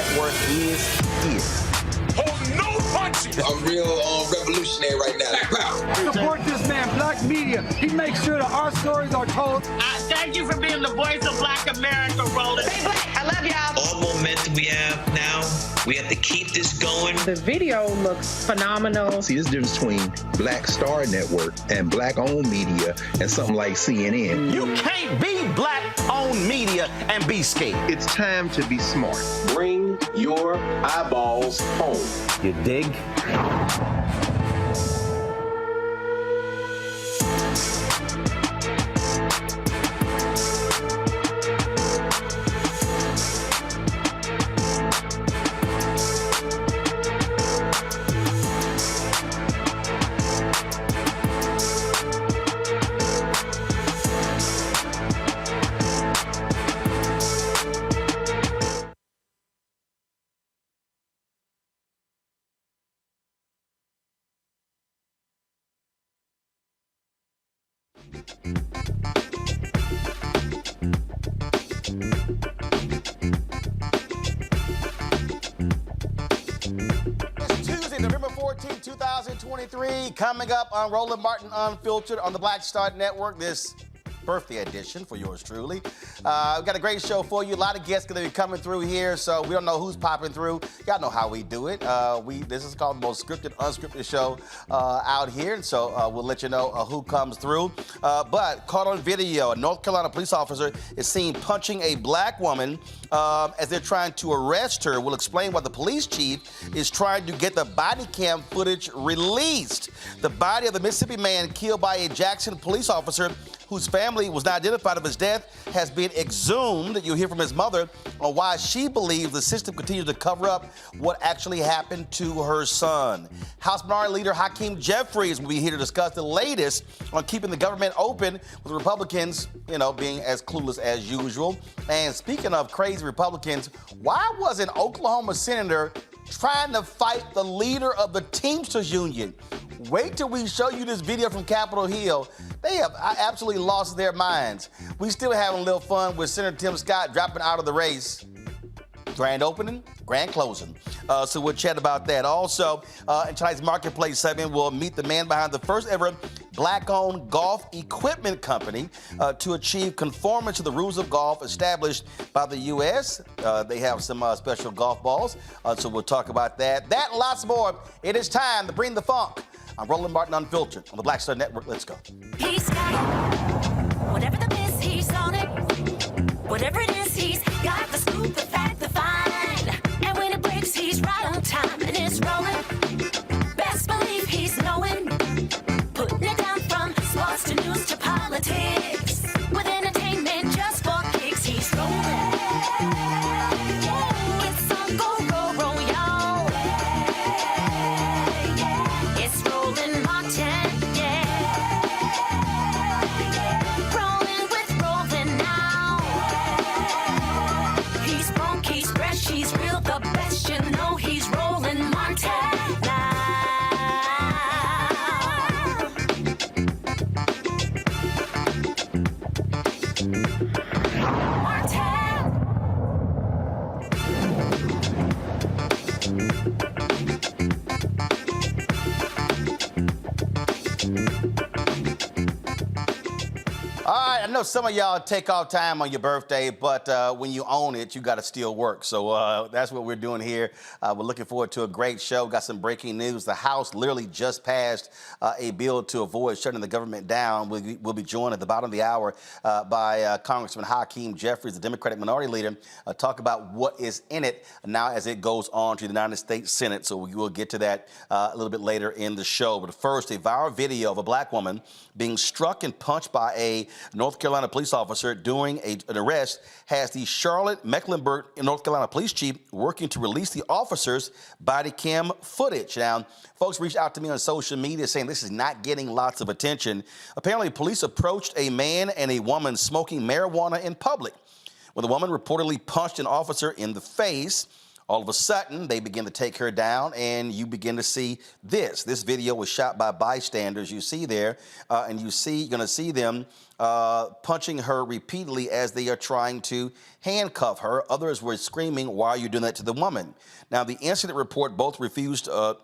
Network is here. Oh, no punches! I'm real revolutionary right now. Support this man, Black Media. He makes sure that our stories are told. Thank you for being the voice of Black America, Roland. Stay black. I love y'all. All momentum we have now, we have to keep this going. The video looks phenomenal. See, there's a difference between Black Star Network and Black-owned media and something like CNN. You can't be Black-owned media and be scared. It's time to be smart. Bring your eyeballs home. You dig? It's Tuesday, November 14, 2023. Coming up on Roland Martin Unfiltered on the Black Star Network. This birthday edition for yours truly. We've got a great show for you. A lot of guests going to be coming through here, so we don't know who's popping through. Y'all know how we do it. This is called the most scripted, unscripted show out here, and so we'll let you know who comes through. But caught on video, a North Carolina police officer is seen punching a black woman as they're trying to arrest her. We'll explain why the police chief is trying to get the body cam footage released. The body of the Mississippi man killed by a Jackson police officer whose family was not identified of his death has been exhumed. You'll hear from his mother on why she believes the system continues to cover up what actually happened to her son. House Minority Leader Hakeem Jefferies will be here to discuss the latest on keeping the government open, with Republicans, being as clueless as usual. And speaking of crazy Republicans, why was an Oklahoma senator trying to fight the leader of the Teamsters Union? Wait till we show you this video from Capitol Hill. They have absolutely lost their minds. We still having a little fun with Senator Tim Scott dropping out of the race. Grand opening, grand closing. So we'll chat about that. Also, in tonight's Marketplace segment, we'll meet the man behind the first ever Black-owned golf equipment company to achieve conformance to the rules of golf established by the U.S. They have some special golf balls, so we'll talk about that. That and lots more. It is time to bring the funk. I'm Roland Martin Unfiltered on the Black Star Network. Let's go. He's got it. Whatever the biz, he's on it. Whatever it is, he's got the scoop, the fact, the find. And when it breaks, he's right on time and it's rolling. Best believe he's knowing. Putting it down from sports to news to politics. With entertainment just for kicks, he's rolling. It's on go, roll, y'all. It's Roland Martin, rolling with Roland now. He's funk, he's fresh, he's real, the best, you know he's Roland Martin now. All right, I know some of y'all take off time on your birthday, but when you own it, you got to still work. So that's what we're doing here. We're looking forward to a great show. Got some breaking news. The House literally just passed a bill to avoid shutting the government down. We'll be joined at the bottom of the hour by Congressman Hakeem Jeffries, the Democratic Minority Leader, talk about what is in it now as it goes on to the United States Senate. So we will get to that a little bit later in the show. But first, a viral video of a black woman being struck and punched by a North Carolina police officer during an arrest has the Charlotte Mecklenburg, North Carolina police chief working to release the officer's body cam footage. Now, folks reached out to me on social media saying this is not getting lots of attention. Apparently, police approached a man and a woman smoking marijuana in public. When the woman reportedly punched an officer in the face, All of a sudden, they begin to take her down, and you begin to see this. This video was shot by bystanders. You see there, and you're going to see them punching her repeatedly as they are trying to handcuff her. Others were screaming, "Why are you doing that to the woman?" Now, the incident report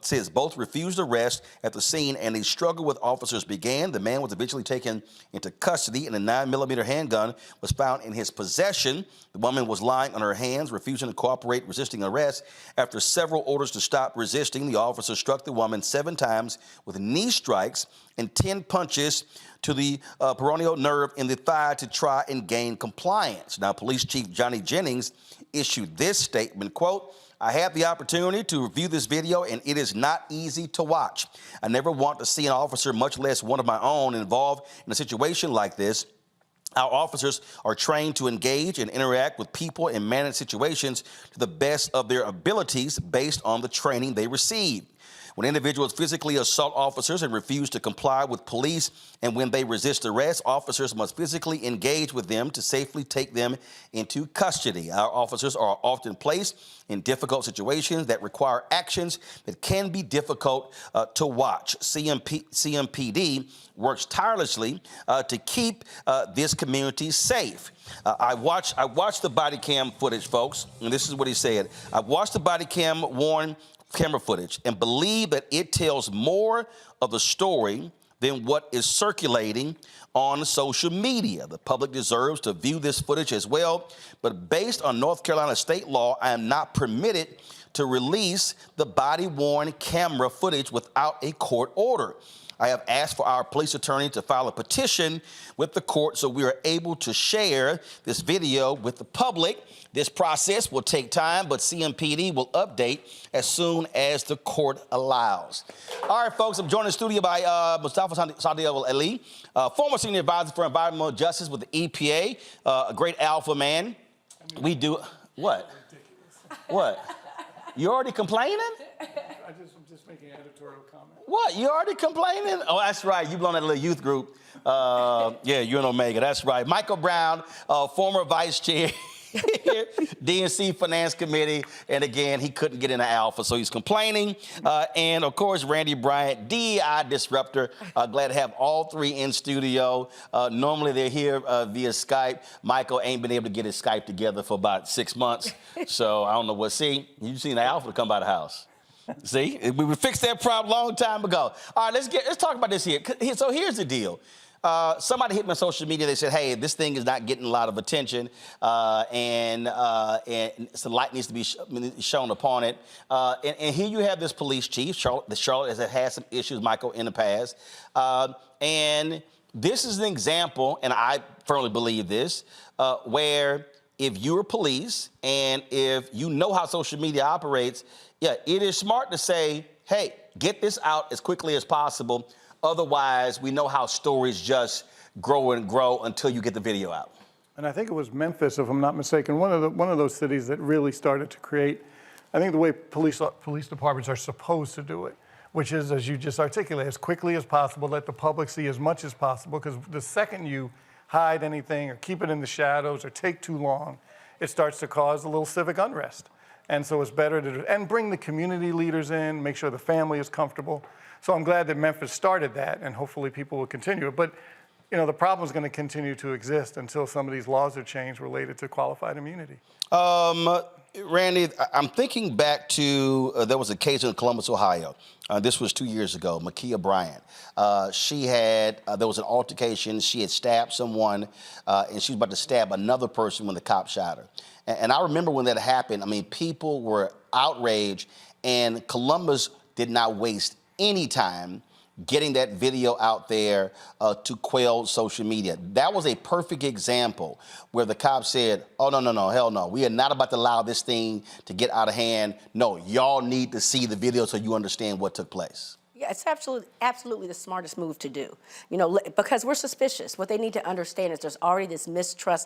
says both refused arrest at the scene, and a struggle with officers began. The man was eventually taken into custody, and a 9mm handgun was found in his possession. The woman was lying on her hands, refusing to cooperate, resisting arrest. After several orders to stop resisting, the officer struck the woman 7 times with knee strikes and 10 punches to the peroneal nerve in the thigh to try and gain compliance. Now, Police Chief Johnny Jennings issued this statement, quote, "I had the opportunity to review this video, and it is not easy to watch. I never want to see an officer, much less one of my own, involved in a situation like this. Our officers are trained to engage and interact with people and manage situations to the best of their abilities based on the training they receive. When individuals physically assault officers and refuse to comply with police, and when they resist arrest, officers must physically engage with them to safely take them into custody. Our officers are often placed in difficult situations that require actions that can be difficult to watch. CMPD works tirelessly to keep this community safe." I watched the body cam footage, folks, and this is what he said. "I watched the body camera footage and believe that it tells more of the story than what is circulating on social media. The public deserves to view this footage as well, but based on North Carolina state law, I am not permitted to release the body-worn camera footage without a court order. I have asked for our police attorney to file a petition with the court so we are able to share this video with the public. This process will take time, but CMPD will update as soon as the court allows." All right, folks, I'm joined in the studio by Mustafa Sadiq Ali, former senior advisor for environmental justice with the EPA, a great alpha man. We do what? What? You already complaining? I'm just making an editorial comment. What? You already complaining? Oh, that's right. You belong to that little youth group. Yeah, you're an Omega. That's right. Michael Brown, former vice chair. DNC Finance Committee, and again, he couldn't get into Alpha, so he's complaining. And of course, Randy Bryant, DEI disruptor. Glad to have all three in studio. Normally they're here via Skype. Michael ain't been able to get his Skype together for about 6 months, so I don't know what. See, you've seen the Alpha to come by the house. See, we fixed that problem a long time ago. All right, let's talk about this here. So here's the deal. Somebody hit me on social media. They said, "Hey, this thing is not getting a lot of attention, and some light needs to be shown upon it." And here you have this police chief, Charlotte has had some issues, Michael, in the past. And this is an example, and I firmly believe this, where if you're police and if you know how social media operates, yeah, it is smart to say, "Hey, get this out as quickly as possible. Otherwise, we know how stories just grow and grow until you get the video out." And I think it was Memphis, if I'm not mistaken, one of those cities that really started to create, I think, the way police departments are supposed to do it, which is, as you just articulated, as quickly as possible, let the public see as much as possible, because the second you hide anything or keep it in the shadows or take too long, it starts to cause a little civic unrest. And so it's better to, and bring the community leaders in, make sure the family is comfortable. So I'm glad that Memphis started that, and hopefully people will continue it. But, you know, the problem is going to continue to exist until some of these laws are changed related to qualified immunity. Randy, I'm thinking back to, there was a case in Columbus, Ohio. This was 2 years ago, Makia Bryant. There was an altercation. She had stabbed someone, and she was about to stab another person when the cop shot her. And I remember when that happened, I mean, people were outraged, and Columbus did not waste any time getting that video out there to quell social media. That was a perfect example where the cop said, "Oh, no, hell no. We are not about to allow this thing to get out of hand. No, y'all need to see the video so you understand what took place." Yeah, it's absolutely the smartest move to do. You know, because we're suspicious. What they need to understand is there's already this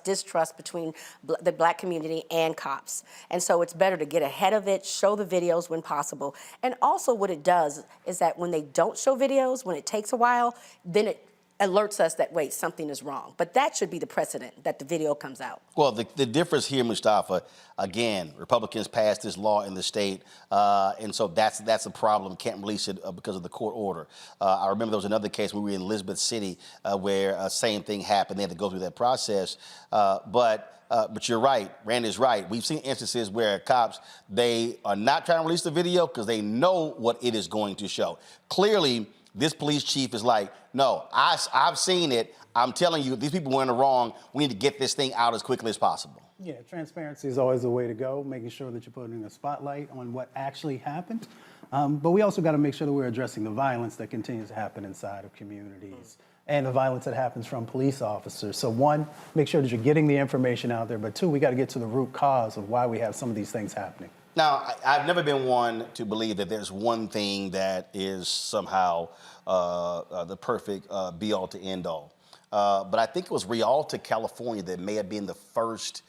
distrust between the black community and cops. And so it's better to get ahead of it, show the videos when possible. And also what it does is that when they don't show videos, when it takes a while, then alerts us that, wait, something is wrong. But that should be the precedent, that the video comes out. Well, the difference here, Mustafa, again, Republicans passed this law in the state, and so that's a problem. Can't release it because of the court order. I remember there was another case where we were in Elizabeth City where same thing happened. They had to go through that process. But you're right. Randy's right. We've seen instances where cops, they are not trying to release the video because they know what it is going to show. Clearly, this police chief is like, no, I've seen it. I'm telling you, these people were in the wrong. We need to get this thing out as quickly as possible. Yeah, transparency is always the way to go, making sure that you're putting a spotlight on what actually happened. But we also got to make sure that we're addressing the violence that continues to happen inside of communities and the violence that happens from police officers. So one, make sure that you're getting the information out there. But two, we got to get to the root cause of why we have some of these things happening. Now, I've never been one to believe that there's one thing that is somehow the perfect be-all to end-all. But I think it was Rialto, California that may have been the first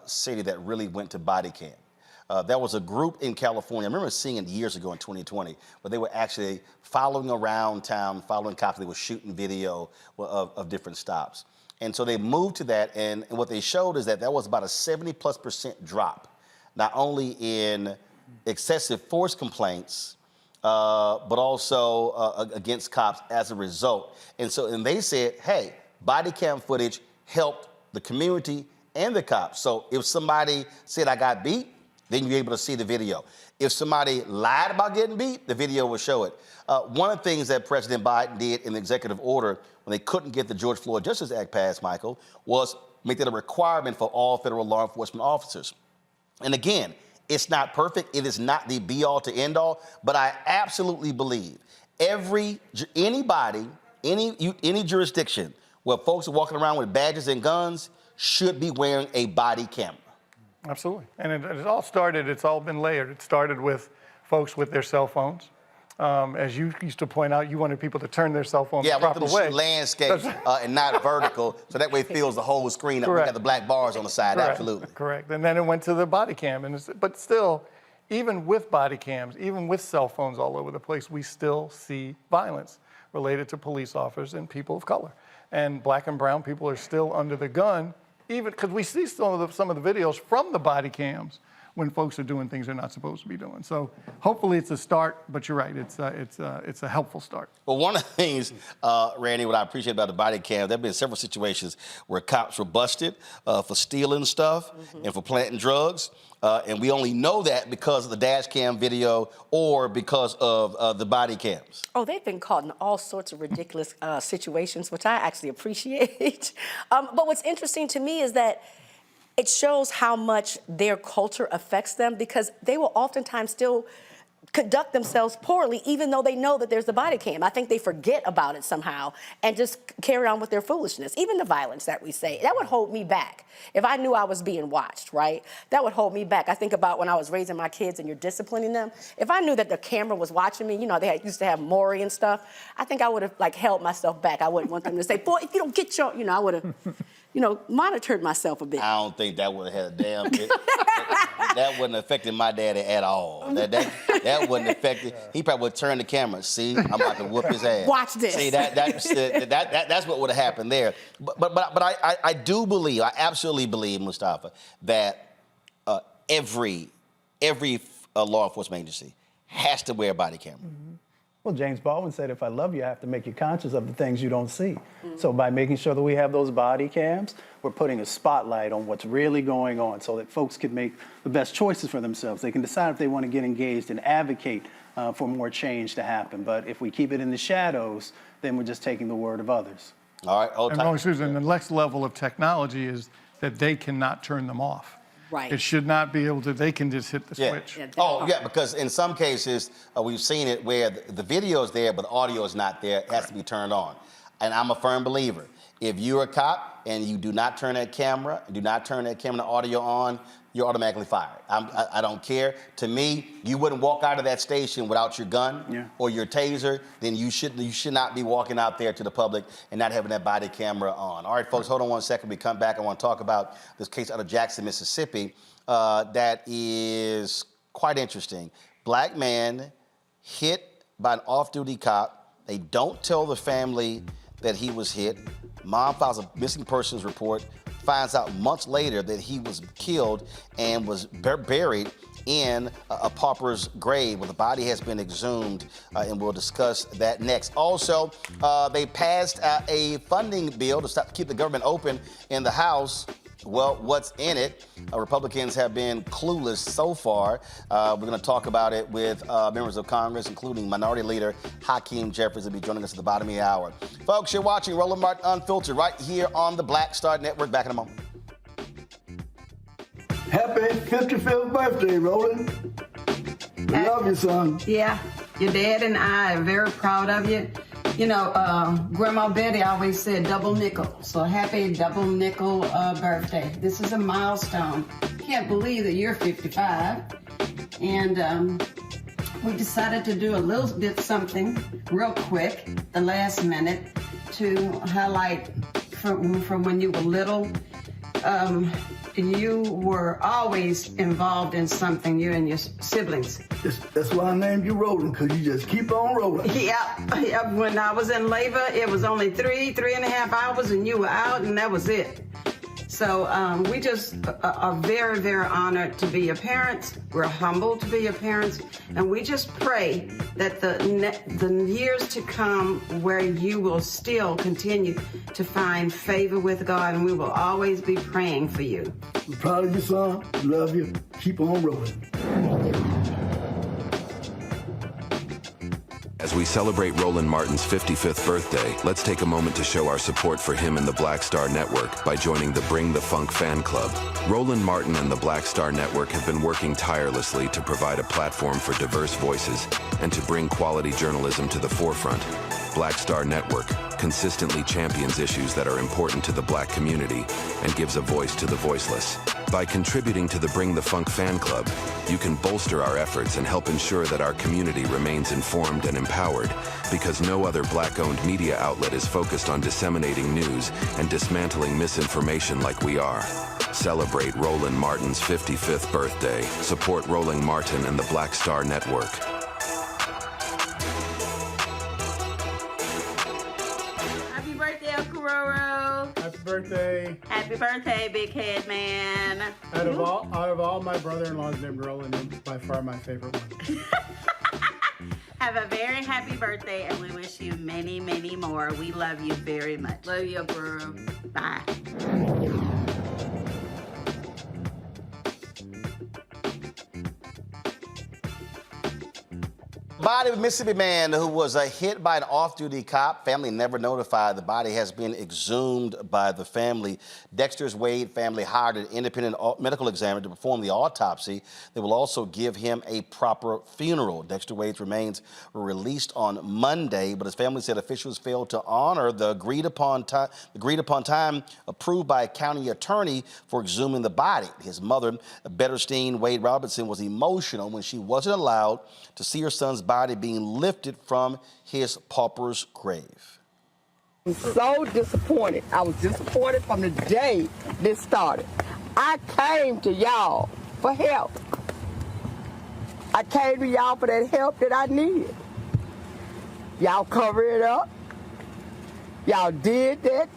city that really went to body cam. There was a group in California, I remember seeing it years ago in 2020, where they were actually following around town, following cops. They were shooting video of different stops. And so they moved to that, and what they showed is that there was about a 70+% drop, not only in excessive force complaints, but also against cops as a result. And they said, hey, body cam footage helped the community and the cops. So if somebody said I got beat, then you're able to see the video. If somebody lied about getting beat, the video will show it. One of the things that President Biden did in the executive order when they couldn't get the George Floyd Justice Act passed, Michael, was make that a requirement for all federal law enforcement officers. And again, it's not perfect. It is not the be-all to end-all, but I absolutely believe anybody, any jurisdiction where folks are walking around with badges and guns should be wearing a body camera. Absolutely. And it all started, it's all been layered. It started with folks with their cell phones. As you used to point out, you wanted people to turn their cell phones the proper way. Yeah, landscape and not vertical, so that way it fills the whole screen up. We got the black bars on the side, absolutely. Correct. And then it went to the body cam. But still, even with body cams, even with cell phones all over the place, we still see violence related to police officers and people of color. And black and brown people are still under the gun, even because we see some of the videos from the body cams when folks are doing things they're not supposed to be doing. So hopefully it's a start, but you're right, it's a helpful start. Well, one of the things, Randy, what I appreciate about the body cam, there have been several situations where cops were busted for stealing stuff and for planting drugs. And we only know that because of the dash cam video or because of the body cams. Oh, they've been caught in all sorts of ridiculous situations, which I actually appreciate. But what's interesting to me is that it shows how much their culture affects them, because they will oftentimes still conduct themselves poorly, even though they know that there's the body cam. I think they forget about it somehow and just carry on with their foolishness. Even the violence that we say, that would hold me back. If I knew I was being watched, right? That would hold me back. I think about when I was raising my kids and you're disciplining them. If I knew that the camera was watching me, you know, they used to have Maury and stuff, I think I would have held myself back. I wouldn't want them to say, boy, if you don't get your, I would have, monitored myself a bit. I don't think that would have had a damn bit. That wouldn't have affected my daddy at all. That wouldn't affect it. He probably would turn the camera. See, I'm about to whoop his ass. Watch this. See, that's what would have happened there. But I do believe, I absolutely believe, Mustafa, that every law enforcement agency has to wear a body camera. Well, James Baldwin said, if I love you, I have to make you conscious of the things you don't see. So by making sure that we have those body cams, we're putting a spotlight on what's really going on so that folks can make the best choices for themselves. They can decide if they want to get engaged and advocate for more change to happen. But if we keep it in the shadows, then we're just taking the word of others. All right. And Susan, the next level of technology is that they cannot turn them off. Right. It should not be able to, they can just hit the switch. Yeah, because in some cases, we've seen it where the video is there, but the audio is not there. It has to be turned on. And I'm a firm believer. If you're a cop and you do not turn that camera, and audio on, you're automatically fired. I don't care. To me, you wouldn't walk out of that station without your gun or your taser. Then you should not be walking out there to the public and not having that body camera on. All right, folks, hold on one second. We come back. I want to talk about this case out of Jackson, Mississippi, that is quite interesting. Black man hit by an off-duty cop. They don't tell the family that he was hit. Mom files a missing persons report, finds out months later that he was killed and was buried in a pauper's grave, where the body has been exhumed, and we'll discuss that next. Also, they passed a funding bill to keep the government open in the House. Well, what's in it? Republicans have been clueless so far. We're going to talk about it with members of Congress, including Minority Leader Hakeem Jefferies, will be joining us at the bottom of the hour. Folks, you're watching Roland Martin Unfiltered right here on the Black Star Network. Back in a moment. Happy 55th birthday, Roland. We love you, son. Yeah, your dad and I are very proud of you. You know, Grandma Betty always said double nickel. So happy double nickel birthday. This is a milestone. Can't believe that you're 55. And we decided to do a little bit something real quick, the last minute, to highlight from when you were little. You were always involved in something, you and your siblings. That's why I named you Roland, because you just keep on rolling. Yeah. When I was in labor, it was only 3.5 hours, and you were out, and that was it. So we just are very, very honored to be your parents. We're humbled to be your parents. And we just pray that the years to come where you will still continue to find favor with God, and we will always be praying for you. I'm proud of you, son. Love you. Keep on rolling. As we celebrate Roland Martin's 55th birthday, let's take a moment to show our support for him and the Black Star Network by joining the Bring the Funk fan club. Roland Martin and the Black Star Network have been working tirelessly to provide a platform for diverse voices and to bring quality journalism to the forefront. Black Star Network consistently champions issues that are important to the Black community and gives a voice to the voiceless. By contributing to the Bring the Funk fan club, you can bolster our efforts and help ensure that our community remains informed and empowered, because no other Black-owned media outlet is focused on disseminating news and dismantling misinformation like we are. Celebrate Roland Martin's 55th birthday. Support Roland Martin and the Black Star Network. Happy birthday, Uncle Roro. Happy birthday. Happy birthday, big head man. Out of all my brother-in-laws named Roland, you're by far my favorite one. Have a very happy birthday, and we wish you many, many more. We love you very much. Love you, Uncle Roro. Bye. Body of a Mississippi man who was hit by an off-duty cop. Family never notified. The body has been exhumed by the family. Dexter's Wade family hired an independent medical examiner to perform the autopsy. They will also give him a proper funeral. Dexter Wade's remains were released on Monday, but his family said officials failed to honor the agreed upon time approved by a county attorney for exhuming the body. His mother, Betterstein Wade Robinson, was emotional when she wasn't allowed to see her son's body being lifted from his pauper's grave. I'm so disappointed. I was disappointed from the day this started. I came to y'all for help. I came to y'all for that help that I needed. Y'all cover it up. Y'all did that.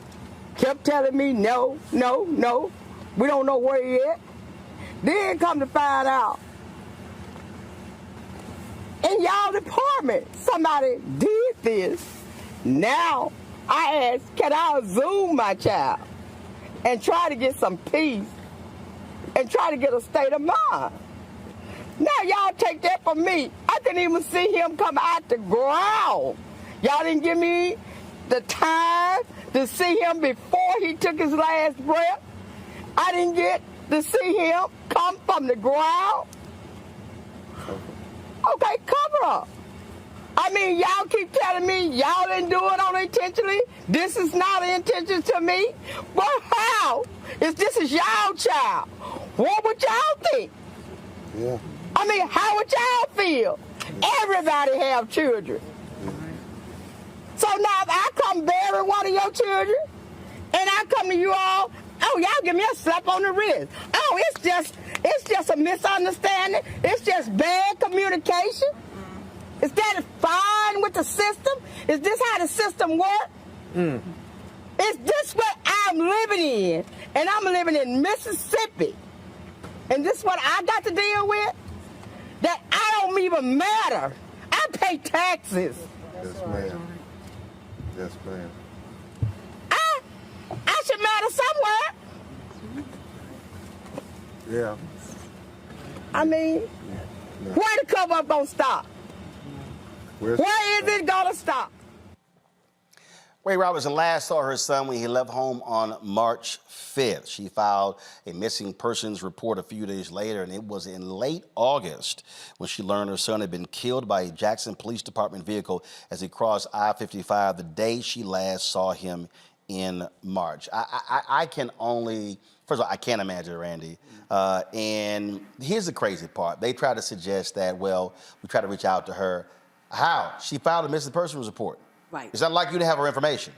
Kept telling me no, no, no. We don't know where he is. Then come to find out, in y'all department, somebody did this. Now I ask, can I exhume my child and try to get some peace and try to get a state of mind? Now y'all take that from me. I couldn't even see him come out the ground. Y'all didn't give me the time to see him before he took his last breath. I didn't get to see him come from the ground. Okay, cover up. I mean, y'all keep telling me y'all didn't do it unintentionally. This is not intentional to me. But how? If this is y'all child, what would y'all think? Yeah. I mean, how would y'all feel? Everybody have children. So now if I come bury one of your children, and I come to you all, oh, y'all give me a slap on the wrist. Oh, it's just a misunderstanding. It's just bad communication. Is that fine with the system? Is this how the system works? Is this what I'm living in? And I'm living in Mississippi. And this is what I got to deal with? That I don't even matter. I pay taxes. Yes, ma'am. Yes, ma'am. I should matter somewhere. Yeah. I mean, where the cover up gonna stop? Where is it gonna stop? Ray Robertson last saw her son when he left home on March 5th. She filed a missing persons report a few days later, and it was in late August when she learned her son had been killed by a Jackson Police Department vehicle as he crossed I-55 the day she last saw him in March. I can only, first of all, I can't imagine, Randy. And here's the crazy part. They try to suggest that, well, we try to reach out to her. How? She filed a missing persons report. Right. It's not like you to have her information.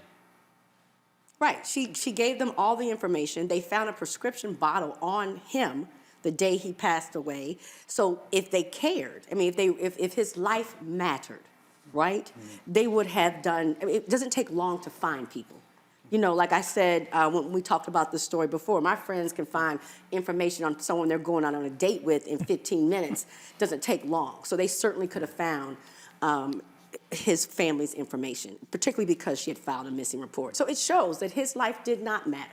Right. She gave them all the information. They found a prescription bottle on him the day he passed away. So if they cared, I mean, if his life mattered, right, they would have done. I mean, it doesn't take long to find people. You know, like I said when we talked about this story before, my friends can find information on someone they're going on a date with in 15 minutes. Doesn't take long. So they certainly could have found his family's information, particularly because she had filed a missing report. So it shows that his life did not matter.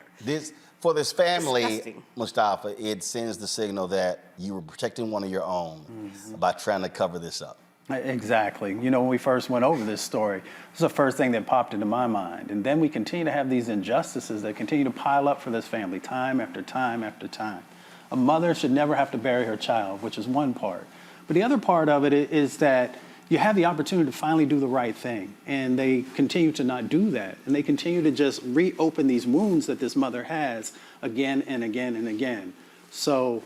For this family, Disgusting. Mustafa, it sends the signal that you were protecting one of your own by trying to cover this up. Exactly. You know, when we first went over this story, it was the first thing that popped into my mind. And then we continue to have these injustices that continue to pile up for this family time after time after time. A mother should never have to bury her child, which is one part. But the other part of it is that you have the opportunity to finally do the right thing. And they continue to not do that. And they continue to just reopen these wounds that this mother has again and again and again. So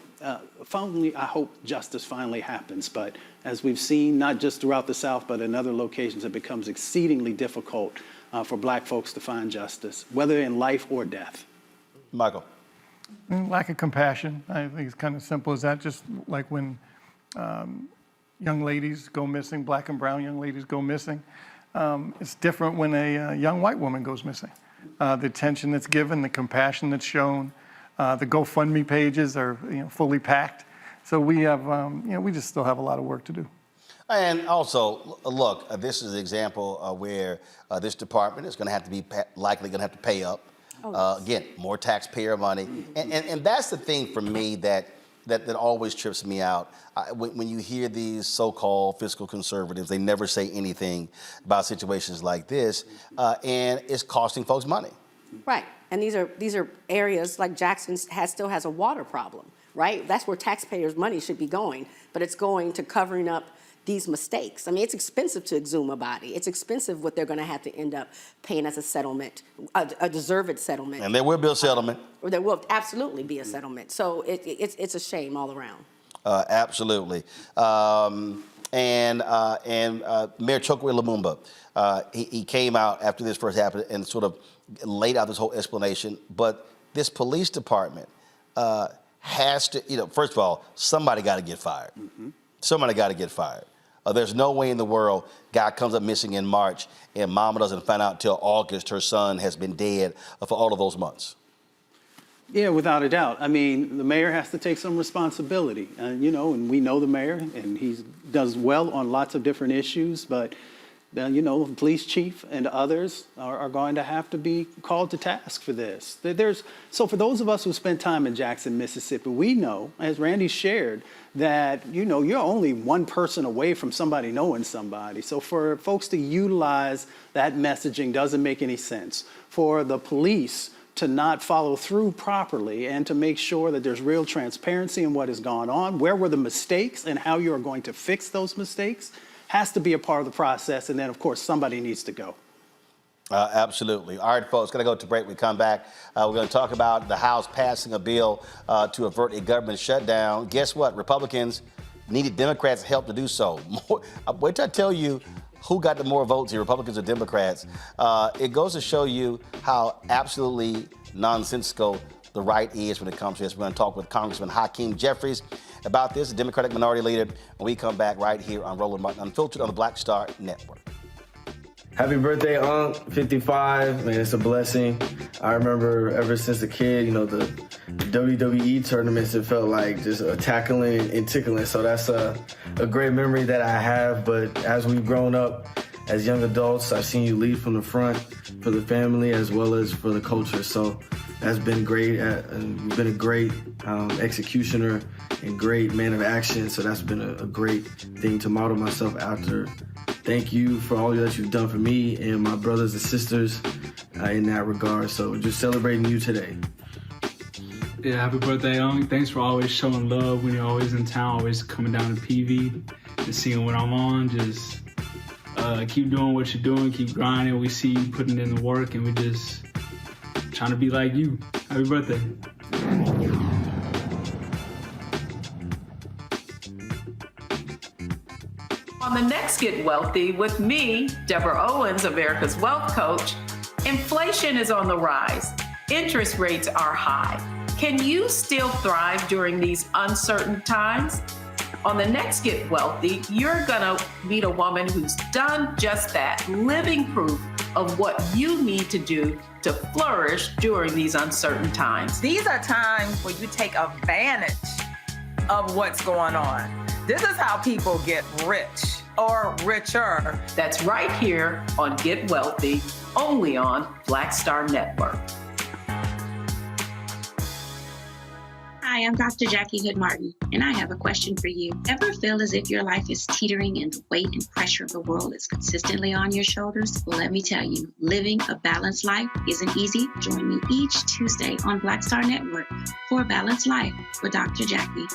finally, I hope justice finally happens. But as we've seen, not just throughout the South, but in other locations, it becomes exceedingly difficult for black folks to find justice, whether in life or death. Michael. Lack of compassion. I think it's kind of simple as that. Just like when young ladies go missing, black and brown young ladies go missing. It's different when a young white woman goes missing. The attention that's given, the compassion that's shown, the GoFundMe pages are fully packed. So we have, we just still have a lot of work to do. And also, look, this is an example where this department is going to have to be likely going to have to pay up. Again, more taxpayer money. And that's the thing for me that always trips me out. When you hear these so-called fiscal conservatives, they never say anything about situations like this, and it's costing folks money. Right. And these are areas like Jackson still has a water problem, right? That's where taxpayers' money should be going, but it's going to covering up these mistakes. I mean, it's expensive to exhume a body. It's expensive what they're going to have to end up paying as a settlement, a deserved settlement. And there will be a settlement. Or there will absolutely be a settlement. So it's a shame all around. Absolutely. Mayor Chokwe Lumumba, he came out after this first happened and sort of laid out this whole explanation. But this police department has to, first of all, somebody got to get fired. Somebody got to get fired. There's no way in the world guy comes up missing in March and mama doesn't find out until August her son has been dead for all of those months. Yeah, without a doubt. I mean, the mayor has to take some responsibility, and we know the mayor, and he does well on lots of different issues, but the police chief and others are going to have to be called to task for this. So for those of us who spent time in Jackson, Mississippi, we know, as Randy shared, that, you're only one person away from somebody knowing somebody. So for folks to utilize that messaging doesn't make any sense. For the police to not follow through properly and to make sure that there's real transparency in what has gone on, where were the mistakes and how you are going to fix those mistakes, has to be a part of the process. And then, of course, somebody needs to go. Absolutely. All right, folks, going to go to break. We come back. We're going to talk about the House passing a bill to avert a government shutdown. Guess what? Republicans needed Democrats' help to do so. Wait till I tell you who got the more votes here, Republicans or Democrats. It goes to show you how absolutely nonsensical the right is when it comes to this. We're going to talk with Congressman Hakeem Jefferies about this, the Democratic Minority Leader, when we come back right here on Roland Martin Unfiltered on the Black Star Network. Happy birthday, Unc. 55. Man, it's a blessing. I remember ever since a kid, the WWE tournaments, it felt like just tackling and tickling. So that's a great memory that I have. But as we've grown up as young adults, I've seen you lead from the front for the family as well as for the culture. So that's been great. You've been a great executioner and great man of action. So that's been a great thing to model myself after. Thank you for all that you've done for me and my brothers and sisters in that regard. So just celebrating you today. Yeah, happy birthday, Unc. Thanks for always showing love when you're always in town, always coming down to PV and seeing what I'm on. Just keep doing what you're doing, keep grinding. We see you putting in the work, and we just trying to be like you. Happy birthday. On the next Get Wealthy with me, Deborah Owens, America's Wealth Coach, inflation is on the rise. Interest rates are high. Can you still thrive during these uncertain times? On the next Get Wealthy, you're gonna meet a woman who's done just that, living proof of what you need to do to flourish during these uncertain times. These are times where you take advantage of what's going on. This is how people get rich or richer. That's right here on Get Wealthy, only on Black Star Network. Hi, I'm Dr. Jackie Hood Martin, and I have a question for you. Ever feel as if your life is teetering and the weight and pressure of the world is consistently on your shoulders? Well, let me tell you, living a balanced life isn't easy. Join me each Tuesday on Black Star Network for A Balanced Life with Dr. Jackie.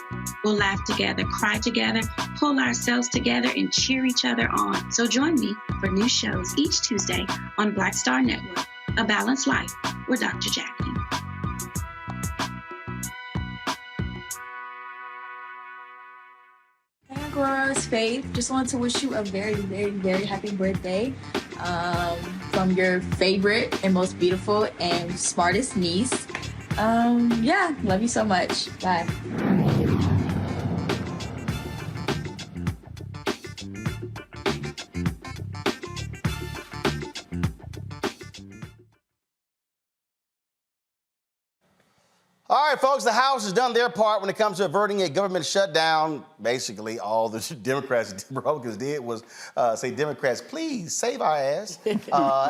We'll laugh together, cry together, pull ourselves together, and cheer each other on. So join me for new shows each Tuesday on Black Star Network, A Balanced Life with Dr. Jackie. Aurora's Faith. Just wanted to wish you a very, very, very happy birthday from your favorite and most beautiful and smartest niece. Yeah, love you so much. Bye. All right, folks, the House has done their part when it comes to averting a government shutdown. Basically, all the Democrats and Republicans did was say, Democrats, please save our ass.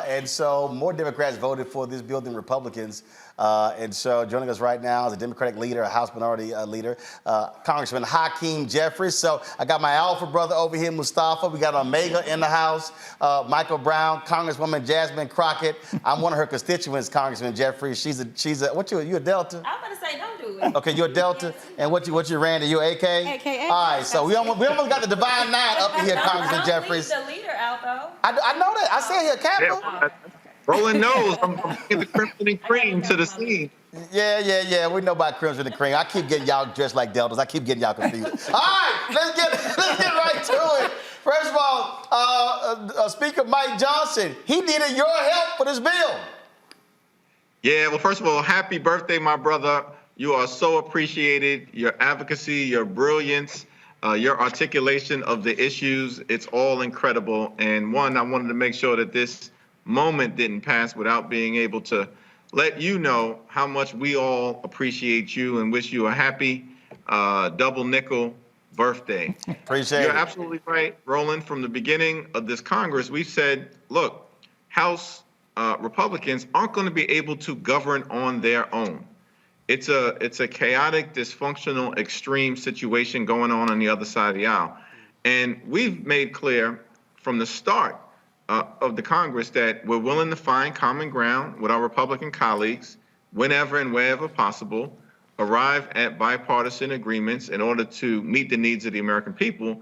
And so more Democrats voted for this bill than Republicans. And so joining us right now is a Democratic leader, a House Minority Leader, Congressman Hakeem Jeffries. So I got my alpha brother over here, Mustafa. We got Omega in the House, Michael Brown, Congresswoman Jasmine Crockett. I'm one of her constituents, Congressman Jeffries. She's a what you a Delta? I'm gonna say don't do it. Okay, you're a Delta. And what you ran to? You AK? AK. All right, so we almost got the Divine Nine up in here, Congressman Jeffries. Leave the leader out though. I know that. I said here, Captain. Yeah, Roland knows I'm bringing the crimson and cream to the scene. Yeah. We know about crimson and cream. I keep getting y'all dressed like Deltas. I keep getting y'all confused. All right, let's get right to it. First of all, Speaker Mike Johnson, he needed your help for this bill. Yeah, well, first of all, happy birthday, my brother. You are so appreciated. Your advocacy, your brilliance, your articulation of the issues, it's all incredible. And one, I wanted to make sure that this moment didn't pass without being able to let you know how much we all appreciate you and wish you a happy double nickel birthday. Appreciate it. You're absolutely right, Roland. From the beginning of this Congress, we've said, look, House Republicans aren't going to be able to govern on their own. It's a chaotic, dysfunctional, extreme situation going on the other side of the aisle. And we've made clear from the start of the Congress that we're willing to find common ground with our Republican colleagues whenever and wherever possible, arrive at bipartisan agreements in order to meet the needs of the American people,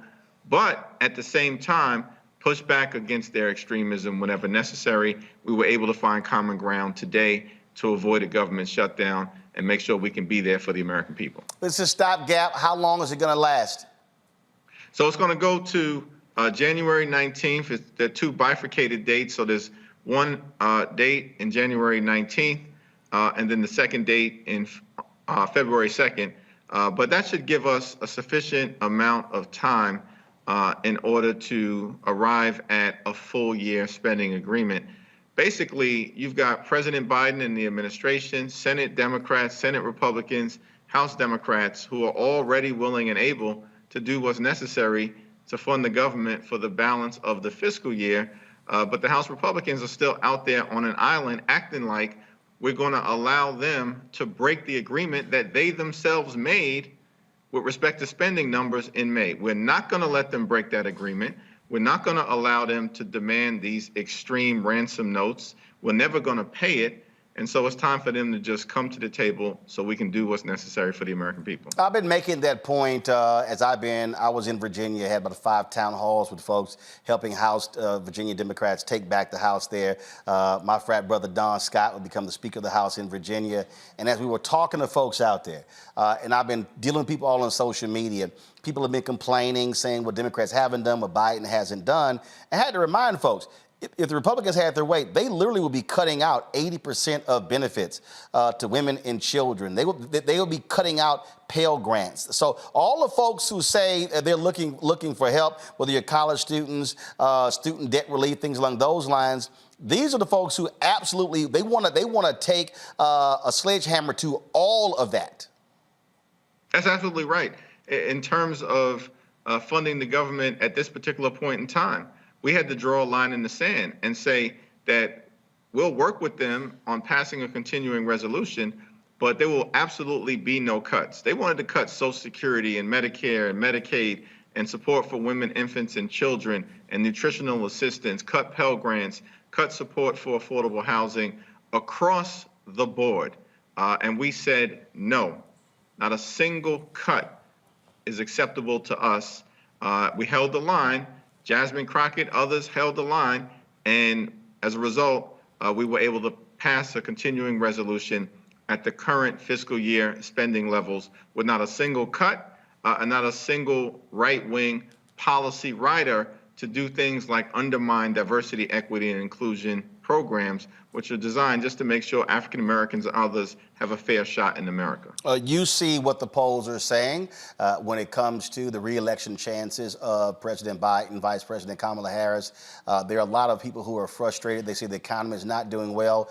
but at the same time, push back against their extremism whenever necessary. We were able to find common ground today to avoid a government shutdown and make sure we can be there for the American people. It's a stopgap. How long is it going to last? So it's going to go to January 19th. There are two bifurcated dates. So there's one date in January 19th, and then the second date in February 2nd. But that should give us a sufficient amount of time in order to arrive at a full year spending agreement. Basically, you've got President Biden and the administration, Senate Democrats, Senate Republicans, House Democrats, who are already willing and able to do what's necessary to fund the government for the balance of the fiscal year. But the House Republicans are still out there on an island acting like we're going to allow them to break the agreement that they themselves made with respect to spending numbers in May. We're not going to let them break that agreement. We're not going to allow them to demand these extreme ransom notes. We're never going to pay it. And so it's time for them to just come to the table so we can do what's necessary for the American people. I've been making that point I was in Virginia, had about 5 town halls with folks helping House Virginia Democrats take back the House there. My frat brother Don Scott would become the Speaker of the House in Virginia. And as we were talking to folks out there, and I've been dealing with people all on social media, people have been complaining, saying what Democrats haven't done, what Biden hasn't done. I had to remind folks, if the Republicans had their way, they literally would be cutting out 80% of benefits to women and children. They will be cutting out Pell Grants. So all the folks who say they're looking for help, whether you're college students, student debt relief, things along those lines, these are the folks who absolutely they want to take a sledgehammer to all of that. That's absolutely right. In terms of funding the government at this particular point in time, we had to draw a line in the sand and say that we'll work with them on passing a continuing resolution, but there will absolutely be no cuts. They wanted to cut Social Security and Medicare and Medicaid and support for women, infants, and children and nutritional assistance, cut Pell Grants, cut support for affordable housing across the board. And we said, no, not a single cut is acceptable to us. We held the line. Jasmine Crockett, others held the line, and as a result, we were able to pass a continuing resolution at the current fiscal year spending levels with not a single cut and not a single right-wing policy rider to do things like undermine diversity, equity, and inclusion programs, which are designed just to make sure African Americans and others have a fair shot in America. You see what the polls are saying when it comes to the re-election chances of President Biden, Vice President Kamala Harris. There are a lot of people who are frustrated. They say the economy is not doing well.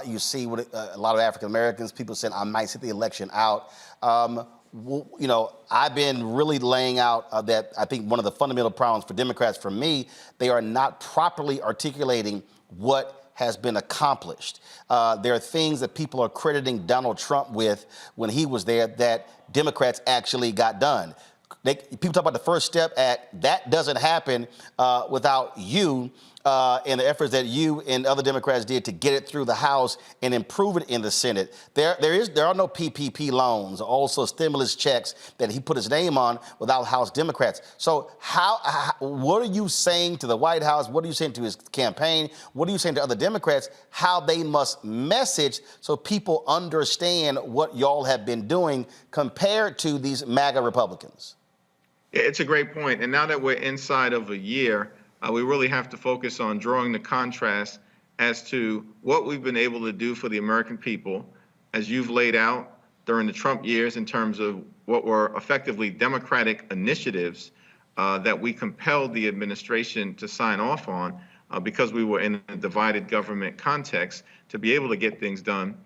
You see a lot of African Americans, people saying, I might sit the election out. I've been really laying out that I think one of the fundamental problems for Democrats, for me, they are not properly articulating what has been accomplished. There are things that people are crediting Donald Trump with when he was there that Democrats actually got done. People talk about the First Step Act. That doesn't happen without you and the efforts that you and other Democrats did to get it through the House and improve it in the Senate. There are no PPP loans, also stimulus checks that he put his name on without House Democrats. So what are you saying to the White House? What are you saying to his campaign? What are you saying to other Democrats? How they must message so people understand what y'all have been doing compared to these MAGA Republicans? It's a great point. And now that we're inside of a year, we really have to focus on drawing the contrast as to what we've been able to do for the American people, as you've laid out during the Trump years in terms of what were effectively Democratic initiatives that we compelled the administration to sign off on because we were in a divided government context to be able to get things done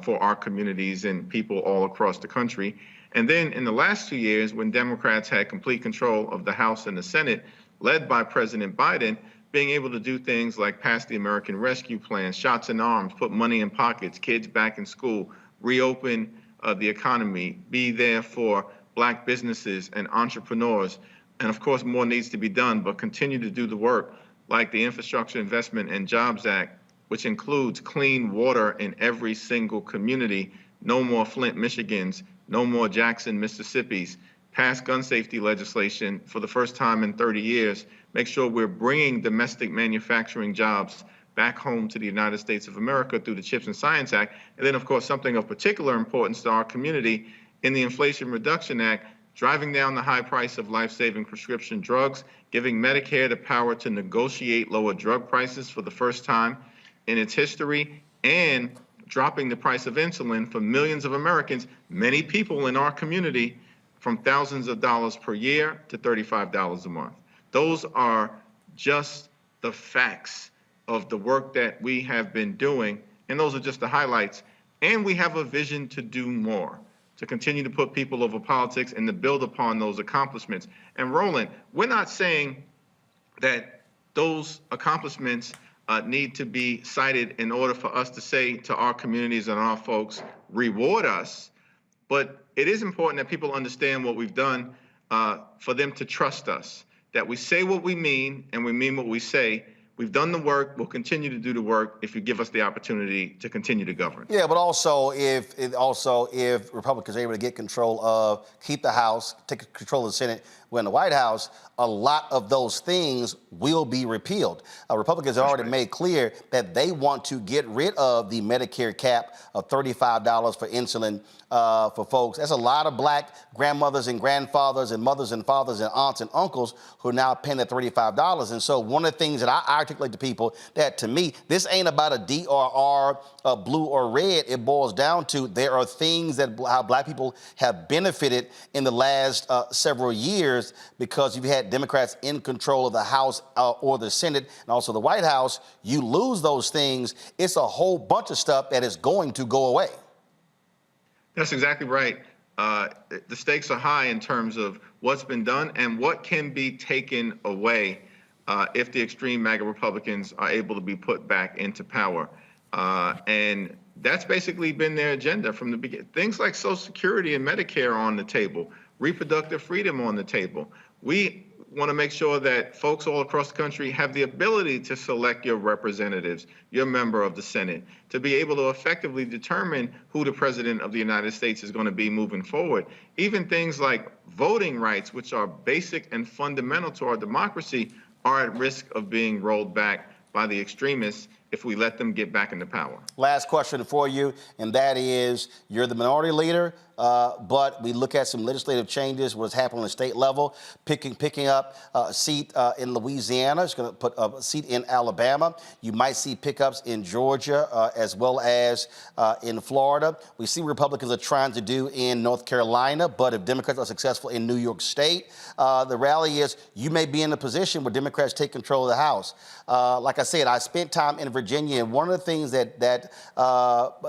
for our communities and people all across the country. And then in the last 2 years, when Democrats had complete control of the House and the Senate, led by President Biden, being able to do things like pass the American Rescue Plan, shots in arms, put money in pockets, kids back in school, reopen the economy, be there for Black businesses and entrepreneurs. And of course, more needs to be done, but continue to do the work like the Infrastructure Investment and Jobs Act, which includes clean water in every single community, no more Flint, Michigans, no more Jackson, Mississippi's, pass gun safety legislation for the first time in 30 years, make sure we're bringing domestic manufacturing jobs back home to the United States of America through the CHIPS and Science Act. And then, of course, something of particular importance to our community in the Inflation Reduction Act, driving down the high price of life-saving prescription drugs, giving Medicare the power to negotiate lower drug prices for the first time in its history, and dropping the price of insulin for millions of Americans, many people in our community, from thousands of dollars per year to $35 a month. Those are just the facts of the work that we have been doing, and those are just the highlights. And we have a vision to do more, to continue to put people over politics and to build upon those accomplishments. And Roland, we're not saying that those accomplishments need to be cited in order for us to say to our communities and our folks, reward us. But it is important that people understand what we've done for them to trust us, that we say what we mean and we mean what we say. We've done the work. We'll continue to do the work if you give us the opportunity to continue to govern. Yeah, but also if Republicans are able to get control of, keep the House, take control of the Senate, we're in the White House, a lot of those things will be repealed. Republicans have already made clear that they want to get rid of the Medicare cap of $35 for insulin for folks. That's a lot of black grandmothers and grandfathers and mothers and fathers and aunts and uncles who are now paying that $35. And so one of the things that I articulate to people, that to me, this ain't about a D or R, blue or red. It boils down to there are things that how black people have benefited in the last several years because you've had Democrats in control of the House or the Senate and also the White House. You lose those things. It's a whole bunch of stuff that is going to go away. That's exactly right. The stakes are high in terms of what's been done and what can be taken away if the extreme MAGA Republicans are able to be put back into power. And that's basically been their agenda from the beginning. Things like Social Security and Medicare are on the table, reproductive freedom on the table. We want to make sure that folks all across the country have the ability to select your representatives, your member of the Senate, to be able to effectively determine who the president of the United States is going to be moving forward. Even things like voting rights, which are basic and fundamental to our democracy, are at risk of being rolled back by the extremists if we let them get back into power. Last question for you, and that is, you're the minority leader, but we look at some legislative changes, what's happening on the state level, picking up a seat in Louisiana. It's going to put a seat in Alabama. You might see pickups in Georgia as well as in Florida. We see what Republicans are trying to do in North Carolina, but if Democrats are successful in New York State, the rally is you may be in a position where Democrats take control of the House. Like I said, I spent time in Virginia, and one of the things that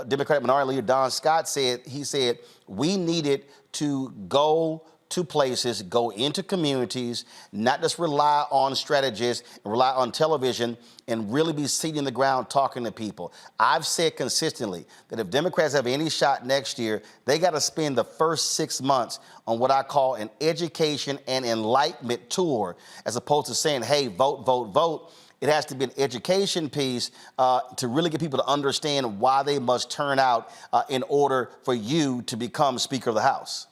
Democratic Minority Leader Don Scott said, he said, we needed to go to places, go into communities, not just rely on strategists and rely on television, and really be seating the ground talking to people. I've said consistently that if Democrats have any shot next year, they got to spend the first 6 months on what I call an education and enlightenment tour, as opposed to saying, hey, vote, vote, vote. It has to be an education piece to really get people to understand why they must turn out in order for you to become Speaker of the House.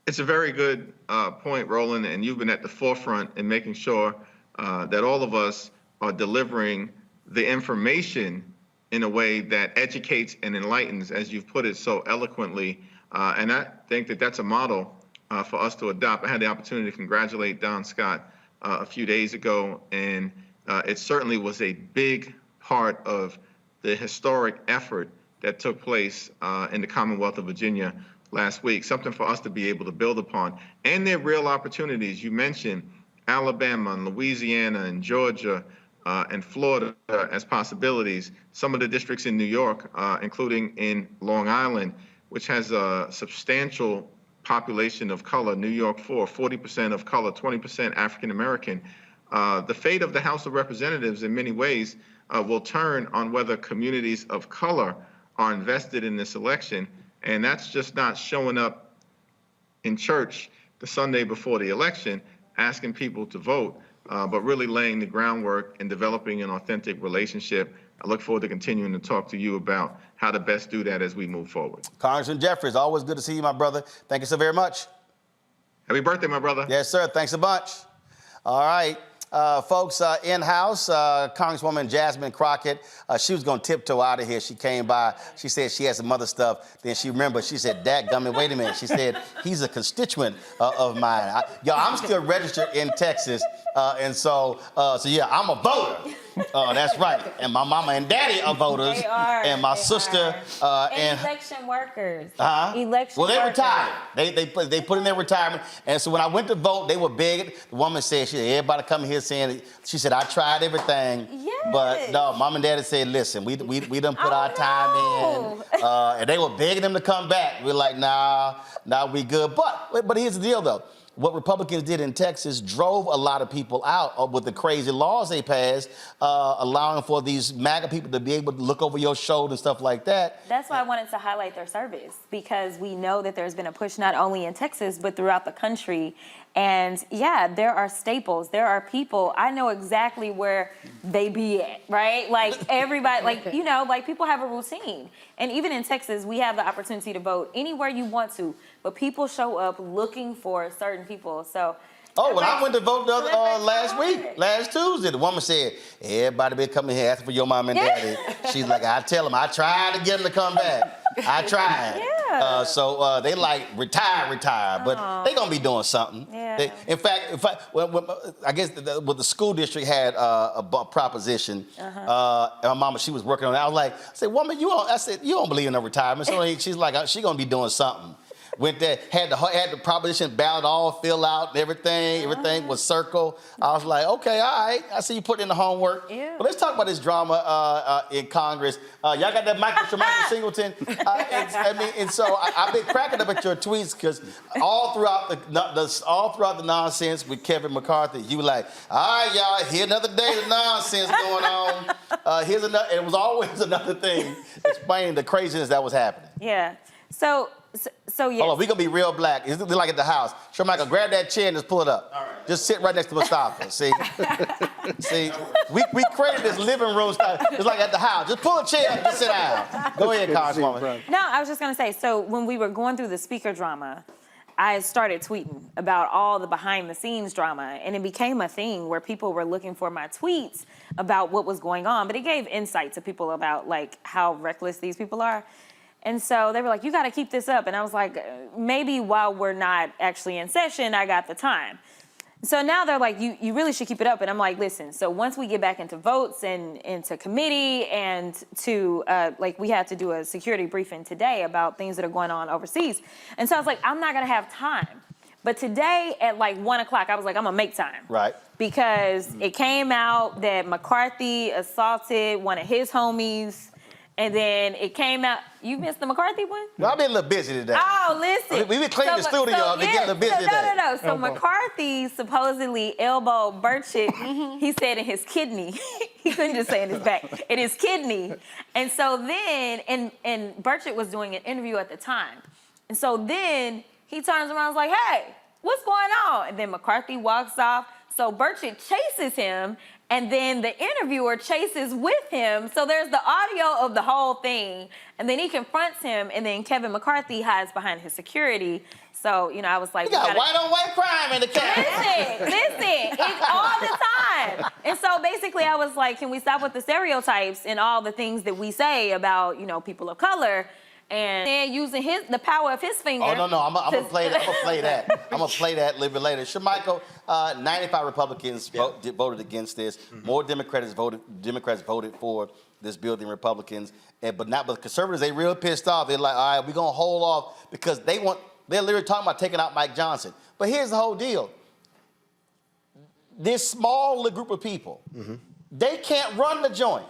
It's a very good point, Roland, and you've been at the forefront in making sure that all of us are delivering the information in a way that educates and enlightens, as you've put it so eloquently. And I think that that's a model for us to adopt. I had the opportunity to congratulate Don Scott a few days ago, and it certainly was a big part of the historic effort that took place in the Commonwealth of Virginia last week, something for us to be able to build upon. And there are real opportunities. You mentioned Alabama and Louisiana and Georgia and Florida as possibilities. Some of the districts in New York, including in Long Island, which has a substantial population of color, New York 40% of color, 20% African American. The fate of the House of Representatives in many ways will turn on whether communities of color are invested in this election. And that's just not showing up in church the Sunday before the election, asking people to vote, but really laying the groundwork and developing an authentic relationship. I look forward to continuing to talk to you about how to best do that as we move forward. Congressman Jeffries, always good to see you, my brother. Thank you so very much. Happy birthday, my brother. Yes, sir. Thanks a bunch. All right. Folks, in-house, Congresswoman Jasmine Crockett, she was going to tiptoe out of here. She came by. She said she had some other stuff. Then she remembered. She said, dadgummit, wait a minute. She said, he's a constituent of mine. I'm still registered in Texas. And so yeah, I'm a voter. Oh, that's right. And my mama and daddy are voters. They are. And my sister and election workers. Election well, they workers. retired. They put in their retirement. And so when I went to vote, they were big. The woman said, everybody coming here saying, she said, I tried everything. Yes. But no, mom and daddy said, listen, we done put our time in. And they were begging them to come back. We're like, nah, we good. But here's the deal, though. What Republicans did in Texas drove a lot of people out with the crazy laws they passed, allowing for these MAGA people to be able to look over your shoulder and stuff like that. That's why I wanted to highlight their service, because we know that there's been a push not only in Texas, but throughout the country. And yeah, there are staples. There are people. I know exactly where they be at, right? Like everybody, like people have a routine. And even in Texas, we have the opportunity to vote anywhere you want to, but people show up looking for certain people. So. When I went to vote last Tuesday, the woman said, everybody been coming here asking for your mom and daddy. She's like, I tell them, I tried to get them to come back. I tried. Yeah. So they like retire, but they gonna be doing something. Yeah. In fact, I guess the school district had a proposition. And my mama, she was working on it. I said, woman, you don't believe in no retirement. So she's like, she gonna be doing something. Went there, had the proposition ballot all fill out and everything. Everything was circled. I was like, okay, all right. I see you put in the homework. Yeah. But let's talk about this drama in Congress. Y'all got that Michael Singleton. And so I've been cracking up at your tweets because all throughout the nonsense with Kevin McCarthy, you were like, all right, y'all, here's another day of nonsense going on. Here's another, and it was always another thing explaining the craziness that was happening. Yeah. So yes. Hold on, we gonna be real black. It's like at the house. Sure, Michael, grab that chair and just pull it up. All right. Just sit right next to Mustafa. See, we created this living room style. It's like at the house. Just pull a chair up and just sit down. Go ahead, Congresswoman. No, I was just gonna say. So when we were going through the speaker drama, I started tweeting about all the behind-the-scenes drama, and it became a thing where people were looking for my tweets about what was going on. But it gave insight to people about like how reckless these people are. And so they were like, you got to keep this up. And I was like, maybe while we're not actually in session, I got the time. So now they're like, you really should keep it up. And I'm like, listen, so once we get back into votes and into committee and to, we had to do a security briefing today about things that are going on overseas. And so I was like, I'm not going to have time. But today at 1 o'clock, I was like, I'm going to make time. Right. Because it came out that McCarthy assaulted one of his homies. And then it came out, you missed the McCarthy one? Well, I've been a little busy today. Oh, listen. We've been cleaning the studio up. We're getting a little busy today. No. So McCarthy supposedly elbowed Burchett, he said in his kidney. He couldn't just say in his back, in his kidney. And so then, and Burchett was doing an interview at the time. And so then he turns around and is like, hey, what's going on? And then McCarthy walks off. So Burchett chases him. And then the interviewer chases with him. So there's the audio of the whole thing. And then he confronts him. And then Kevin McCarthy hides behind his security. So, I was like, you got white-on-white crime in the camera. Listen, it's all the time. And so basically I was like, can we stop with the stereotypes and all the things that we say about, people of color? And then using the power of his finger. Oh, no, I'm gonna play that. I'm gonna play that a little bit later. Shamichael, 95 Republicans voted against this. More Democrats voted for this bill than Republicans. But conservatives, they real pissed off. They're like, all right, we're gonna hold off because they're literally talking about taking out Mike Johnson. But here's the whole deal. This small little group of people, they can't run the joint.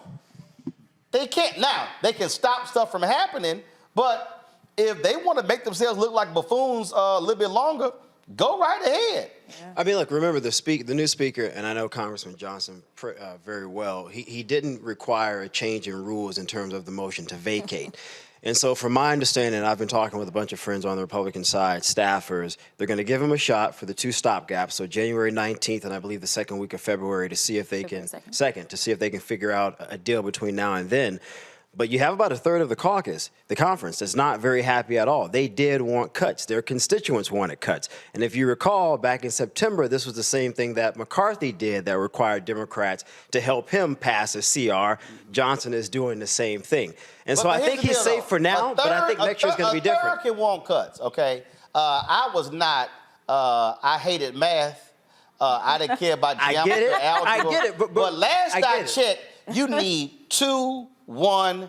They can't. Now, they can stop stuff from happening, but if they want to make themselves look like buffoons a little bit longer, go right ahead. Yeah. I mean, look, remember the new speaker, and I know Congressman Johnson very well, he didn't require a change in rules in terms of the motion to vacate. And so from my understanding, I've been talking with a bunch of friends on the Republican side, staffers, they're going to give him a shot for the two stopgaps, so January 19th and I believe the second week of February to see if they can, to see if they can figure out a deal between now and then. But you have about a third of the caucus, the conference, that's not very happy at all. They did want cuts. Their constituents wanted cuts. And if you recall, back in September, this was the same thing that McCarthy did that required Democrats to help him pass a CR. Johnson is doing the same thing. And so I think he's safe for now, but I think next year is going to be different. American want cuts, okay? I was not, I hated math, I didn't care about geometry. I get it. Algebra. I get it. But last I checked, you need 218.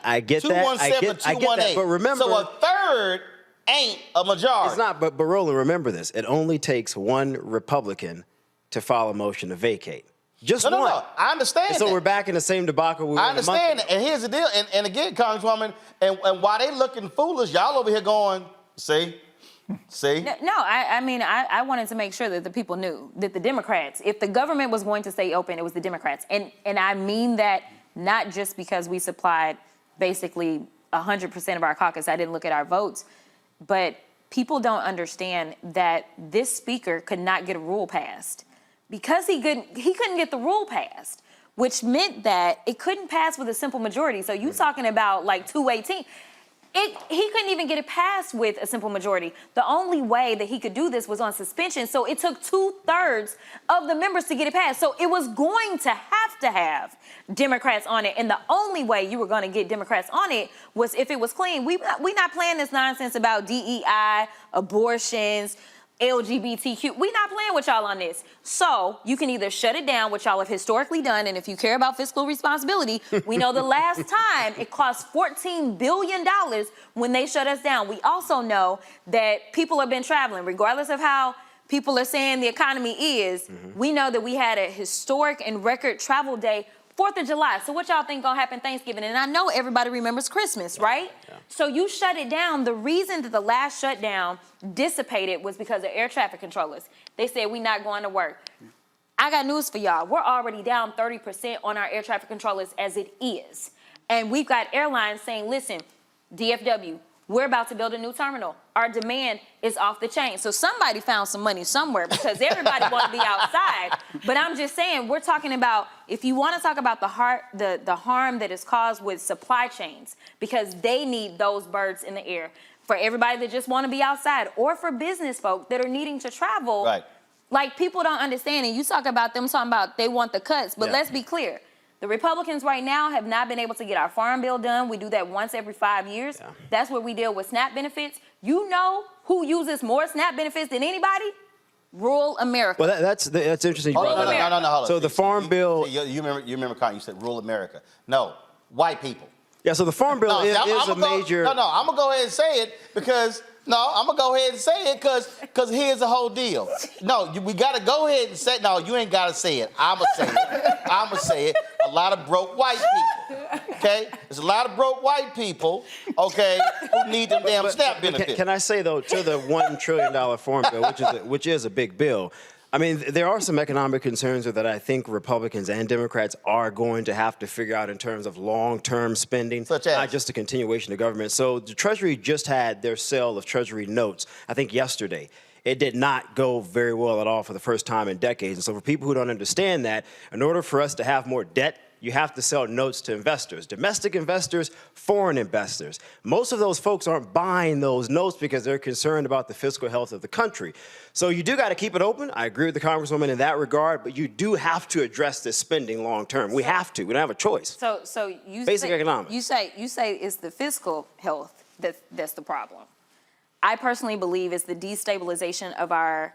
I get that. 217, I get that. But remember, so a third ain't a majority. It's not. But Roland, remember this: it only takes one Republican to file a motion to vacate. Just one. No. I understand. And so we're back in the same debacle we were I understand. And here's the deal. And again, Congresswoman, and while they looking foolish, y'all over here going, see. No, I mean, I wanted to make sure that the people knew that the Democrats, if the government was going to stay open, it was the Democrats. And I mean that not just because we supplied basically 100% of our caucus. I didn't look at our votes. But people don't understand that this speaker could not get a rule passed because he couldn't get the rule passed, which meant that it couldn't pass with a simple majority. So you talking about like 218. He couldn't even get it passed with a simple majority. The only way that he could do this was on suspension. So it took 2/3 of the members to get it passed. So it was going to have Democrats on it. And the only way you were going to get Democrats on it was if it was clean. We not playing this nonsense about DEI, abortions, LGBTQ. We're not playing with y'all on this. So you can either shut it down, which y'all have historically done, and if you care about fiscal responsibility, we know the last time it cost $14 billion when they shut us down. We also know that people have been traveling, regardless of how people are saying the economy is. We know that we had a historic and record travel day 4th of July. So what y'all think gonna happen Thanksgiving? And I know everybody remembers Christmas, right? Yeah. So you shut it down. The reason that the last shutdown dissipated was because of air traffic controllers. They said we not going to work. I got news for y'all. We're already down 30% on our air traffic controllers as it is. And we've got airlines saying, listen, DFW, we're about to build a new terminal. Our demand is off the chain. So somebody found some money somewhere because everybody wants to be outside. But I'm just saying, we're talking about, if you want to talk about the harm that is caused with supply chains, because they need those birds in the air. For everybody that just want to be outside, or for business folk that are needing to travel. Right. Like, people don't understand. And you talk about them talking about they want the cuts. But let's be clear. The Republicans right now have not been able to get our farm bill done. We do that once every 5 years. Yeah. That's where we deal with SNAP benefits. You know who uses more SNAP benefits than anybody? Rural America. Well, that's interesting. No, hold on. So the farm bill. You remember, Con, you said rural America. No, white people. Yeah. So the farm bill is a major. I'm gonna go ahead and say it because. No, I'm going to go ahead and say it because here's the whole deal. No, we got to go ahead and say it. No, you ain't got to say it. I'm going to say it. A lot of broke white people, okay? There's a lot of broke white people, okay, who need them damn SNAP benefits. Can I say, though, to the $1 trillion farm bill, which is a big bill, I mean, there are some economic concerns that I think Republicans and Democrats are going to have to figure out in terms of long-term spending, such as? Not just a continuation of government. So the Treasury just had their sale of Treasury notes, I think yesterday. It did not go very well at all for the first time in decades. And so for people who don't understand that, in order for us to have more debt, you have to sell notes to investors, domestic investors, foreign investors. Most of those folks aren't buying those notes because they're concerned about the fiscal health of the country. So you do got to keep it open. I agree with the Congresswoman in that regard, but you do have to address this spending long term. We have to. We don't have a choice. So you basic economics. You say it's the fiscal health that's the problem. I personally believe it's the destabilization of our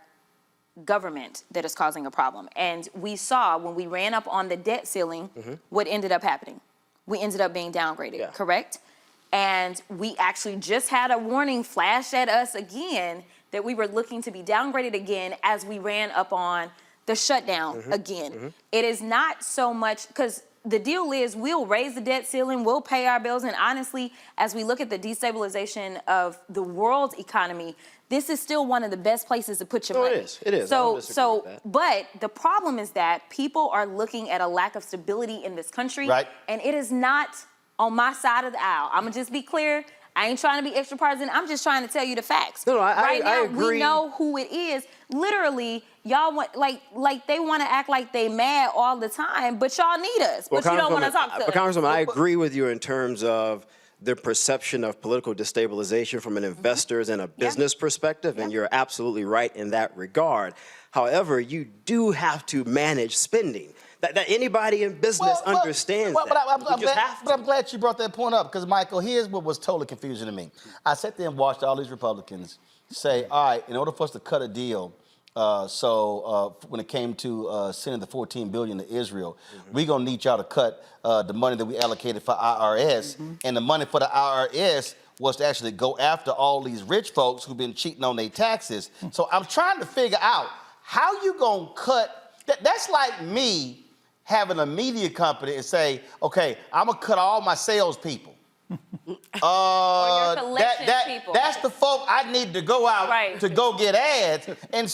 government that is causing a problem. And we saw when we ran up on the debt ceiling, what ended up happening. We ended up being downgraded, correct? And we actually just had a warning flash at us again that we were looking to be downgraded again as we ran up on the shutdown again. It is not so much, because the deal is we'll raise the debt ceiling, we'll pay our bills, and honestly, as we look at the destabilization of the world's economy, this is still one of the best places to put your money. It is. But the problem is that people are looking at a lack of stability in this country, and it is not on my side of the aisle. I'm gonna just be clear. I ain't trying to be extra partisan. I'm just trying to tell you the facts. Right now, we know who it is. Literally, y'all want like they want to act like they mad all the time, but y'all need us. But you don't want to talk to us. But Congresswoman, I agree with you in terms of the perception of political destabilization from an investor's and a business perspective, and you're absolutely right in that regard. However, you do have to manage spending. That anybody in business understands that. But I'm glad you brought that point up, because, Michael, here's what was totally confusing to me. I sat there and watched all these Republicans say, all right, in order for us to cut a deal When it came to sending the $14 billion to Israel, we're gonna need y'all to cut the money that we allocated for IRS, and the money for the IRS was to actually go after all these rich folks who've been cheating on their taxes. So I'm trying to figure out how you gonna cut. That's like me having a media company and say, okay, I'm gonna cut all my salespeople. Or your collection people. That's the folk I need to go out to go get ads. And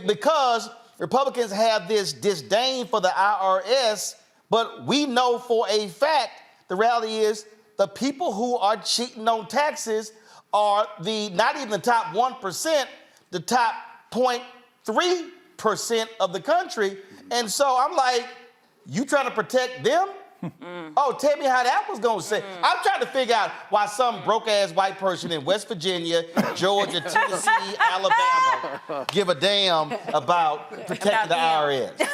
because Republicans have this disdain for the IRS, but we know for a fact, the reality is the people who are cheating on taxes are not even the top 1%, the top 0.3% of the country. And so I'm like, you trying to protect them? Oh, tell me how that was gonna say. I'm trying to figure out why some broke-ass white person in West Virginia, Georgia, Tennessee, Alabama give a damn about protecting the IRS.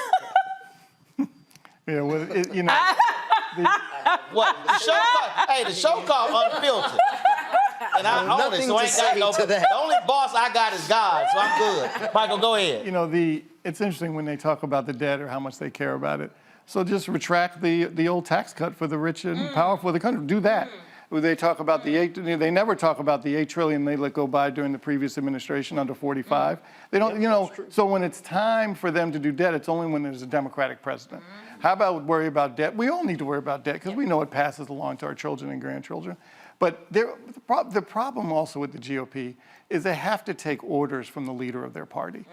Yeah, well, What? The show called Unfiltered. And I own it, so I ain't got no. The only boss I got is God, so I'm good. Michael, go ahead. It's interesting when they talk about the debt or how much they care about it. So just retract the old tax cut for the rich and powerful of the country. Do that. They talk about they never talk about the $8 trillion they let go by during the previous administration under 45. They don't, so when it's time for them to do debt, it's only when there's a Democratic president. How about worry about debt? We all need to worry about debt because we know it passes along to our children and grandchildren. But the problem also with the GOP is they have to take orders from the leader of their party.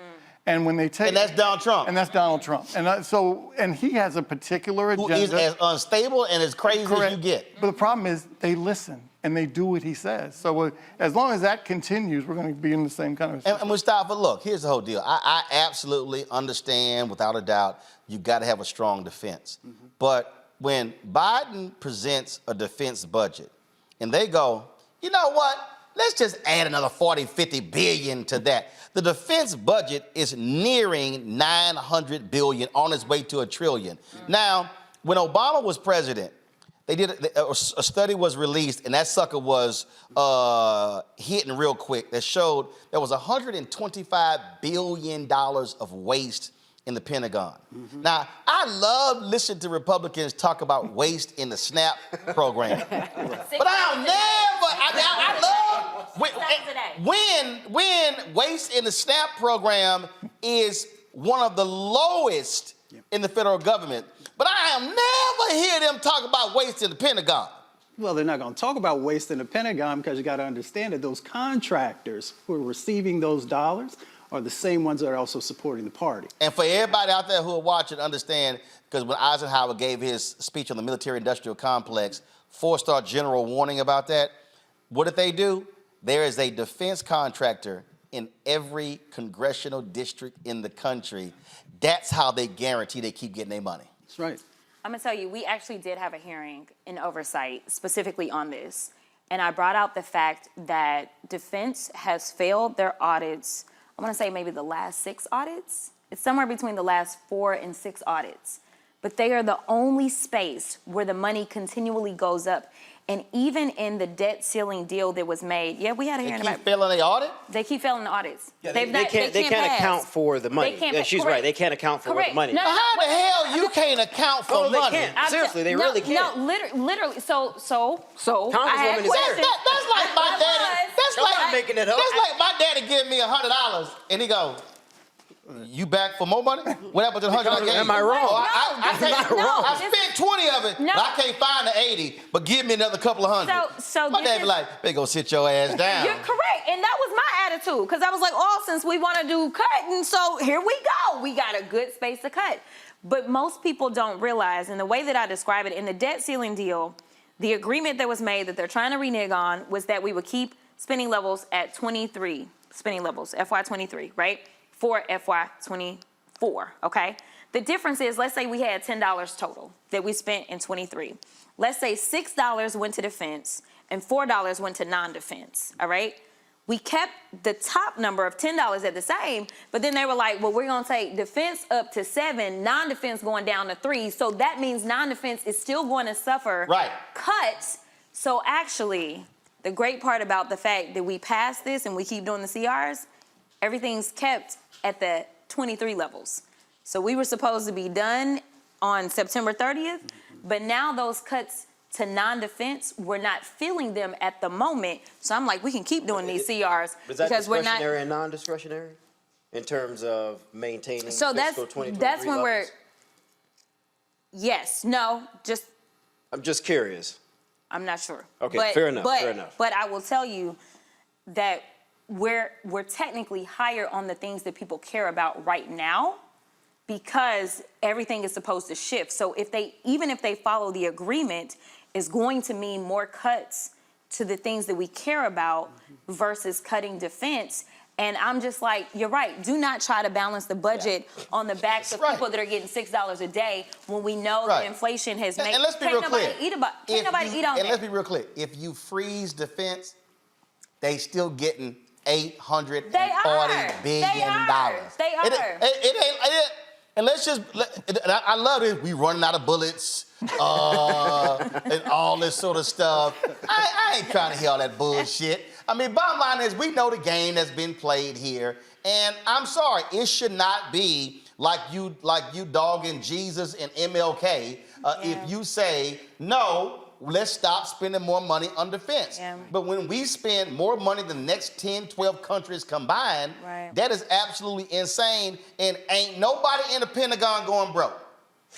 And when they take, and that's Donald Trump. And that's Donald Trump. And he has a particular agenda. Who is as unstable and as crazy as you get. But the problem is they listen and they do what he says. So as long as that continues, we're going to be in the same kind of. And Mustafa, look, here's the whole deal. I absolutely understand, without a doubt, you got to have a strong defense. But when Biden presents a defense budget, and they go, you know what? Let's just add another 40, 50 billion to that. The defense budget is nearing 900 billion, on its way to $1 trillion. Now, when Obama was president, a study was released, and that sucker was hitting real quick, that showed there was $125 billion of waste in the Pentagon. Now, I love listening to Republicans talk about waste in the SNAP program. But I love when waste in the SNAP program is one of the lowest in the federal government. But I am never hear them talk about waste in the Pentagon. Well, they're not going to talk about waste in the Pentagon because you got to understand that those contractors who are receiving those dollars are the same ones that are also supporting the party. And for everybody out there who are watching, understand, because when Eisenhower gave his speech on the military-industrial complex, 4-star general warning about that, what did they do? There is a defense contractor in every congressional district in the country. That's how they guarantee they keep getting their money. That's right. I'm gonna tell you, we actually did have a hearing in oversight specifically on this. And I brought out the fact that defense has failed their audits. I want to say maybe the last 6 audits. It's somewhere between the last 4 and 6 audits. But they are the only space where the money continually goes up. And even in the debt ceiling deal that was made, we had a hearing about it. They keep failing the audit? They keep failing the audits. Yeah, they can't account for the money. She's right. They can't account for the money. Now, how the hell you can't account for money? They can't. Seriously, they really can't. No, literally. So. Congresswoman is there. That's like my daddy. That's like making it up. That's like my daddy giving me $100 and he goes, "You back for more money? What happened to the 100 I gave you?" Am I wrong? I spent 20 of it, but I can't find the 80. But give me another couple of hundred. So my dad be like, "They go sit your ass down." You're correct, and that was my attitude because I was like, "Oh, since we want to do cutting, so here we go. We got a good space to cut." But most people don't realize, and the way that I describe it in the debt ceiling deal, the agreement that was made that they're trying to renege on was that we would keep spending levels at 23 spending levels, FY23, right? For FY24, okay? The difference is, let's say we had $10 total that we spent in 23. Let's say $6 went to defense and $4 went to non-defense, all right? We kept the top number of $10 at the same, but then they were like, well, we're gonna take defense up to 7, non-defense going down to 3, so that means non-defense is still going to suffer cuts. So actually, the great part about the fact that we passed this and we keep doing the CRs, everything's kept at the 23 levels. So we were supposed to be done on September 30th, but now those cuts to non-defense, we're not feeling them at the moment. So I'm like, we can keep doing these CRs Is that because we're not. discretionary and non-discretionary in terms of maintaining So fiscal 2023 that's when we're. levels? Yes, no, just I'm just curious. I'm not sure. Okay, fair enough, fair enough. But I will tell you that we're technically higher on the things that people care about right now because everything is supposed to shift. So even if they follow the agreement, it's going to mean more cuts to the things that we care about versus cutting defense. And I'm just like, you're right. Do not try to balance the budget on the backs of people that are getting $6 a day when we know that inflation has made. And let's be real clear. Can't nobody eat on that. And let's be real clear. If you freeze defense, they still getting $840 billion. They are. It ain't. And let's just. I love it. We running out of bullets and all this sort of stuff. I ain't trying to hear all that bullshit. I mean, bottom line is we know the game that's been played here, and I'm sorry, it should not be like you dogging Jesus and MLK if you say no. Let's stop spending more money on defense. Yeah. But when we spend more money than the next 10, 12 countries combined, that is absolutely insane, and ain't nobody in the Pentagon going broke.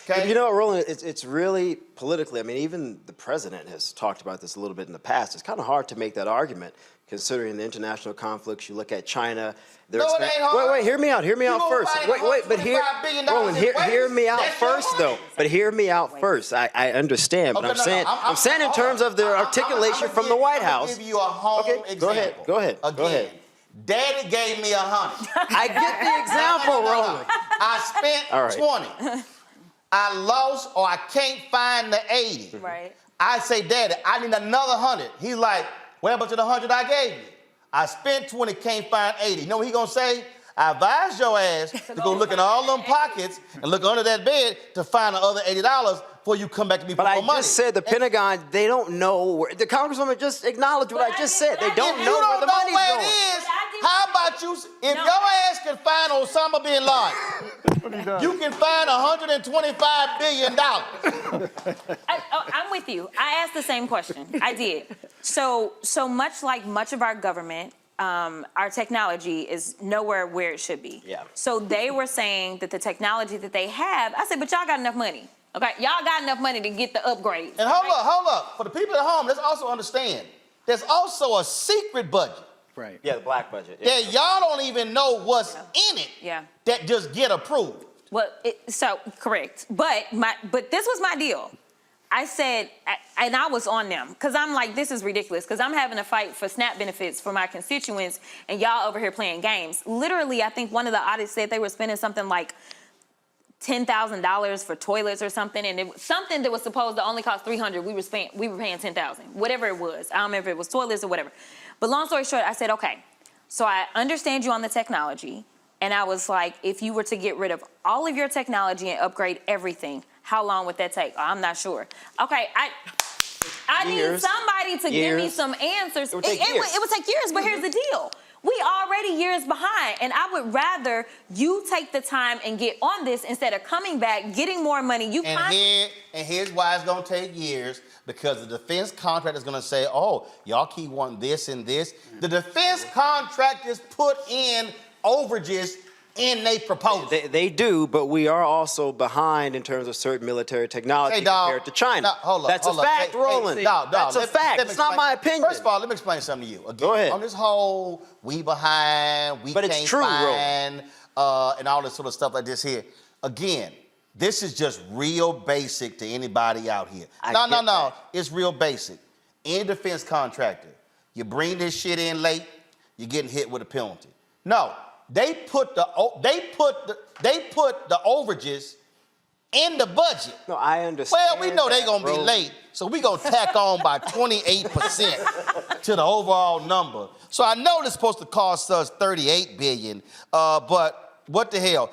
Okay? You know, Roland, it's really politically, I mean, even the president has talked about this a little bit in the past. It's kind of hard to make that argument considering the international conflicts. You look at China. No, it ain't hard. Wait, hear me out first. But Roland, hear me out first, though. But hear me out first. I understand, but I'm saying in terms of the articulation from the White House. I'll give you a home example. Go ahead. Again, Daddy gave me $100. I get the example, Roland. I spent 20. I lost or I can't find the 80. Right. I say, Daddy, I need another 100. He's like, what happened to the 100 I gave you? I spent 20, can't find 80. You know what he gonna say? I advise your ass to go look in all them pockets and look under that bed to find the other $80 before you come back to me for more money. But I just said the Pentagon, they don't know where, the Congresswoman just acknowledged what I just said. They don't know where the money's going. If you don't know where it is, how about you, if your ass can find Osama bin Laden, you can find $125 billion. I'm with you. I asked the same question. I did. So much like much of our government, our technology is nowhere where it should be. Yeah. So they were saying that the technology that they have, I said, but y'all got enough money. Okay, y'all got enough money to get the upgrades. And hold up. For the people at home, let's also understand, there's also a secret budget. Right. Yeah, the black budget. Yeah. That y'all don't even know what's in it. Yeah. That just get approved. Well, correct. But this was my deal. I said, and I was on them, because I'm like, this is ridiculous, because I'm having to fight for SNAP benefits for my constituents, and y'all over here playing games. Literally, I think one of the audits said they were spending something like $10,000 for toilets or something, and it was something that was supposed to only cost $300. We were paying $10,000, whatever it was. I don't remember if it was toilets or whatever. But long story short, I said, okay, so I understand you on the technology, and I was like, if you were to get rid of all of your technology and upgrade everything, how long would that take? I'm not sure. Okay, I need somebody to give me some answers. It would take years, but here's the deal. We already years behind, and I would rather you take the time and get on this instead of coming back, getting more money. Here's why it's gonna take years, because the defense contractor is gonna say, oh, y'all keep wanting this and this. The defense contractors put in overages in their proposal. They do, but we are also behind in terms of certain military technology compared to China. That's a fact, Roland. That's a fact. It's not my opinion. First of all, let me explain something to you. Again, go ahead. On this whole, we behind, we can't find, and all this sort of stuff like this here. Again, this is just real basic to anybody out here. No. It's real basic. Any defense contractor, you bring this shit in late, you're getting hit with a penalty. No. They put the overages in the budget. No, I understand. Well, we know they're gonna be late, so we gonna tack on by 28% to the overall number. So I know it's supposed to cost us $38 billion, but what the hell?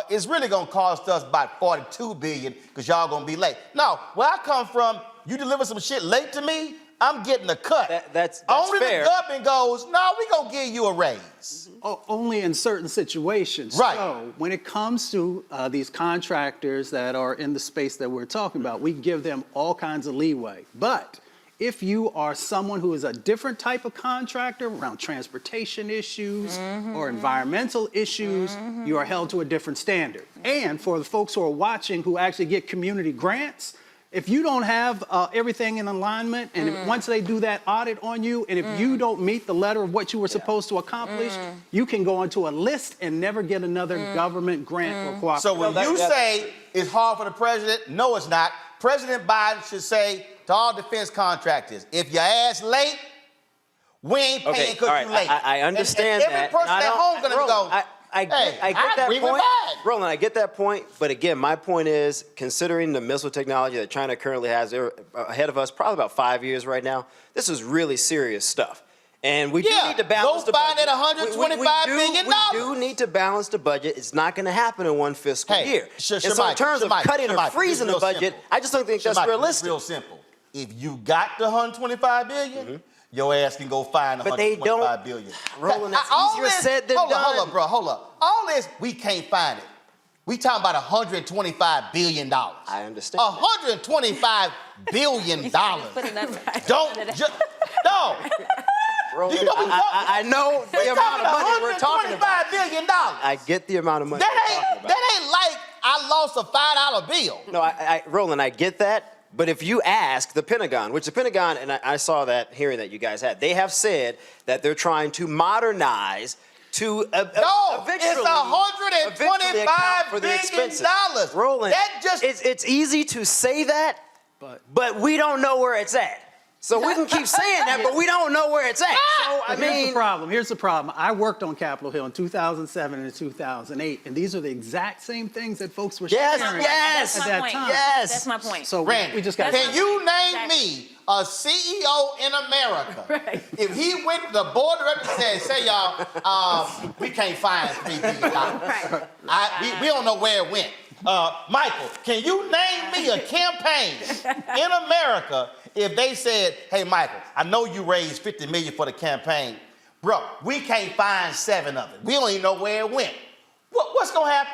It's really gonna cost us about $42 billion because y'all gonna be late. Now, where I come from, you deliver some shit late to me, I'm getting a cut. That's Only fair. the government goes, no, we gonna give you a raise. Oh, only in certain situations. Right. So when it comes to these contractors that are in the space that we're talking about, we give them all kinds of leeway. But if you are someone who is a different type of contractor around transportation issues or environmental issues, you are held to a different standard. And for the folks who are watching who actually get community grants, if you don't have everything in alignment, and if, once they do that audit on you, and if you don't meet the letter of what you were supposed to accomplish, you can go onto a list and never get another government grant or cooperation. So when you say it's hard for the president, no, it's not. President Biden should say to all defense contractors, if your ass late, we ain't paying because you late. I understand and that. every person at home gonna go, I get that point. Roland, I get that point. But again, my point is, considering the missile technology that China currently has ahead of us, probably about 5 years right now, this is really serious stuff. And we do need to balance the budget. Go find that $125 billion. We do need to balance the budget. It's not going to happen in one fiscal year. And so in terms of cutting or freezing the budget, I just don't think that's realistic. It's real simple. If you got the $125 billion, your ass can go find $125 billion. Roland, that's easier said than done. Hold up, bro. Hold up. All this, we can't find it. We talking about $125 billion. I understand. $125 billion. Don't just, no. Roland, I know the amount of money we're talking about. $125 billion. I get the amount of money we're talking about. That ain't like I lost a $5 bill. No, Roland, I get that. But if you ask the Pentagon, which the Pentagon, and I saw that hearing that you guys had, they have said that they're trying to modernize to it's $125 billion. Roland, that just it's easy to say that, but we don't know where it's at. So we can keep saying that, but we don't know where it's at. So, Here's the problem. Here's the problem. I worked on Capitol Hill in 2007 and 2008, and these are the exact same things that folks were sharing at that time. Yes. That's my point. So Randy, we just got. Can you name me a CEO in America if he went to the board of directors and say, y'all, we can't find $3 billion. We don't know where it went. Michael, can you name me a campaign in America if they said, hey, Michael, I know you raised $50 million for the campaign. Bro, we can't find 7 of it. We don't even know where it went. What's going to happen?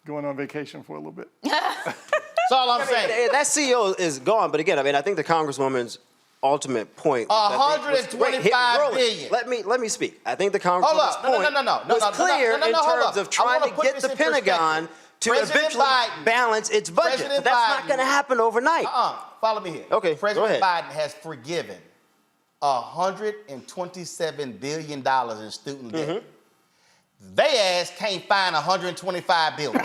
Going on vacation for a little bit. That's all I'm saying. That CEO is gone. But again, I think the Congresswoman's ultimate point. $125 billion. Let me speak. I think the Congresswoman's point was clear in terms of trying to get the Pentagon to eventually balance its budget. But that's not going to happen overnight. Follow me here. Okay, President Biden has forgiven $127 billion in student debt. They ass can't find $125 billion.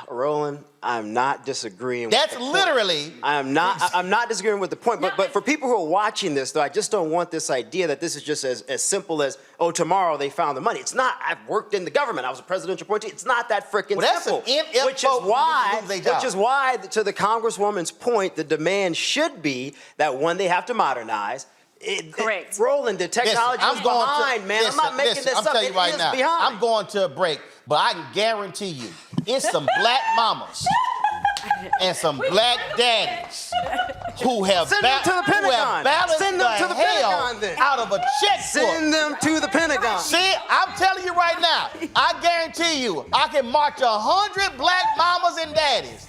Roland, I'm not disagreeing. That's literally. I'm not disagreeing with the point. But for people who are watching this, though, I just don't want this idea that this is just as simple as, oh, tomorrow they found the money. It's not. I've worked in the government. I was a presidential appointee. It's not that freaking simple. Which is why, to the Congresswoman's point, the demand should be that when they have to modernize. Correct. Roland, the technology is behind, man. I'm not making this up. I'm telling you right now, behind. I'm going to a break, but I can guarantee you, it's some black mamas and some black daddies who have balanced the hell out of a checkbook. Send them to the Pentagon. See, I'm telling you right now, I guarantee you, I can march 100 black mamas and daddies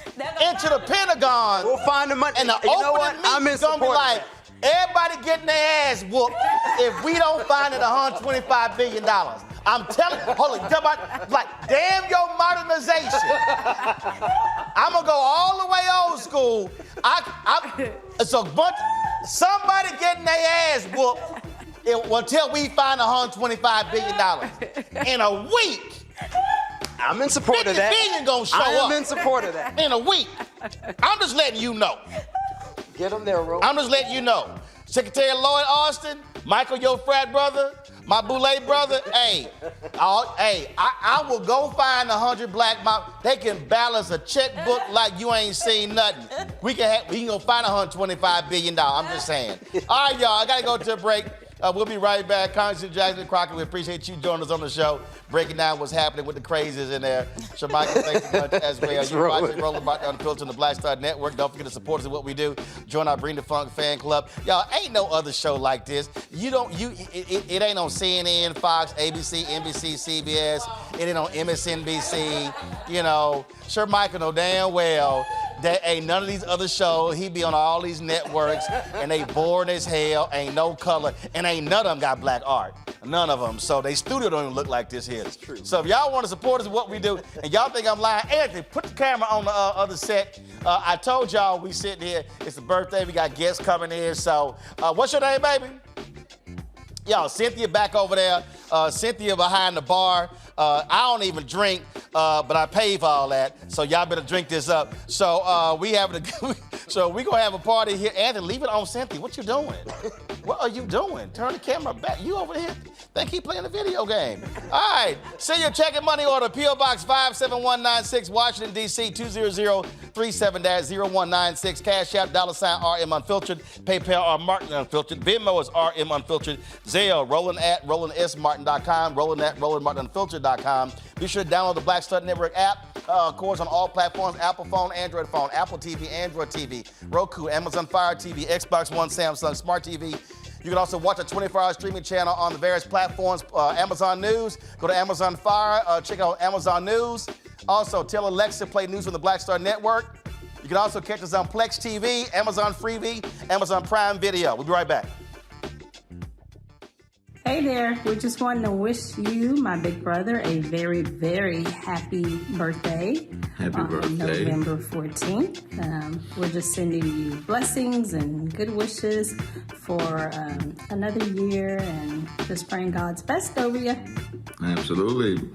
into the Pentagon. We'll find the money. And the opening meeting's gonna be like, everybody getting their ass whooped if we don't find it $125 billion. I'm telling you, hold on, like, damn your modernization. I'm gonna go all the way old school. It's a bunch, somebody getting their ass whooped until we find $125 billion. In a week. I'm in support of that. $50 billion gonna show up. I am in support of that. In a week. I'm just letting you know. Get them there, Roland. I'm just letting you know. Secretary Lloyd Austin, Michael, your frat brother, my Boulay brother, I will go find 100 black moms. They can balance a checkbook like you ain't seen nothing. We can go find $125 billion. I'm just saying. All right, y'all, I gotta go to a break. We'll be right back. Congressman Jackson Crockett, we appreciate you joining us on the show, breaking down what's happening with the crazies in there. Shamichael, thanks so much as well. You're watching Roland Martin Unfiltered on the Black Star Network. Don't forget to support us in what we do. Join our Bring the Funk fan club. Y'all, ain't no other show like this. It ain't on CNN, Fox, ABC, NBC, CBS. It ain't on MSNBC. You know, Michael know damn well that ain't none of these other shows. He be on all these networks, and they boring as hell, ain't no color, and ain't none of them got black art. None of them. So they studio don't even look like this here. It's true. So if y'all want to support us in what we do, and y'all think I'm lying, Anthony, put the camera on the other set. I told y'all we sitting here. It's the birthday. We got guests coming in. So what's your name, baby? Y'all, Cynthia back over there. Cynthia behind the bar. I don't even drink, but I pay for all that. So y'all better drink this up. So we gonna have a party here. Anthony, leave it on Cynthia. What you doing? What are you doing? Turn the camera back. You over here? Think he playing a video game. All right. Send your check and money order. P.O. Box 57196, Washington, D.C. 20037-0196. Cash App, $RM Unfiltered. PayPal, R Martin Unfiltered. Venmo is RM Unfiltered. Zelle, Roland at RolandSMartin.com. Roland at RolandMartinUnfiltered.com. Be sure to download the Black Star Network app. Of course, on all platforms, Apple phone, Android phone, Apple TV, Android TV, Roku, Amazon Fire TV, Xbox One, Samsung Smart TV. You can also watch a 24-hour streaming channel on the various platforms. Amazon News, go to Amazon Fire, check out Amazon News. Also, tell Alexa to play news from the Black Star Network. You can also catch us on Plex TV, Amazon Freevee, Amazon Prime Video. We'll be right back. Hey there, we just wanted to wish you, my big brother, a very, very happy birthday. Happy birthday. November 14th. We're just sending you blessings and good wishes for another year and just praying God's best over you. Absolutely.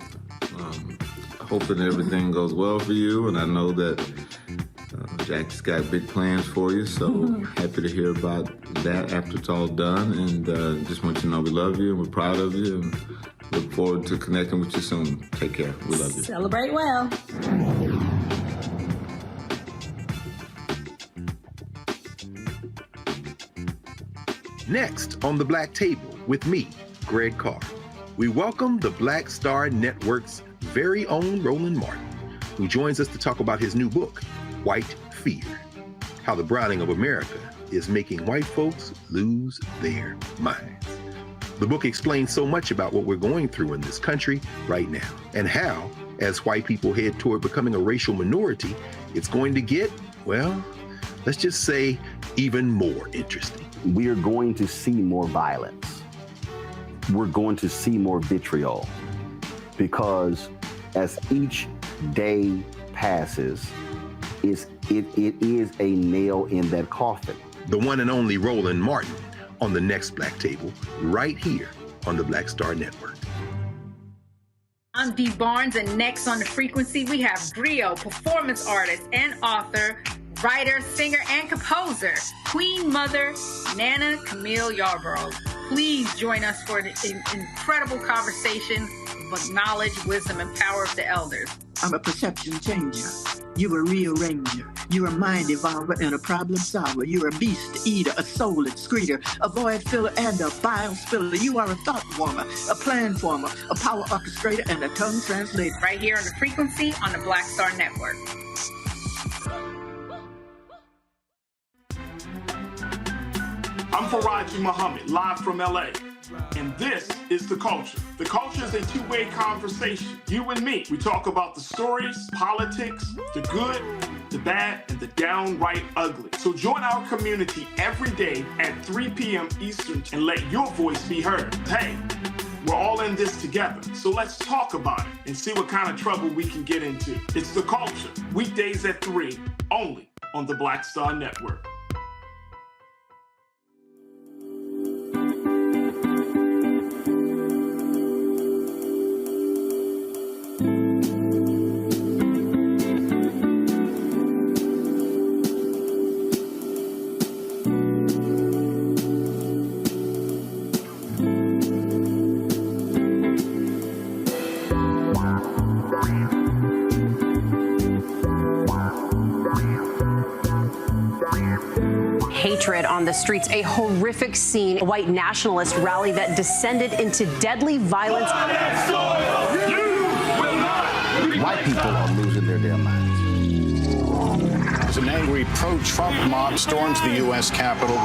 Hoping everything goes well for you, and I know that Jack's got big plans for you, so happy to hear about that after it's all done, and just want you to know we love you and we're proud of you and look forward to connecting with you soon. Take care. We love you. Celebrate well. Next on the Black Table with me, Greg Carr, we welcome the Black Star Network's very own Roland Martin, who joins us to talk about his new book, White Fear, How the Browning of America is Making White Folks Lose Their Minds. The book explains so much about what we're going through in this country right now, and how, as white people head toward becoming a racial minority, it's going to get, well, let's just say, even more interesting. We are going to see more violence. We're going to see more vitriol, because as each day passes, it is a nail in that coffin. The one and only Roland Martin on the next Black Table, right here on the Black Star Network. I'm Dee Barnes, and next on The Frequency, we have griot, performance artist and author, writer, singer, and composer, Queen Mother Nana Camille Yarborough. Please join us for an incredible conversation with knowledge, wisdom, and power of the elders. I'm a perception changer. You're a rearranger. You're a mind evolver and a problem solver. You're a beast eater, a soul excreter, a void filler, and a bile spiller. You are a thought former, a plan former, a power orchestrator, and a tongue translator. Right here on The Frequency on the Black Star Network. I'm Faraji Muhammad, live from LA. And this is The Culture. The Culture is a two-way conversation. You and me. We talk about the stories, politics, the good, the bad, and the downright ugly. So join our community every day at 3 p.m. Eastern and let your voice be heard. Hey, we're all in this together. So let's talk about it and see what kind of trouble we can get into. It's The Culture. Weekdays at 3, only on the Black Star Network. Yeah. on the streets. A horrific scene, a white nationalist rally that descended into deadly violence. White people are losing their damn minds. As an angry pro-Trump mob storms the U.S. Capitol,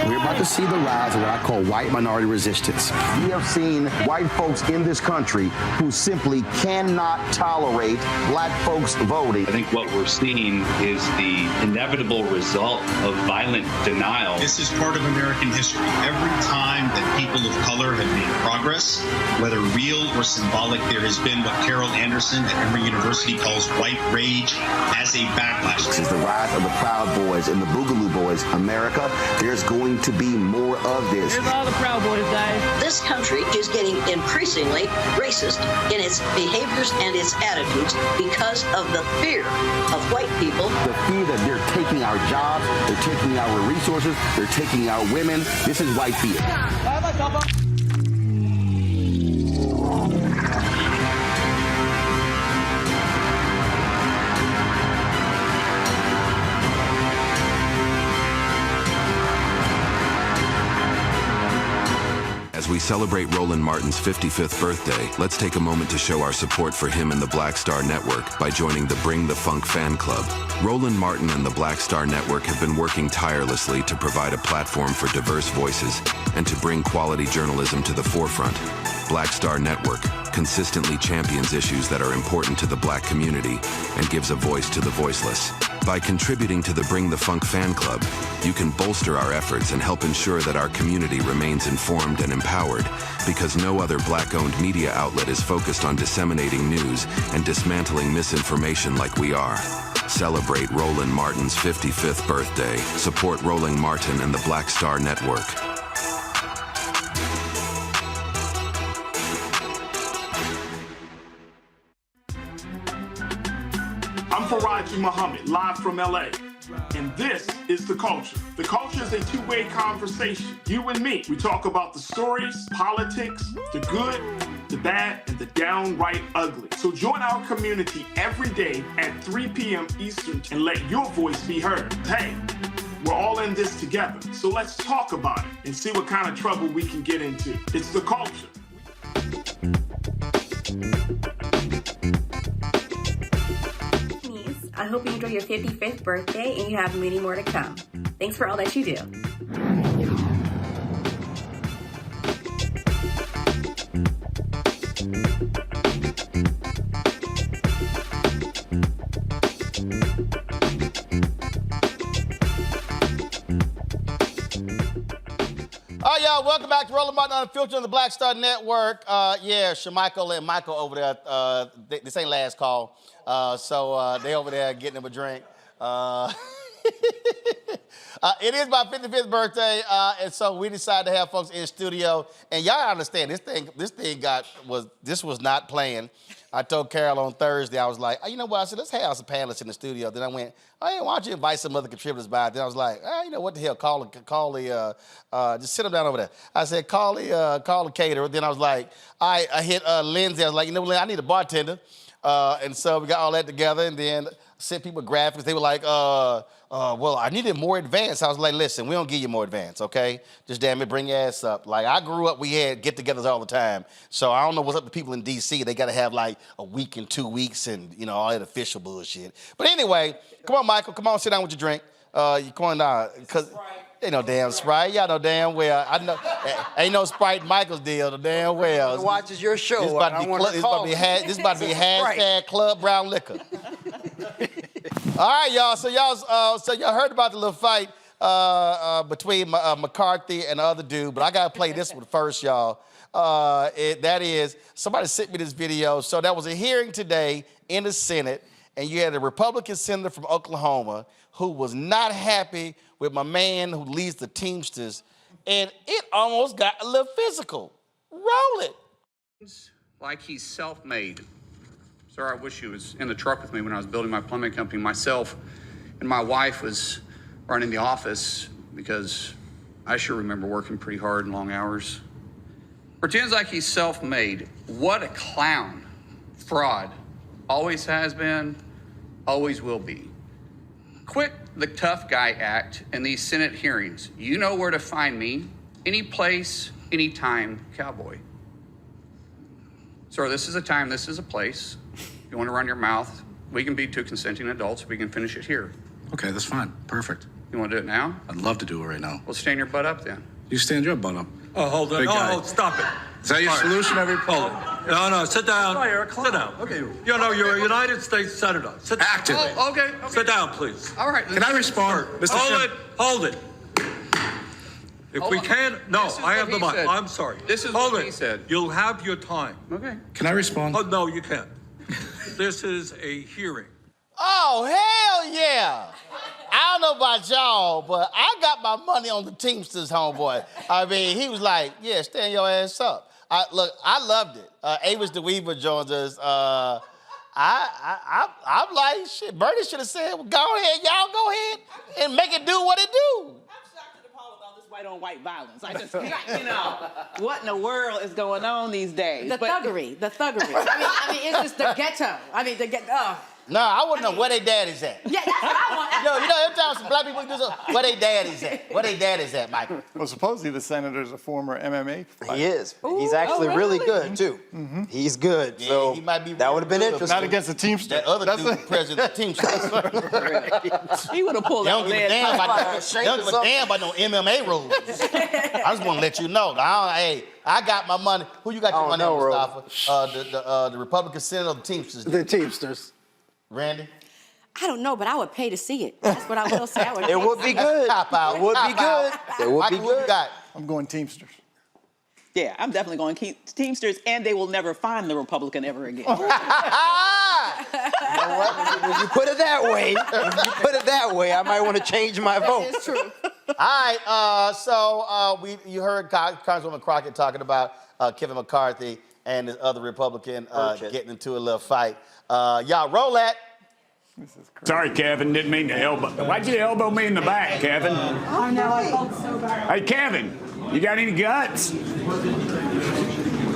we're about to see the rise of what I call white minority resistance. We have seen white folks in this country who simply cannot tolerate black folks voting. I think what we're seeing is the inevitable result of violent denial. This is part of American history. Every time that people of color have made progress, whether real or symbolic, there has been what Carol Anderson at Emory University calls white rage as a backlash. This is the rise of the Proud Boys and the Boogaloo Boys. America, there's going to be more of this. Here's all the Proud Boys, guys. This country is getting increasingly racist in its behaviors and its attitudes because of the fear of white people. The fear that they're taking our jobs, they're taking our resources, they're taking our women. This is white fear. As we celebrate Roland Martin's 55th birthday, let's take a moment to show our support for him and the Black Star Network by joining the Bring the Funk fan club. Roland Martin and the Black Star Network have been working tirelessly to provide a platform for diverse voices and to bring quality journalism to the forefront. Black Star Network consistently champions issues that are important to the black community and gives a voice to the voiceless. By contributing to the Bring the Funk fan club, you can bolster our efforts and help ensure that our community remains informed and empowered, because no other black-owned media outlet is focused on disseminating news and dismantling misinformation like we are. Celebrate Roland Martin's 55th birthday. Support Roland Martin and the Black Star Network. I'm Faraji Muhammad, live from LA. And this is The Culture. The Culture is a two-way conversation. You and me. We talk about the stories, politics, the good, the bad, and the downright ugly. So join our community every day at 3 p.m. Eastern and let your voice be heard. Hey, we're all in this together. So let's talk about it and see what kind of trouble we can get into. It's The Culture. I hope you enjoy your 55th birthday and you have many more to come. Thanks for all that you do. All right, y'all, welcome back to Roland Martin Unfiltered on the Black Star Network. Yeah, Shamichael and Michael over there, this ain't last call. So they over there getting them a drink. It is my 55th birthday, and so we decided to have folks in studio. And y'all understand, this was not planned. I told Carol on Thursday, I was like, oh, you know what? I said, let's have some panelists in the studio. Then I went, oh, yeah, why don't you invite some other contributors by? Then I was like, oh, you know what the hell? Just sit them down over there. I said, call the caterer. Then I was like, I hit Lindsay. I was like, you know what, I need a bartender. And so we got all that together, and then sent people graphics. They were like, well, I needed more advance. I was like, listen, we don't give you more advance, okay? Just damn it, bring your ass up. Like, I grew up, we had get-togethers all the time. So I don't know what's up to people in D.C. They got to have like a week and 2 weeks and, you know, all that official bullshit. But anyway, come on, Michael. Come on, sit down with your drink. You going down, because ain't no damn Sprite. Y'all know damn well. I know, ain't no Sprite Michael's deal, damn well. Who watches your show? This about to be hashtag Club Brown Liquor. All right, y'all. So y'all heard about the little fight between McCarthy and the other dude, but I gotta play this one first, y'all. That is, somebody sent me this video. So there was a hearing today in the Senate, and you had a Republican senator from Oklahoma who was not happy with my man who leads the Teamsters, and it almost got a little physical. Roll it. Like he's self-made. Sir, I wish he was in the truck with me when I was building my plumbing company. Myself and my wife was running the office because I sure remember working pretty hard and long hours. Pretends like he's self-made. What a clown. Fraud. Always has been, always will be. Quick the Tough Guy Act and these Senate hearings. You know where to find me. Any place, anytime, cowboy. Sir, this is a time, this is a place. If you want to run your mouth, we can be two consenting adults. We can finish it here. Okay, that's fine. Perfect. You want to do it now? I'd love to do it right now. Well, stand your butt up then. You stand your butt up. Oh, hold on. Big guy. Oh, stop it. Is that your solution? Hold it. No, sit down. Sit down. Okay. You know, you're a United States Senator. Sit down. Actively. Oh, okay. Sit down, please. All right. Can I respond? Mr. Hold it. If we can, no, This is I have what the he mic. said. I'm sorry. This is Hold what it. he said. You'll have your time. Okay. Can I respond? Oh, no, you can't. This is a hearing. Oh, hell yeah. I don't know about y'all, but I got my money on the Teamsters, homeboy. I mean, he was like, yeah, stand your ass up. Look, I loved it. Avis DeWeaver joins us. I'm like, shit, Bernie should have said, well, go ahead, y'all go ahead and make it do what it do. White on white violence. I just, you know, what in the world is going on these days? The thuggery. I mean, it's just the ghetto. I mean, the ghetto. No, I wouldn't know where they daddies at. Yeah, that's what I want. You know, every time some black people do something, where they daddies at? Where they daddies at, Michael? Well, supposedly the senator's a former MMA fighter. He is. He's actually really good, too. Mm-hmm. He's good. Yeah, so he might be that would have been interesting. Not against the Teamsters. That other dude, president of the Teamsters. He would have pulled out They don't give a damn about no MMA rules. I just want to let you know. I got my money. Who you got your money on, Mustafa? The Republican Senate or the Teamsters? The Teamsters. Randy? I don't know, but I would pay to see it. That's what I will say. It would be good. It would be good. It would be good. I'm going Teamsters. Yeah, I'm definitely going Teamsters, and they will never find the Republican ever again. You know what? When you put it that way, I might want to change my vote. It's true. All right, so you heard Congresswoman Crockett talking about Kevin McCarthy and this other Republican getting into a little fight. Y'all roll that. Sorry, Kevin, didn't mean to elbow. Why'd you elbow me in the back, Kevin? Oh, no, I felt so bad. Hey, Kevin, you got any guts?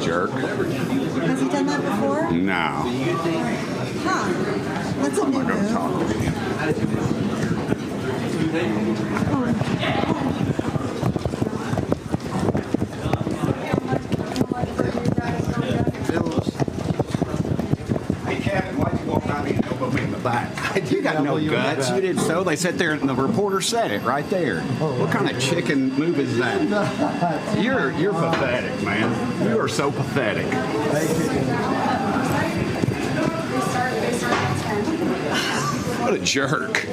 Jerk. Has he done that before? No. Huh. What's a new move? Talk to him. Hey, Kevin, why'd you walk by me and elbow me in the back? You got no guts. You did so. They sat there and the reporter said it right there. What kind of chicken move is that? You're pathetic, man. You are so pathetic. What a jerk.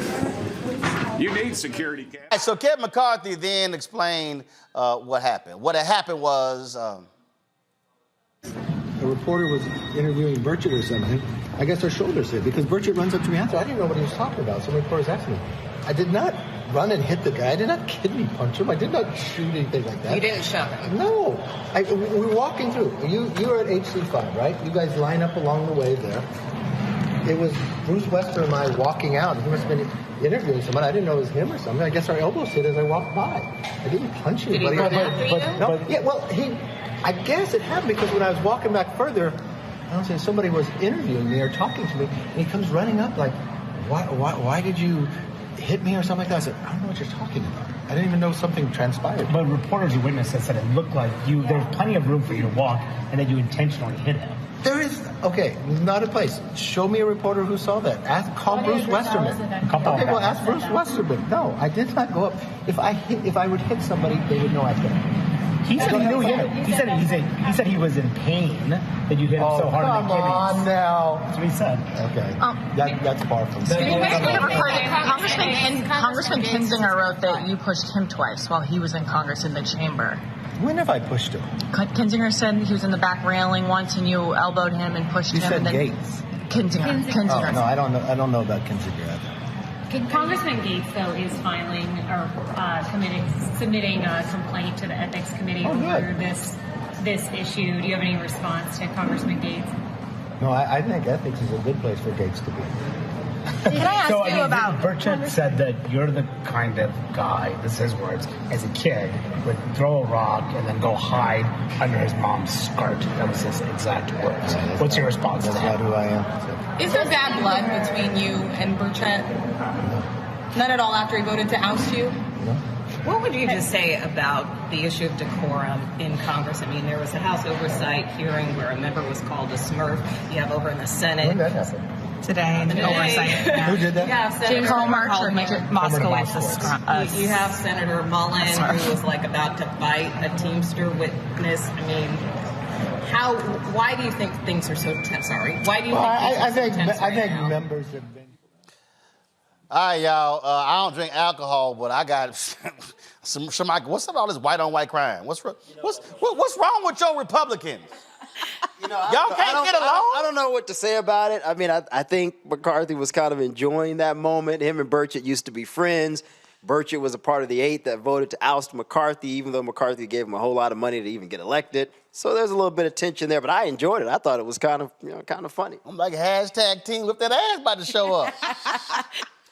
You need security, Kevin. So Kevin McCarthy then explained what happened. What had happened was... A reporter was interviewing Burchett or something. I guess her shoulders hit because Burchett runs up to me after. I didn't know what he was talking about. Some reporters asked me. I did not run and hit the guy. I did not kidney punch him. I did not shoot anything like that. You didn't shove him? No. We were walking through. You were at HC5, right? You guys line up along the way there. It was Bruce Wester and I walking out. He must have been interviewing someone. I didn't know it was him or something. I guess our elbows hit as I walked by. I didn't punch anybody. Did he come after you? No. Yeah, well, I guess it happened because when I was walking back further, I don't know, somebody was interviewing me or talking to me, and he comes running up like, why did you hit me or something like that? I said, I don't know what you're talking about. I didn't even know something transpired. But reporters and witnesses said it looked like there was plenty of room for you to walk and that you intentionally hit him. There is, okay, not a place. Show me a reporter who saw that. Call Bruce Westerman. Okay, well, ask Bruce Westerman. No, I did not go up. If I would hit somebody, they would know I hit him. He said he knew him. He said he was in pain that you hit him so hard in the kidneys. Come on now. That's what he said. Okay. That's far from Congressman Kinzinger wrote that you pushed him twice while he was in Congress in the chamber. When have I pushed him? Kinzinger said he was in the back railing once and you elbowed him and pushed him. You said and then Gates. Kinzinger. Oh, no, I don't know about Kinzinger. Congressman Gates, though, is filing or submitting a complaint to the Ethics Committee over this issue. Do you have any response to Congressman Gates? No, I think ethics is a good place for Gates to be. Can I ask you about... Burchett said that you're the kind of guy, this is his words, as a kid, would throw a rock and then go hide under his mom's skirt. That was his exact words. What's your response to that? That's not who I am. Is there bad blood between you and Burchett? None at all after he voted to oust you? What would you just say about the issue of decorum in Congress? I mean, there was a House oversight hearing where a member was called a Smurf. You have over in the Senate. When did that happen? Today, the oversight. Who did that? Yeah, James Senator Moskowitz. You have Senator Mullen, who was like about to fight a Teamster witness. I mean, why do you think things are so tense? Sorry. Why do you think things are so tense I think now? members have been. All right, y'all. I don't drink alcohol, but I got what's up all this white on white crime? What's wrong with your Republicans? Y'all can't get along? I don't know what to say about it. I mean, I think McCarthy was kind of enjoying that moment. Him and Burchett used to be friends. Burchett was a part of the 8 that voted to oust McCarthy, even though McCarthy gave him a whole lot of money to even get elected. So there's a little bit of tension there, but I enjoyed it. I thought it was kind of funny. I'm like, hashtag team whip that ass about to show up.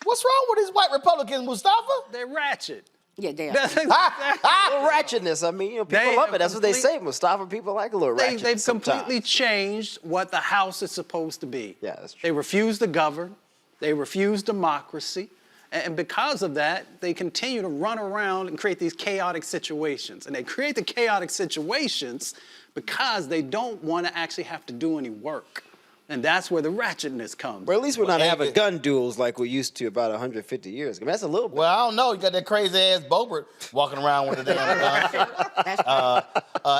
What's wrong with these white Republicans, Mustafa? They're ratchet. Yeah, they are. A little ratchetness. I mean, people love it. That's what they say, Mustafa. People like a little ratchet. They've sometimes. completely changed what the House is supposed to be. Yeah, that's true. They refuse to govern. They refuse democracy. And because of that, they continue to run around and create these chaotic situations. And they create the chaotic situations because they don't want to actually have to do any work. And that's where the ratchetness comes. Well, at least we're not having gun duels like we used to about 150 years ago. I mean, that's a little bit. Well, I don't know. You got that crazy ass Bobert walking around with the damn gun.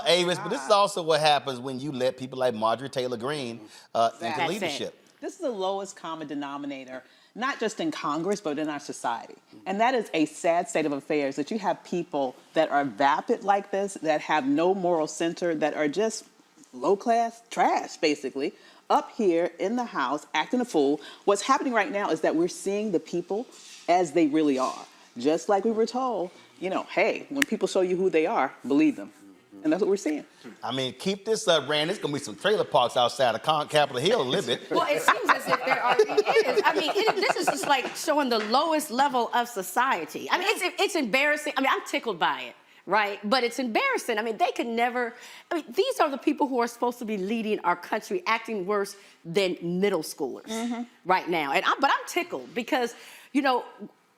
Avis, but this is also what happens when you let people like Marjorie Taylor Greene into leadership. This is the lowest common denominator, not just in Congress, but in our society. And that is a sad state of affairs, that you have people that are vapid like this, that have no moral center, that are just low-class trash, basically, up here in the House acting a fool. What's happening right now is that we're seeing the people as they really are. Just like we were told, hey, when people show you who they are, believe them. And that's what we're seeing. I mean, keep this up, Rand. There's going to be some trailer parks outside of Capitol Hill a little bit. Well, it seems as if there already is. I mean, this is just like showing the lowest level of society. I mean, it's embarrassing. I mean, I'm tickled by it. Right? But it's embarrassing. I mean, they could never, these are the people who are supposed to be leading our country, acting worse than middle schoolers right now. But I'm tickled because,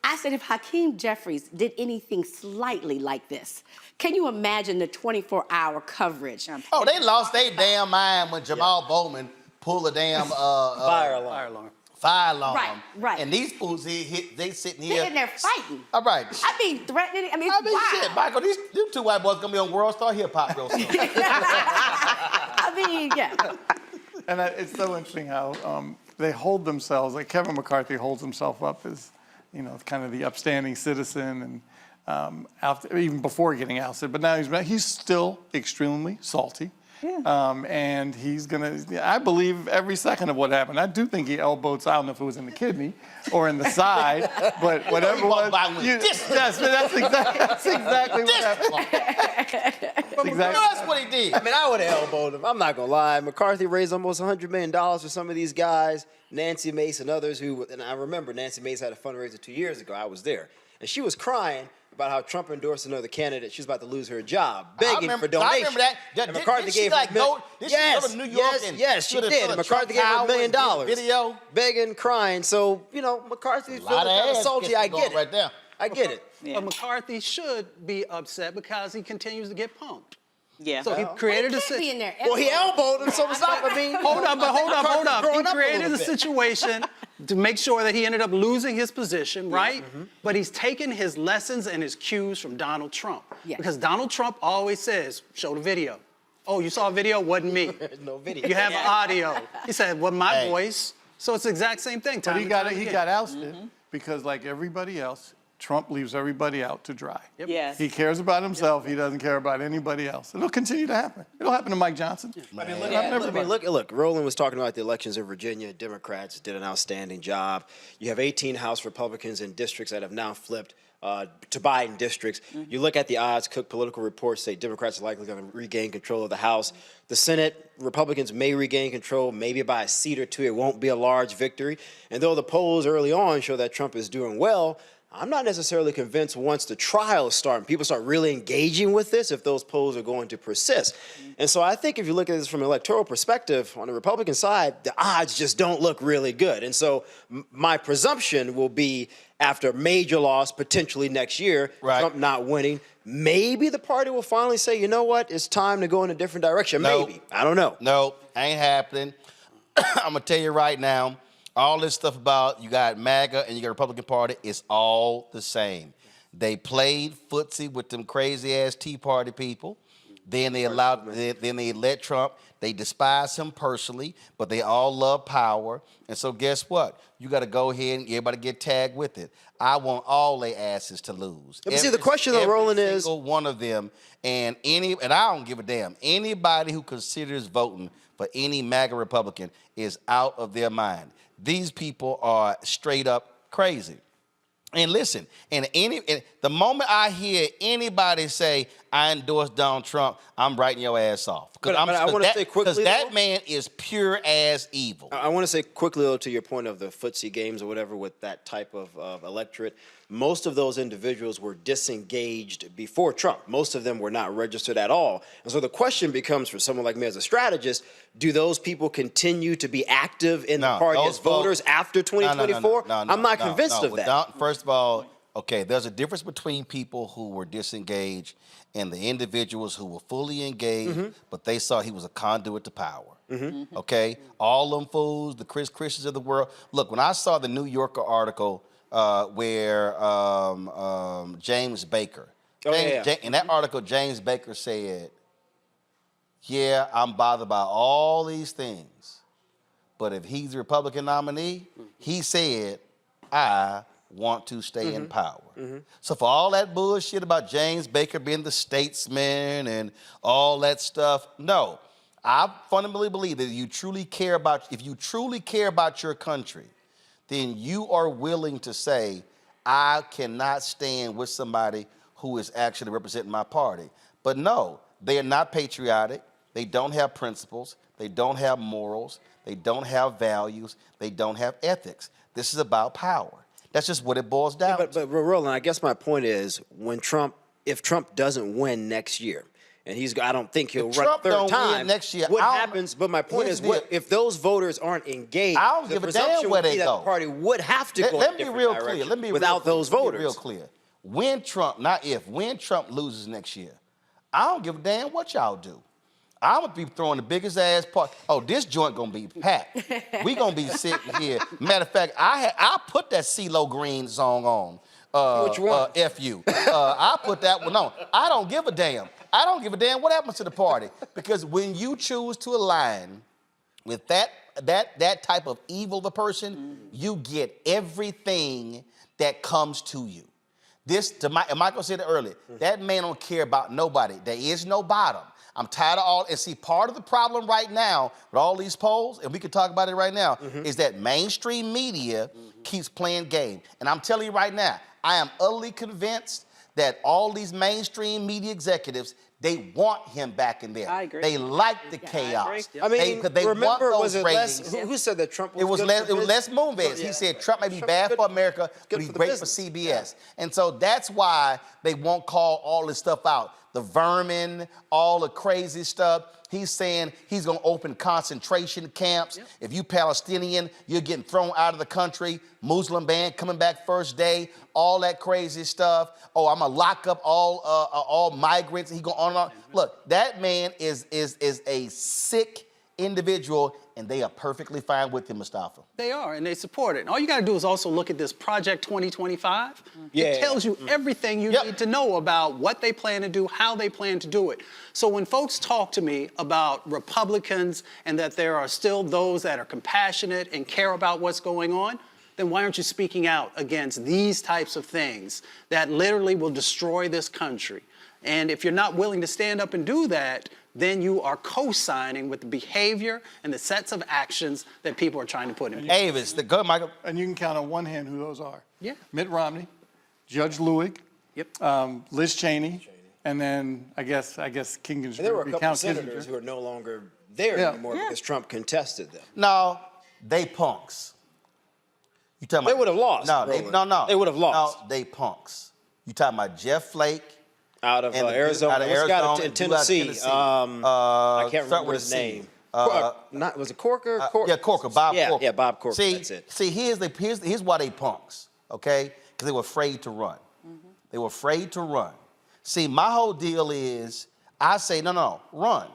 I said if Hakeem Jeffries did anything slightly like this, can you imagine the 24-hour coverage? Oh, they lost their damn mind when Jamal Bowman pulled a damn fire alarm. Fire alarm. Right. And these fools, they sitting here. They're in there fighting. All right. I mean, threatening. I mean, it's wild. Shit, Michael, these 2 white boys gonna be on World Star Hip Hop real soon. I mean, yeah. And it's so interesting how they hold themselves, like Kevin McCarthy holds himself up as, kind of the upstanding citizen, and after, even before getting ousted. But now he's still extremely salty. Yeah. And he's I believe every second of what happened. I do think he elbowed, I don't know if it was in the kidney or in the side, but whatever it was. That's exactly what happened. That's what he did. I mean, I would have elbowed him. I'm not going to lie. McCarthy raised almost $100 million for some of these guys. Nancy Mace and others and I remember Nancy Mace had a fundraiser 2 years ago. I was there. And she was crying about how Trump endorsed another candidate. She was about to lose her job, begging for donations. I remember that. And McCarthy gave her go to New York yes, she did. And McCarthy gave her $1 million. Video. Begging, crying. So, McCarthy's feeling kind of salty. I get it. Right there. I get it. Yeah. But McCarthy should be upset because he continues to get punked. Yeah. So he created Well, he elbowed him, so stop. I mean, hold up. He created a situation to make sure that he ended up losing his position, right? Mm-hmm. But he's taken his lessons and his cues from Donald Trump. Yes. Because Donald Trump always says, show the video. Oh, you saw a video? Wasn't me. No video. You have audio. He said, well, my voice. So it's the exact same thing. But he got ousted because, like everybody else, Trump leaves everybody out to dry. Yep. Yes. He cares about himself. He doesn't care about anybody else. It'll continue to happen. It'll happen to Mike Johnson. Look, Roland was talking about the elections in Virginia. Democrats did an outstanding job. You have 18 House Republicans in districts that have now flipped to Biden districts. You look at the odds. Cook political reports say Democrats are likely going to regain control of the House. The Senate, Republicans may regain control, maybe by a seat or two. It won't be a large victory. And though the polls early on show that Trump is doing well, I'm not necessarily convinced once the trials start and people start really engaging with this, if those polls are going to persist. And so I think if you look at this from an electoral perspective, on the Republican side, the odds just don't look really good. And so my presumption will be after a major loss, potentially next year, Trump not winning, maybe the party will finally say, you know what, it's time to go in a different direction. Maybe. I don't know. No, ain't happening. I'm going to tell you right now, all this stuff about you got MAGA and you got Republican Party, it's all the same. They played footsie with them crazy-ass Tea Party people. Then they let Trump. They despise him personally, but they all love power. And so guess what? You got to go ahead and everybody get tagged with it. I want all their asses to lose. But see, the question though, Roland, is... Every single one of them, and I don't give a damn. Anybody who considers voting for any MAGA Republican is out of their mind. These people are straight up crazy. And listen, and the moment I hear anybody say, I endorse Donald Trump, I'm writing your ass off. But I want to say quickly, because that man is pure as evil. I want to say quickly, though, to your point of the footsie games or whatever with that type of electorate, most of those individuals were disengaged before Trump. Most of them were not registered at all. And so the question becomes for someone like me as a strategist, do those people continue to be active in the party as voters after 2024? I'm not convinced of that. First of all, okay, there's a difference between people who were disengaged and the individuals who were fully engaged, but they saw he was a conduit to power. Okay? All them fools, the Christians of the world. Look, when I saw the New Yorker article where James Baker, in that article, James Baker said, yeah, I'm bothered by all these things, but if he's the Republican nominee, he said, I want to stay in power. So for all that bullshit about James Baker being the statesman and all that stuff, no. I fundamentally believe that if you truly care about your country, then you are willing to say, I cannot stand with somebody who is actually representing my party. But no, they are not patriotic. They don't have principles. They don't have morals. They don't have values. They don't have ethics. This is about power. That's just what it boils down to. But Roland, I guess my point is, if Trump doesn't win next year, and I don't think he'll run a third time next year. What happens? But my point is, if those voters aren't engaged, I don't give a damn where they go. The party would have to go in a different direction without those voters. Let me be real clear. When Trump, not if, when Trump loses next year, I don't give a damn what y'all do. I'm gonna be throwing the biggest ass party. Oh, this joint gonna be packed. We gonna be sitting here. Matter of fact, I put that CeeLo Green song on. Which one? F.U. I put that one on. I don't give a damn. I don't give a damn what happens to the party. Because when you choose to align with that type of evil of a person, you get everything that comes to you. And Michael said it earlier, that man don't care about nobody. There is no bottom. I'm tired of all, and see, part of the problem right now with all these polls, and we can talk about it right now, is that mainstream media keeps playing game. And I'm telling you right now, I am utterly convinced that all these mainstream media executives, they want him back in there. I agree. They like the chaos. I mean, they remember, want was those it ratings. who said that Trump was It was good Les Moonves. He said Trump may be bad for America, but he's great for CBS. And so that's why they won't call all this stuff out. The vermin, all the crazy stuff. He's saying he's going to open concentration camps. If you Palestinian, you're getting thrown out of the country. Muslim ban coming back first day. All that crazy stuff. Oh, I'm going to lock up all migrants. He go on and on. Look, that man is a sick individual, and they are perfectly fine with him, Mustafa. They are, and they support it. And all you got to do is also look at this Project 2025. It tells you everything you need to know about what they plan to do, how they plan to do it. So when folks talk to me about Republicans and that there are still those that are compassionate and care about what's going on, then why aren't you speaking out against these types of things that literally will destroy this country? And if you're not willing to stand up and do that, then you are co-signing with the behavior and the sets of actions that people are trying to put in place. Go, Michael. And you can count on one hand who those are. Yeah. Mitt Romney, Judge Lewig, Liz Cheney, and then I guess Kinginger. There were a couple of senators who are no longer there anymore because Trump contested them. No, they punks. You talking They about, would have lost. No, They would have lost. No, they punks. You talking about Jeff Flake out of Arizona. Out of What's the guy Arizona, in Tennessee? I can't remember his name. Was it Corker? Yeah, Corker. Bob Corker. Yeah, Bob Corker. See, that's it. See, here's why they punks. Okay, because they were afraid to run. They were afraid to run. See, my whole deal is, I say, no, run.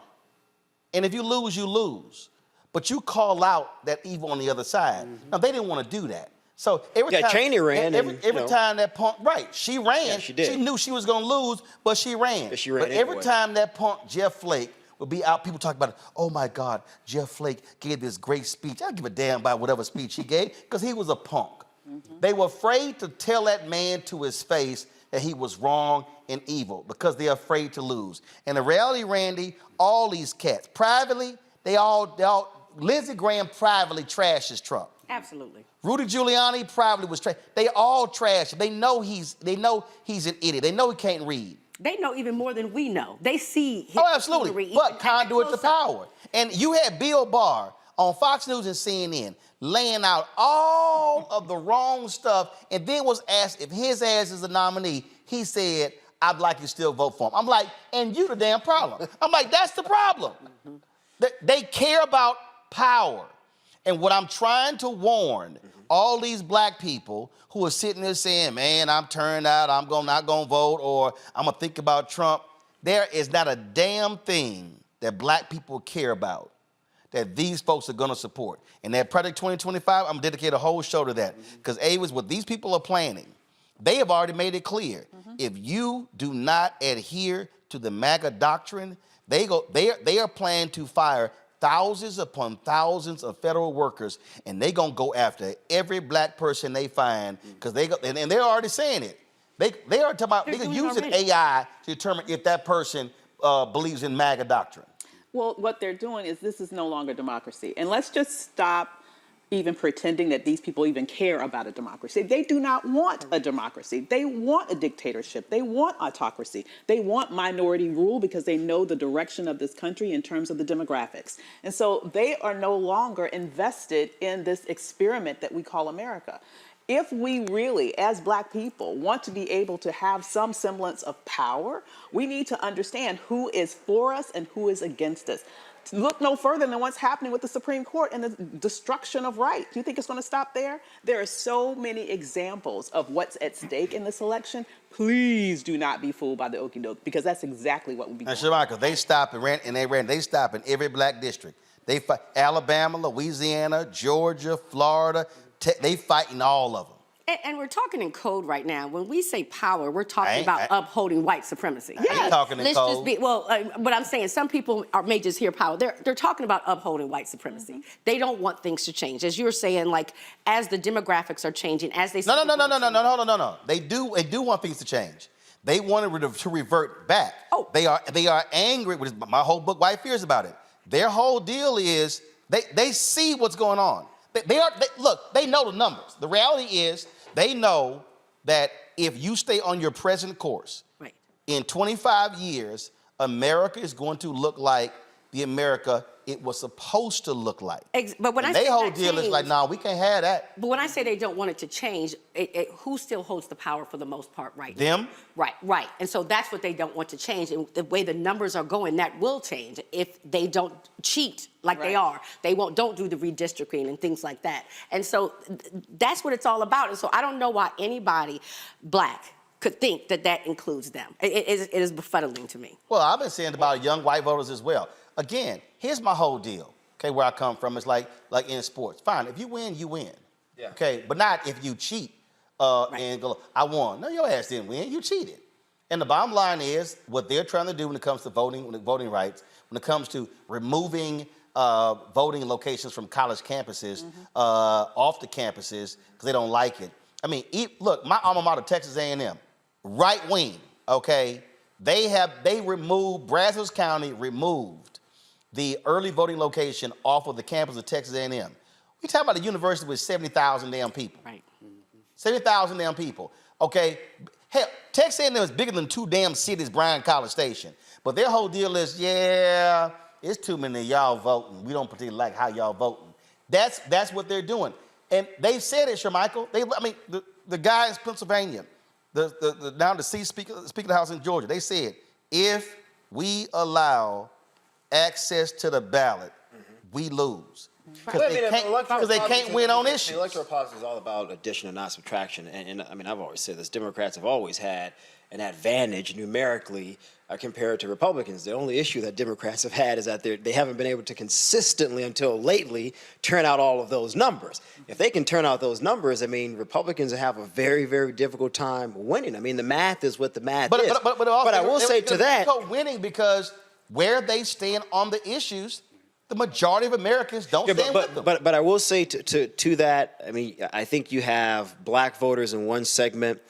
And if you lose, you lose. But you call out that evil on the other side. Now, they didn't want to do that. So every time Cheney ran. Every time that punk, right, she ran. Yeah, she did. She knew she was going to lose, but she ran. But she ran every anyway. time that punk, Jeff Flake, would be out, people talk about it. Oh, my God, Jeff Flake gave this great speech. I don't give a damn about whatever speech he gave, because he was a punk. They were afraid to tell that man to his face that he was wrong and evil because they're afraid to lose. And the reality, Randy, all these cats, privately, they all Lindsey Graham privately trashes Trump. Absolutely. Rudy Giuliani privately was trash. They all trash him. They know he's an idiot. They know he can't read. They know even more than we know. They see his absolutely. But conduit to power. And you had Bill Barr on Fox News and CNN laying out all of the wrong stuff, and then was asked if his ass is a nominee. He said, I'd like you to still vote for him. I'm like, and you the damn problem. I'm like, that's the problem. They care about power. And what I'm trying to warn all these black people who are sitting there saying, man, I'm turned out, I'm not going to vote, or I'm going to think about Trump. There is not a damn thing that black people care about that these folks are going to support. And that Project 2025, I'm going to dedicate a whole show to that. Because, what these people are planning, they have already made it clear. If you do not adhere to the MAGA doctrine, they are planning to fire thousands upon thousands of federal workers, and they're going to go after every black person they find, because and they're already saying it. They are talking about, they're using AI to determine if that person believes in MAGA doctrine. Well, what they're doing is, this is no longer democracy. And let's just stop even pretending that these people even care about a democracy. They do not want a democracy. They want a dictatorship. They want autocracy. They want minority rule because they know the direction of this country in terms of the demographics. And so they are no longer invested in this experiment that we call America. If we really, as black people, want to be able to have some semblance of power, we need to understand who is for us and who is against us. Look no further than what's happening with the Supreme Court and the destruction of rights. Do you think it's going to stop there? There are so many examples of what's at stake in this election. Please do not be fooled by the okie doke, because that's exactly what would be going on. Shamika, they stopped and ran. They stopped in every black district. They fight Alabama, Louisiana, Georgia, Florida. They fighting all of them. And we're talking in code right now. When we say power, we're talking about upholding white supremacy. I ain't talking in code. But I'm saying some people may just hear power. They're talking about upholding white supremacy. They don't want things to change. As you're saying, like, as the demographics are changing, as they... No. They do want things to change. They wanted to revert back. Oh. They are angry, which is my whole book, White Fears, about it. Their whole deal is they see what's going on. Look, they know the numbers. The reality is, they know that if you stay on your present course, in 25 years, America is going to look like the America it was supposed to look like. But when their whole deal is like, nah, we can't have that. But when I say they don't want it to change, who still holds the power for the most part right now? Them? Right. And so that's what they don't want to change. And the way the numbers are going, that will change if they don't cheat like they are. They don't do the redistricting and things like that. And so that's what it's all about. And so I don't know why anybody black could think that includes them. It is befuddling to me. Well, I've been saying about young white voters as well. Again, here's my whole deal. Okay, where I come from, it's like in sports. Fine, if you win, you win. Yeah. Okay, but not if you cheat and go, I won. No, your ass didn't win. You cheated. And the bottom line is what they're trying to do when it comes to voting rights, when it comes to removing voting locations from college campuses, off the campuses, because they don't like it. I mean, look, my alma mater, Texas A&M, right wing, okay, they removed, Brazos County removed the early voting location off of the campus of Texas A&M. We're talking about a university with 70,000 damn people. Right. 70,000 damn people. Okay, hell, Texas A&M is bigger than two damn cities, Bryan, College Station. But their whole deal is, it's too many of y'all voting. We don't particularly like how y'all voting. That's what they're doing. And they said it, Michael. The guy in Pennsylvania, now the Speaker of the House in Georgia, they said, if we allow access to the ballot, we lose. Because they can't win on issues. Electoral politics is all about addition and not subtraction. And I've always said this, Democrats have always had an advantage numerically compared to Republicans. The only issue that Democrats have had is that they haven't been able to consistently, until lately, turn out all of those numbers. If they can turn out those numbers, Republicans have a very, very difficult time winning. The math is what the math is. But I will say to that, winning because where they stand on the issues, the majority of Americans don't stand with them. But I will say to that, I think you have black voters in one segment.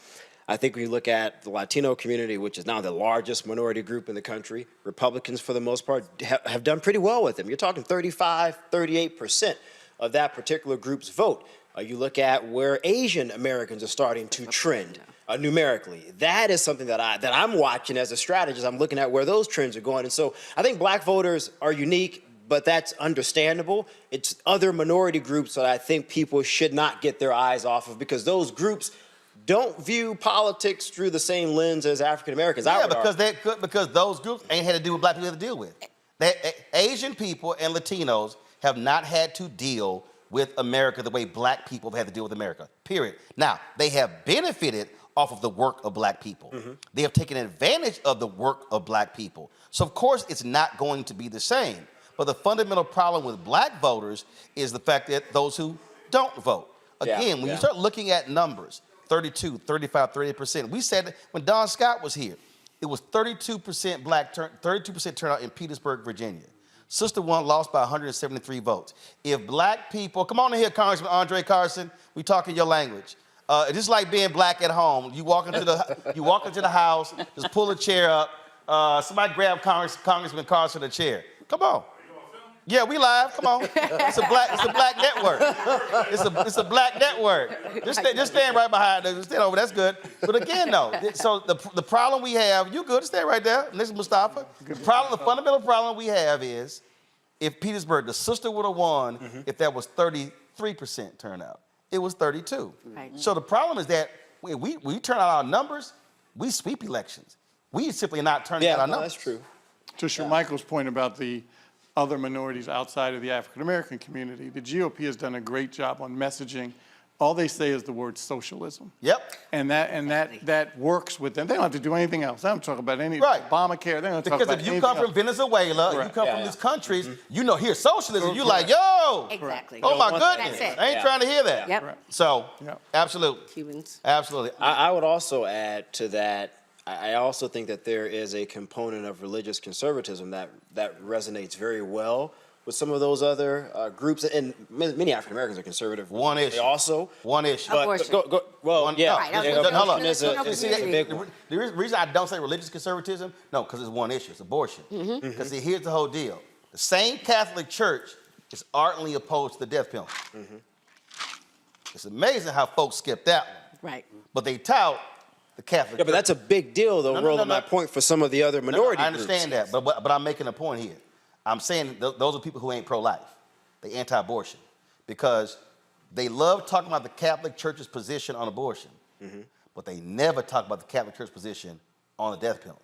I think when you look at the Latino community, which is now the largest minority group in the country, Republicans, for the most part, have done pretty well with them. You're talking 35, 38% of that particular group's vote. You look at where Asian Americans are starting to trend numerically. That is something that I'm watching as a strategist. I'm looking at where those trends are going. And so I think black voters are unique, but that's understandable. It's other minority groups that I think people should not get their eyes off of, because those groups don't view politics through the same lens as African Americans. Yeah, because those groups ain't had to deal with black people to deal with. Asian people and Latinos have not had to deal with America the way black people have had to deal with America, period. Now, they have benefited off of the work of black people. They have taken advantage of the work of black people. So, of course, it's not going to be the same. But the fundamental problem with black voters is the fact that those who don't vote. Again, when you start looking at numbers, 32, 35, 38%. We said when Don Scott was here, it was 32% 32% turnout in Petersburg, Virginia. Sister One lost by 173 votes. If black people, come on in here, Congressman Andre Carson, we talking your language. It's just like being black at home. You walk into the house, just pull a chair up. Somebody grab Congressman Carson a chair. Come on. Yeah, we live. Come on. It's a black network. It's a black network. Just stand right behind us. Stand over. That's good. But again, though, so the problem we have, you good? Stay right there. This is Mustafa. The fundamental problem we have is if Petersburg, the sister would have won if that was 33% turnout. It was 32. Right. So the problem is that we turn out our numbers, we sweep elections. We simply not turning out our numbers. That's true. To Michael's point about the other minorities outside of the African American community, the GOP has done a great job on messaging. All they say is the word socialism. Yep. And that works with them. They don't have to do anything else. They don't talk about any Obamacare. They don't talk about anything else. Because if you come from Venezuela, you come from these countries, you know, here's socialism. You're like, yo. Exactly. Oh my goodness. I ain't trying to hear that. Yep. So, absolutely. Cubans. Absolutely. I would also add to that, I also think that there is a component of religious conservatism that resonates very well with some of those other groups, and many African Americans are conservative. One issue. One issue. Abortion. Hold on. The reason I don't say religious conservatism, no, because it's one issue. It's abortion. Because here's the whole deal. The same Catholic Church is ardently opposed to the death penalty. It's amazing how folks skip that one. Right. But they tout the Catholic Church. But that's a big deal, though, Roland, my point for some of the other minority I understand groups. that, but I'm making a point here. I'm saying those are people who ain't pro-life. They anti-abortion. Because they love talking about the Catholic Church's position on abortion, but they never talk about the Catholic Church's position on the death penalty.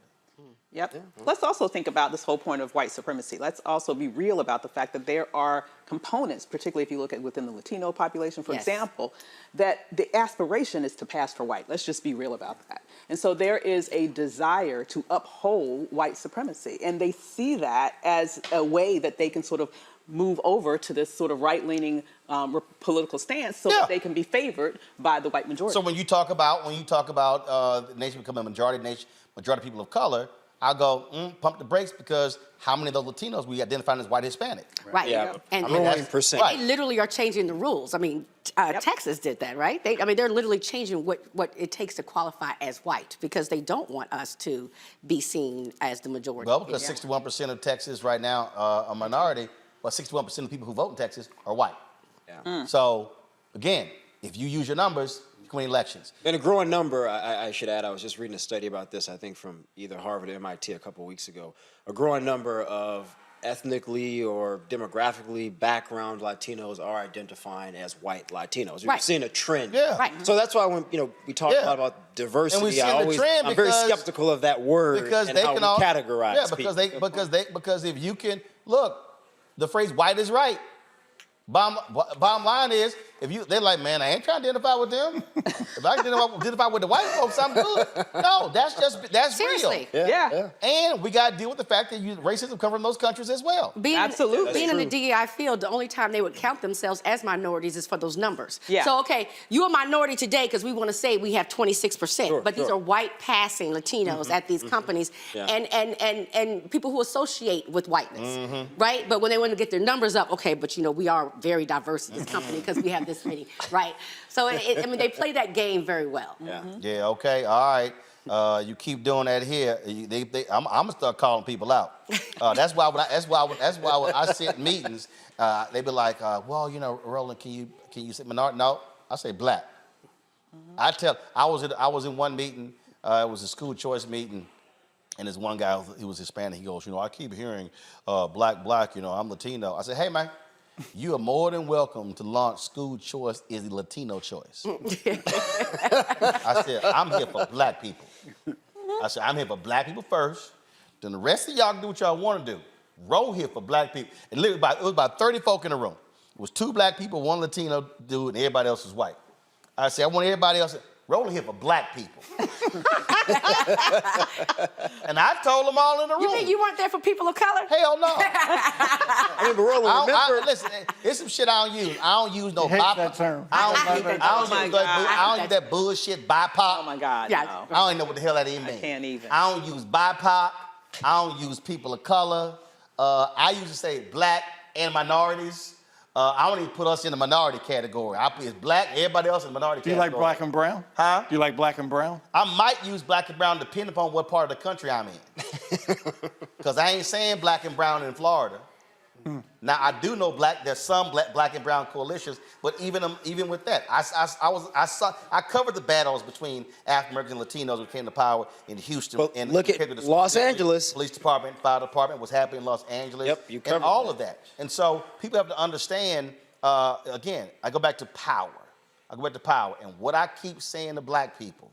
Yep. Let's also think about this whole point of white supremacy. Let's also be real about the fact that there are components, particularly if you look at within the Latino population, for example, that the aspiration is to pass for white. Let's just be real about that. And so there is a desire to uphold white supremacy. And they see that as a way that they can sort of move over to this sort of right-leaning political stance so that they can be favored by the white majority. So when you talk about the nation becoming a majority people of color, I'll go, pump the brakes, because how many of those Latinos we identify as white Hispanic? Right. Yeah. And 100%. they literally are changing the rules. I mean, Texas did that, right? They're literally changing what it takes to qualify as white, because they don't want us to be seen as the majority. Well, because 61% of Texas right now are a minority, but 61% of people who vote in Texas are white. Yeah. So, again, if you use your numbers, win elections. And a growing number, I should add, I was just reading a study about this, I think from either Harvard or MIT a couple of weeks ago. A growing number of ethnically or demographically background Latinos are identifying as white Latinos. We're Right. seeing a trend. Yeah. Right. So that's why when we talk a lot about diversity, I'm very skeptical of that word because and they how can we all categorize Yeah, people. because if you can look, the phrase "white is right." Bottom line is, they're like, man, I ain't trying to identify with them. If I can identify with the white folks, I'm good. No, that's Seriously. real. Yeah. And we got to deal with the fact that racism comes from those countries as well. Being in the DEI field, the only time they would count themselves as minorities is for those numbers. Yeah. So, okay, you're a minority today because we want to say we have 26%, but these are white passing Latinos at these companies and people who associate with whiteness, right? But when they want to get their numbers up, okay, but we are very diverse in this company because we have this many, right? So, they play that game very well. Yeah, okay, all right. You keep doing that here. I'm gonna start calling people out. That's why when I sit in meetings, they be like, well, Roland, can you say minority? No, I say black. I was in one meeting. It was a school choice meeting, and this one guy, he was Hispanic. He goes, I keep hearing black. I'm Latino. I said, hey man, you are more than welcome to launch school choice is the Latino choice. I said, I'm here for black people. I said, I'm here for black people first. Then the rest of y'all can do what y'all want to do. Roll here for black people. And literally, it was about 30 folk in the room. It was 2 black people, 1 Latino dude, and everybody else was white. I said, I want everybody else, roll here for black people. And I told them all in the room. You think you weren't there for people of color? Hell no. But Roland, remember... Listen, it's some shit I don't use. I don't use no BIPOC. That term. I don't use that bullshit BIPOC. Oh my God. Yeah. No. I don't even know what the hell that even means. I can't even. I don't use BIPOC. I don't use people of color. I used to say black and minorities. I don't even put us in the minority category. I put black, everybody else in the minority category. Do you like black and brown? Huh? Do you like black and brown? I might use black and brown depending upon what part of the country I'm in. Because I ain't saying black and brown in Florida. Now, I do know there's some black and brown coalitions, but even with that, I covered the battles between African Americans and Latinos when it came to power in Houston. But and look at Los Angeles. Police department, fire department was happening in Los Angeles. Yep, you covered and all of that. And so people have to understand, again, I go back to power. And what I keep saying to black people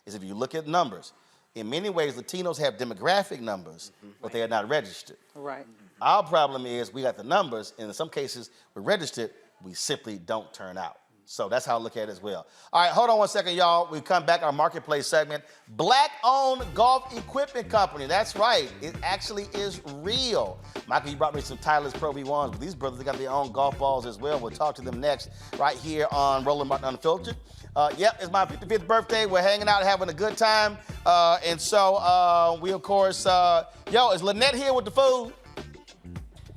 is if you look at numbers, in many ways, Latinos have demographic numbers, but they are not registered. Right. Our problem is we got the numbers, and in some cases, we're registered, we simply don't turn out. So that's how I look at it as well. All right, hold on one second, y'all. We come back, our marketplace segment. Black-owned golf equipment company. That's right. It actually is real. Michael, you brought me some Titleist Pro V1s, but these brothers, they got their own golf balls as well. We'll talk to them next right here on Roland Martin Unfiltered. Yep, it's my 55th birthday. We're hanging out, having a good time. And so we, of course, is Lynette here with the food?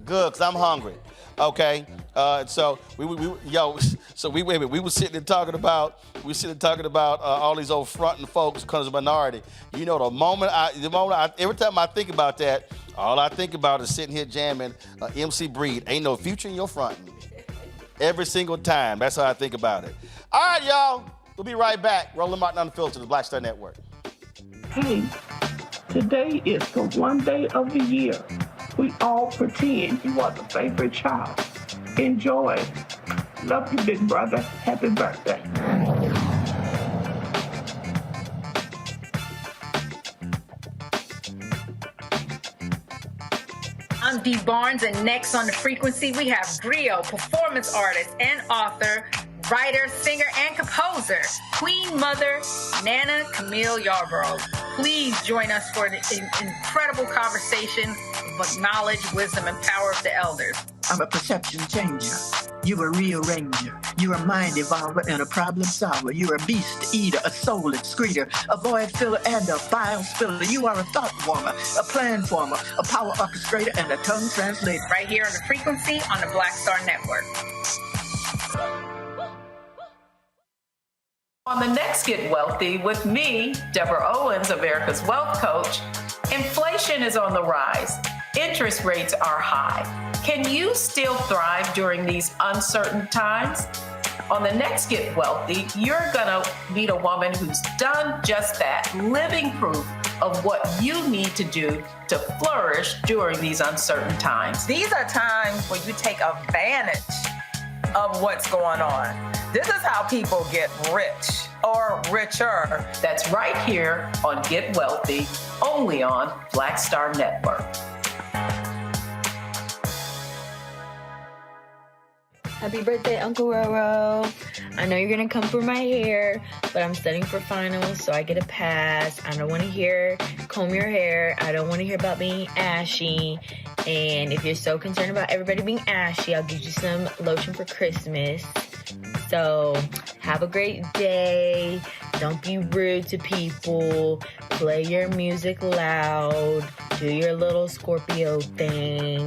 Good, because I'm hungry. Okay. So we were sitting there talking about all these old fronting folks because of minority. You know, every time I think about that, all I think about is sitting here jamming MC Breed. Ain't no future in your fronting. Every single time. That's how I think about it. All right, y'all. We'll be right back. Roland Martin Unfiltered, the Black Star Network. Hey, today is the one day of the year we all pretend you are the favorite child. Enjoy. Love you, big brother. Happy birthday. I'm Dee Barnes, and next on The Frequency, we have griot, performance artist and author, writer, singer, and composer, Queen Mother, Nana Camille Yarborough. Please join us for an incredible conversation of knowledge, wisdom, and power of the elders. I'm a perception changer. You're a rearranger. You're a mind evolver and a problem solver. You're a beast eater, a soul excreter, a void filler, and a file spiller. You are a thought warmer, a plan former, a power orchestrator, and a tongue translator. Right here on The Frequency on the Black Star Network. On the next Get Wealthy with me, Deborah Owens, America's Wealth Coach, inflation is on the rise. Interest rates are high. Can you still thrive during these uncertain times? On the next Get Wealthy, you're gonna meet a woman who's done just that, living proof of what you need to do to flourish during these uncertain times. These are times where you take advantage of what's going on. This is how people get rich or richer. That's right here on Get Wealthy, only on Black Star Network. Happy birthday, Uncle Roro. I know you're gonna come for my hair, but I'm studying for finals, so I get a pass. I don't wanna hear comb your hair. I don't wanna hear about being ashy. And if you're so concerned about everybody being ashy, I'll give you some lotion for Christmas. So have a great day. Don't be rude to people. Play your music loud. Do your little Scorpio thing.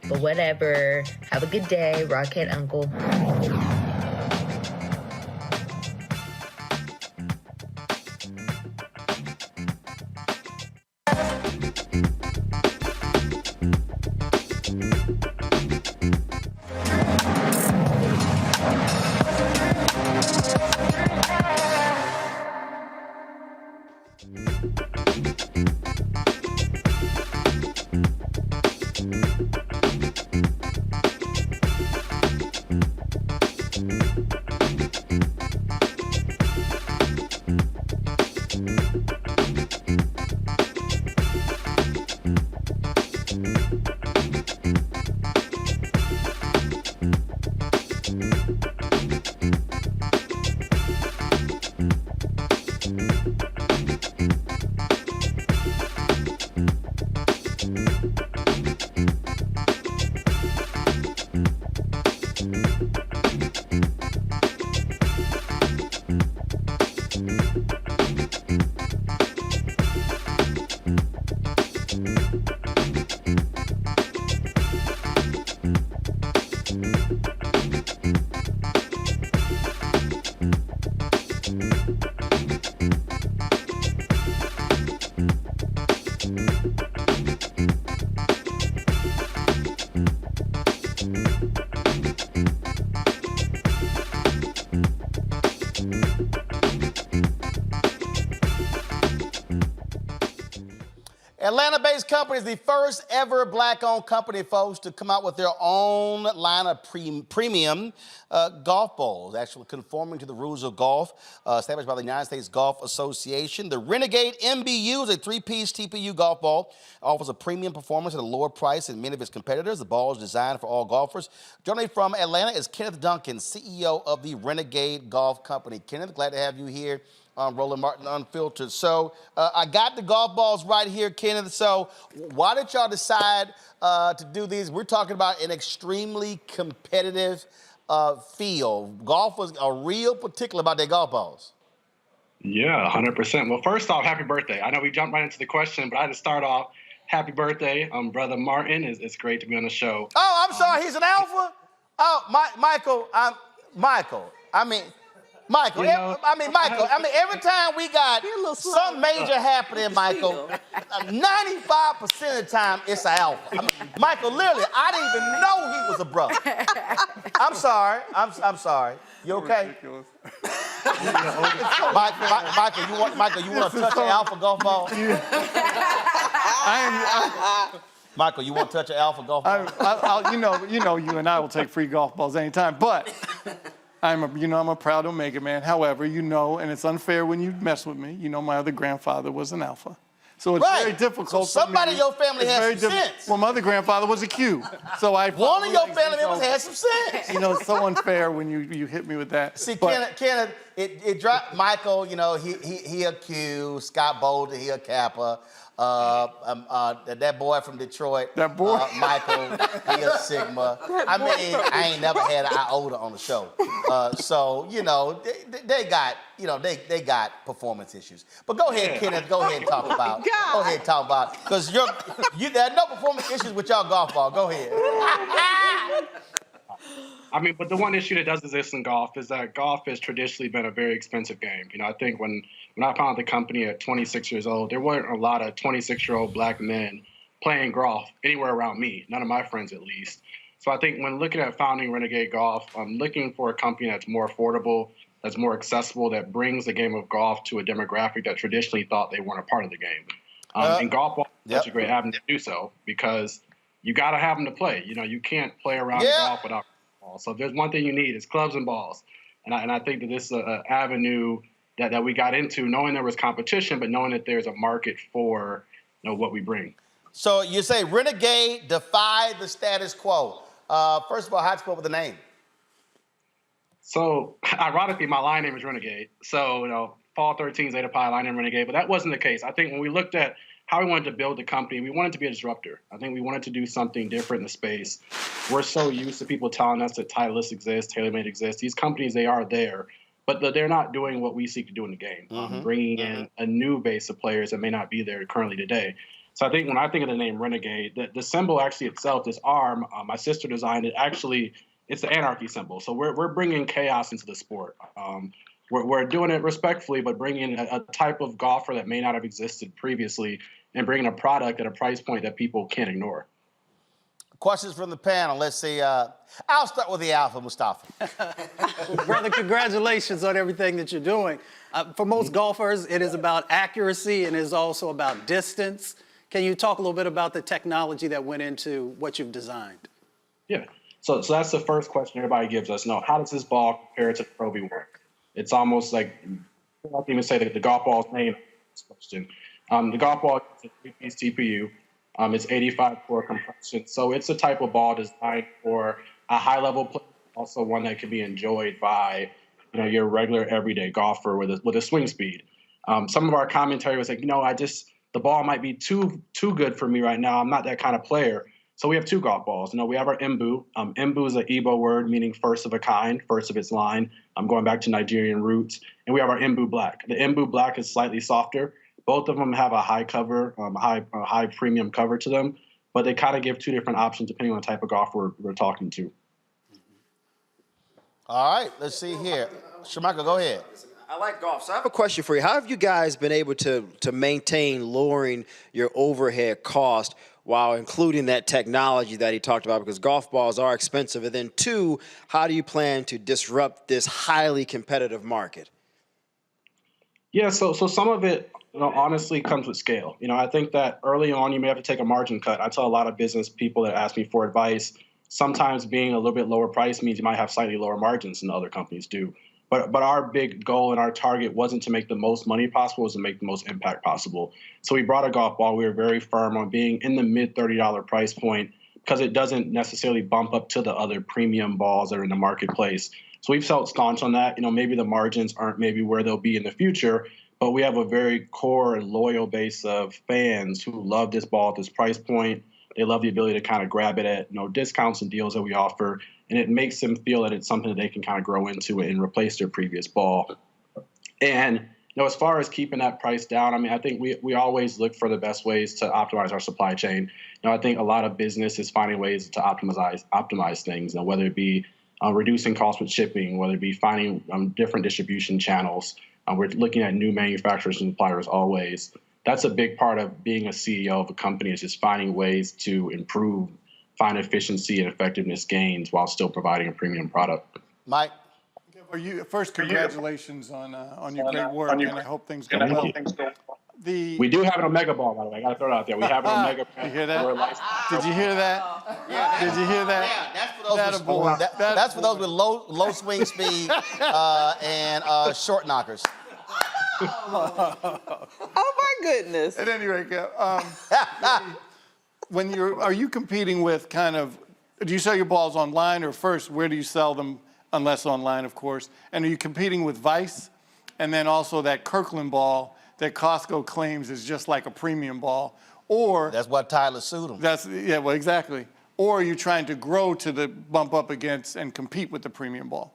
But whatever. Have a good day. Rockhead Uncle. Atlanta-based company is the first ever black-owned company, folks, to come out with their own line of premium golf balls, actually conforming to the rules of golf, established by the United States Golf Association. The Renegade MBU is a three-piece TPU golf ball, offers a premium performance at a lower price than many of its competitors. The ball is designed for all golfers. Joining me from Atlanta is Kenneth Duncan, CEO of the Renegade Golf Company. Kenneth, glad to have you here on Roland Martin Unfiltered. So I got the golf balls right here, Kenneth. So why did y'all decide to do these? We're talking about an extremely competitive field. Golfers are real particular about their golf balls. Yeah, 100%. Well, first off, happy birthday. I know we jumped right into the question, but I had to start off, happy birthday, Brother Martin. It's great to be on the show. Oh, I'm sorry, he's an alpha? Oh, Michael, Michael, every time we got some major happening, Michael, 95% of the time it's an alpha. Michael, literally, I didn't even know he was a brother. I'm sorry. I'm sorry. You okay? Michael, you want to touch an alpha golf ball? Michael, you want to touch an alpha golf ball? You and I will take free golf balls anytime, but I'm a proud Omega man. However, and it's unfair when you mess with me. My other grandfather was an alpha. So it's very difficult. So somebody in your family has some sense. Well, my other grandfather was a Q. So one of your family members has some sense. It's so unfair when you hit me with that. See, Kenneth, it dropped Michael, he a Q, Scott Bolden, he a Kappa. That boy from Detroit, Michael, he a Sigma. I ain't never had an iota on the show. They got performance issues. But go ahead, Kenneth, go ahead and talk about. Because there are no performance issues with y'all golf ball. Go ahead. But the one issue that does exist in golf is that golf has traditionally been a very expensive game. I think when I founded the company at 26 years old, there weren't a lot of 26-year-old black men playing golf anywhere around me, none of my friends at least. So I think when looking at founding Renegade Golf, I'm looking for a company that's more affordable, that's more accessible, that brings the game of golf to a demographic that traditionally thought they weren't a part of the game. And golf ball is such a great avenue to do so because you got to have them to play. You know, you can't play around golf without balls. So if there's one thing you need, it's clubs and balls. And I think that this is an avenue that we got into, knowing there was competition, but knowing that there's a market for what we bring. So you say Renegade defy the status quo. First of all, how'd you spell with the name? So ironically, my line name is Renegade. So, Fall 13 Zeta Pi, line name Renegade, but that wasn't the case. I think when we looked at how we wanted to build the company, we wanted to be a disruptor. I think we wanted to do something different in the space. We're so used to people telling us that Titleist exists, TaylorMade exists. These companies, they are there, but they're not doing what we seek to do in the game, bringing in a new base of players that may not be there currently today. So I think when I think of the name Renegade, the symbol actually itself, this arm, my sister designed it. Actually, it's the anarchy symbol. So we're bringing chaos into the sport. We're doing it respectfully, but bringing a type of golfer that may not have existed previously and bringing a product at a price point that people can't ignore. Questions from the panel. Let's see. I'll start with the Alpha, Mustafa. Brother, congratulations on everything that you're doing. For most golfers, it is about accuracy and it is also about distance. Can you talk a little bit about the technology that went into what you've designed? Yeah. So that's the first question everybody gives us. How does this ball compare to the Pro V1? It's almost like, I don't even say that the golf ball's name. Question. The golf ball is a 3-piece TPU. It's 85 core compression. So it's a type of ball designed for a high-level play, also one that can be enjoyed by your regular everyday golfer with a swing speed. Some of our commentary was like, the ball might be too good for me right now. I'm not that kind of player. So we have two golf balls. We have our Mbu. Mbu is an Igbo word meaning first of a kind, first of its line. I'm going back to Nigerian roots. And we have our Mbu Black. The Mbu Black is slightly softer. Both of them have a high cover, high premium cover to them, but they kind of give two different options depending on the type of golfer we're talking to. All right, let's see here. Shamaka, go ahead. I like golf, so I have a question for you. How have you guys been able to maintain lowering your overhead cost while including that technology that he talked about? Because golf balls are expensive. And then two, how do you plan to disrupt this highly competitive market? Yeah, so some of it, honestly comes with scale. I think that early on you may have to take a margin cut. I tell a lot of business people that ask me for advice, sometimes being a little bit lower price means you might have slightly lower margins than other companies do. But our big goal and our target wasn't to make the most money possible, it was to make the most impact possible. So we brought a golf ball. We were very firm on being in the mid $30 price point because it doesn't necessarily bump up to the other premium balls that are in the marketplace. So we've felt staunch on that. Maybe the margins aren't maybe where they'll be in the future, but we have a very core and loyal base of fans who love this ball at this price point. They love the ability to kind of grab it at discounts and deals that we offer. And it makes them feel that it's something that they can kind of grow into and replace their previous ball. And as far as keeping that price down, I think we always look for the best ways to optimize our supply chain. I think a lot of business is finding ways to optimize things, whether it be reducing costs with shipping, whether it be finding different distribution channels. We're looking at new manufacturers and suppliers always. That's a big part of being a CEO of a company, is just finding ways to find efficiency and effectiveness gains while still providing a premium product. Mike? First, congratulations on your great work, and I hope things go well. We do have an Omega ball, by the way. I got to throw it out there. We have an Omega. You hear that? Did you hear that? Yeah. Did you hear that? Yeah, that's for those with low swing speed and short knockers. Oh my goodness! At any rate, are you competing with do you sell your balls online, or first, where do you sell them, unless online, of course? And are you competing with Vice, and then also that Kirkland ball that Costco claims is just like a premium ball? Or that's what Tyler sued him. Exactly. Or are you trying to grow to bump up against and compete with the premium ball?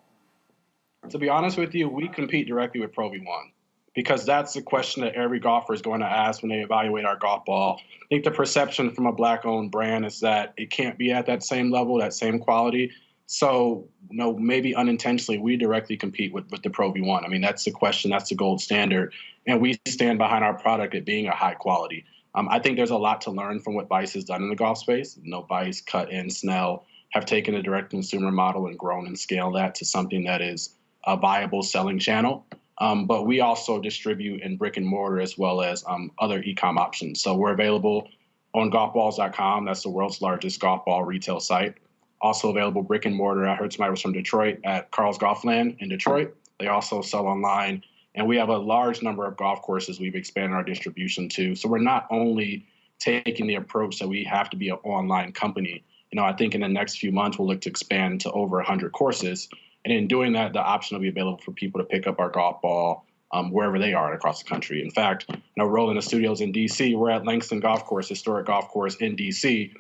To be honest with you, we compete directly with Pro V1. Because that's the question that every golfer is going to ask when they evaluate our golf ball. I think the perception from a Black-owned brand is that it can't be at that same level, that same quality. So, maybe unintentionally, we directly compete with the Pro V1. That's the question. That's the gold standard. And we stand behind our product at being a high quality. I think there's a lot to learn from what Vice has done in the golf space. Vice, Cut, and Snell have taken a direct-consumer model and grown and scaled that to something that is a viable selling channel. But we also distribute in brick and mortar as well as other e-com options. So we're available on golfballs.com. That's the world's largest golf ball retail site. Also available brick and mortar. I heard somebody was from Detroit at Carl's Golfland in Detroit. They also sell online. And we have a large number of golf courses we've expanded our distribution to. So we're not only taking the approach that we have to be an online company. I think in the next few months, we'll look to expand to over 100 courses. And in doing that, the option will be available for people to pick up our golf ball wherever they are across the country. In fact, Roland, the studios in D.C., we're at Langston Golf Course, historic golf course in D.C.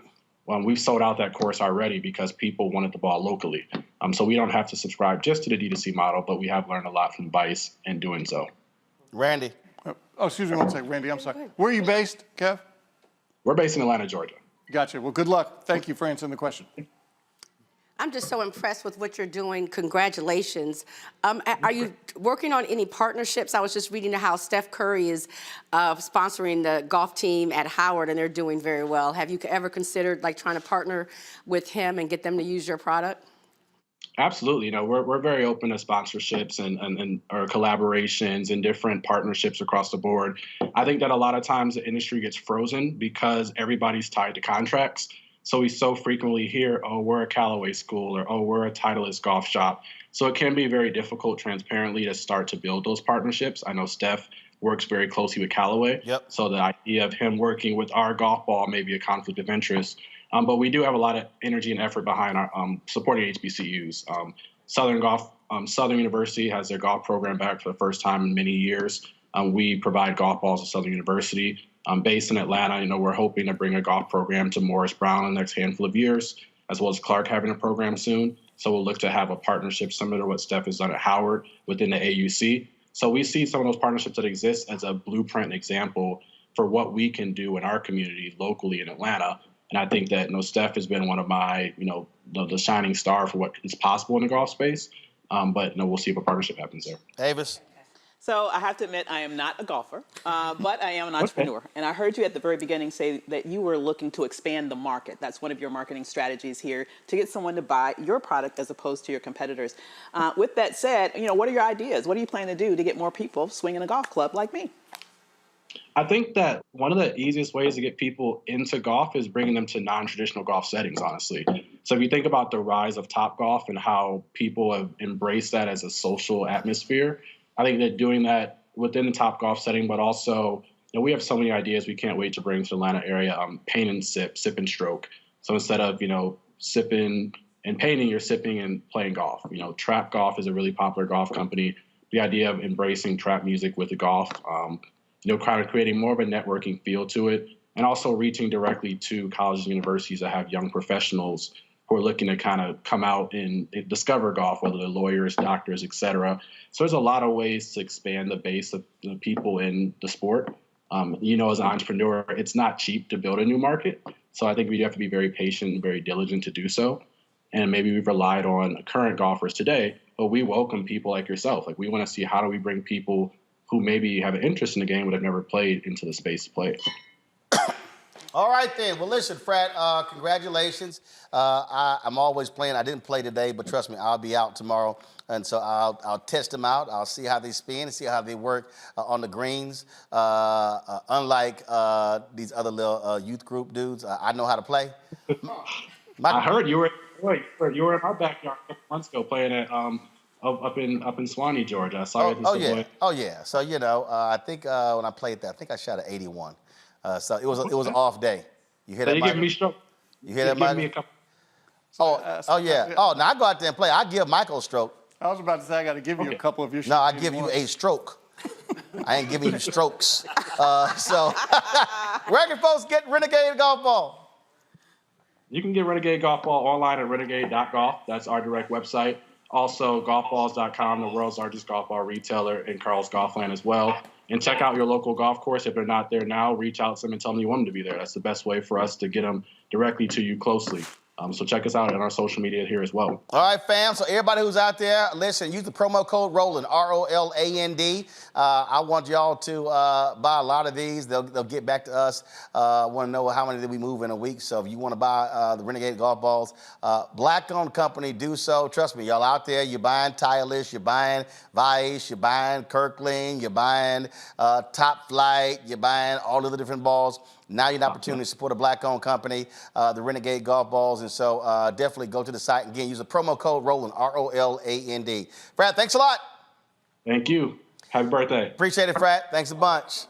We've sold out that course already because people wanted the ball locally. So we don't have to subscribe just to the D2C model, but we have learned a lot from Vice in doing so. Randy. Oh, excuse me one second, Randy, I'm sorry. Where are you based, Kev? We're based in Atlanta, Georgia. Gotcha. Well, good luck. Thank you for answering the question. I'm just so impressed with what you're doing. Congratulations. Are you working on any partnerships? I was just reading how Steph Curry is sponsoring the golf team at Howard, and they're doing very well. Have you ever considered trying to partner with him and get them to use your product? Absolutely. We're very open to sponsorships and or collaborations and different partnerships across the board. I think that a lot of times the industry gets frozen because everybody's tied to contracts. So we so frequently hear, oh, we're a Callaway school, or oh, we're a Titleist golf shop. So it can be very difficult transparently to start to build those partnerships. I know Steph works very closely with Callaway. Yep. So the idea of him working with our golf ball may be a conflict of interest. But we do have a lot of energy and effort behind our supporting HBCUs. Southern University has their golf program back for the first time in many years. We provide golf balls at Southern University. Based in Atlanta, we're hoping to bring a golf program to Morris Brown in the next handful of years, as well as Clark having a program soon. So we'll look to have a partnership similar to what Steph has done at Howard within the AUC. So we see some of those partnerships that exist as a blueprint example for what we can do in our community locally in Atlanta. And I think that Steph has been one of my, the shining star for what is possible in the golf space. But we'll see if a partnership happens there. Avis. So I have to admit, I am not a golfer, but I am an entrepreneur. Okay. And I heard you at the very beginning say that you were looking to expand the market. That's one of your marketing strategies here, to get someone to buy your product as opposed to your competitors. With that said, what are your ideas? What are you planning to do to get more people swinging a golf club like me? I think that one of the easiest ways to get people into golf is bringing them to non-traditional golf settings, honestly. So if you think about the rise of Topgolf and how people have embraced that as a social atmosphere, I think that doing that within the Topgolf setting, but also, we have so many ideas we can't wait to bring to the Atlanta area. Paint and sip, sip and stroke. So instead of, sipping and painting, you're sipping and playing golf. Trap Golf is a really popular golf company. The idea of embracing trap music with the golf, kind of creating more of a networking feel to it, and also reaching directly to colleges and universities that have young professionals who are looking to kind of come out and discover golf, whether they're lawyers, doctors, et cetera. So there's a lot of ways to expand the base of the people in the sport. As an entrepreneur, it's not cheap to build a new market. So I think we have to be very patient and very diligent to do so. And maybe we've relied on current golfers today, but we welcome people like yourself. We want to see how do we bring people who maybe have an interest in the game but have never played into the space to play it. All right, then. Well, listen, Fred, congratulations. I'm always playing. I didn't play today, but trust me, I'll be out tomorrow. And so I'll test them out. I'll see how they spin, see how they work on the greens. Unlike these other little youth group dudes, I know how to play. I heard you were in our backyard a couple months ago playing at up in Swanee, Georgia. I saw you. Oh yeah. So I think when I played that, I think I shot an 81. So it was an off day. You hear that? You giving me stroke? You hear that, Michael? Me a couple. Yeah. Oh, now I go out there and play. I give Michael a stroke. I was about to say I got to give you a couple of your. No, I give you a stroke. I ain't giving you strokes. So where can folks get Renegade Golf Ball? You can get Renegade Golf Ball online at renegade.golf. That's our direct website. Also, golfballs.com, the world's largest golf ball retailer in Carl's Golfland as well. And check out your local golf course. If they're not there now, reach out to them and tell them you want them to be there. That's the best way for us to get them directly to you closely. So check us out on our social media here as well. All right, fam. So everybody who's out there, listen, use the promo code Roland, ROLAND. I want y'all to buy a lot of these. They'll get back to us. Want to know how many did we move in a week. So if you want to buy the Renegade golf balls, black-owned company, do so. Trust me, y'all out there, you're buying Titleist, you're buying Vice, you're buying Kirkland, you're buying Top Flight, you're buying all of the different balls. Now you have an opportunity to support a black-owned company, the Renegade golf balls. And so definitely go to the site and again, use the promo code Roland, ROLAND. Brad, thanks a lot. Thank you. Happy birthday. Appreciate it, Frat. Thanks a bunch.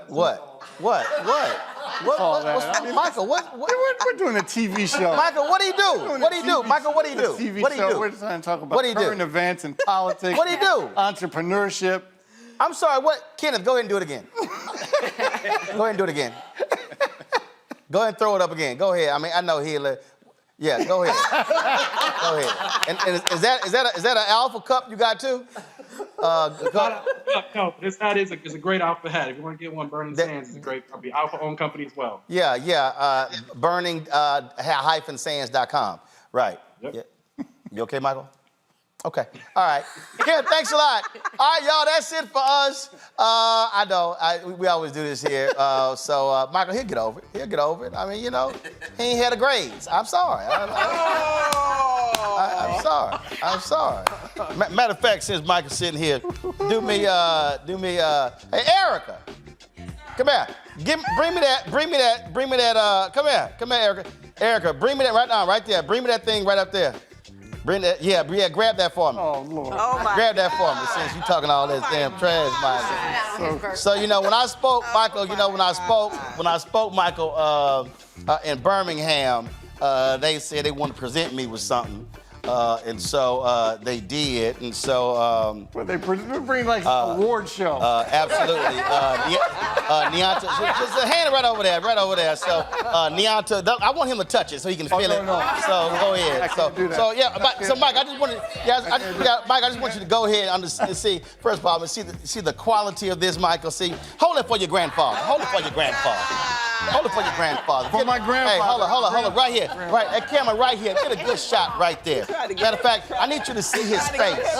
What? Michael, what? We're doing a TV show. Michael, what do you do? What do you do? Michael, what do you do? TV What do you show. do? We're trying to talk about What do you do? current events and politics. What do you do? Entrepreneurship. I'm sorry, what? Kenneth, go ahead and do it again. Go ahead and do it again. Go ahead and throw it up again. Go ahead. I mean, I know he'll. Yeah, go ahead. Go ahead. And is that an alpha cup you got too? No, this hat is a great alpha hat. If you want to get one, Burning Sands is a great company. Alpha-owned company as well. Yeah. Burning-sands.com. Right. Yep. Yeah. You okay, Michael? Okay. All right. Ken, thanks a lot. All right, y'all, that's it for us. I know. We always do this here. So, Michael, he'll get over it. He'll get over it. I mean, you know, he ain't had the grades. I'm sorry. I'm sorry. Matter of fact, since Michael's sitting here, do me, hey, Erica, come here. Bring me that, come here, Erica. Erica, bring me that right now, right there. Bring me that thing right up there. Bring that, yeah, grab that for me. Oh, Lord. Grab that for me, since you talking all this damn trash, Michael. So, you know, when I spoke, Michael, Michael, in Birmingham, they said they wanted to present me with something. And so they did, and so but they bring like an award show. Absolutely, Neonta, just hand it right over there. So Neonta, I want him to touch it so he can feel it. No. So go ahead. So yeah, so Mike, I just want you to go ahead and see. First of all, see the quality of this, Michael. See, hold it for your grandfather. Hold it for your grandfather. For my grandfather. Hey, hold on, right here. Right, that camera right here. Get a good shot right there. Matter of fact, I need you to see his face.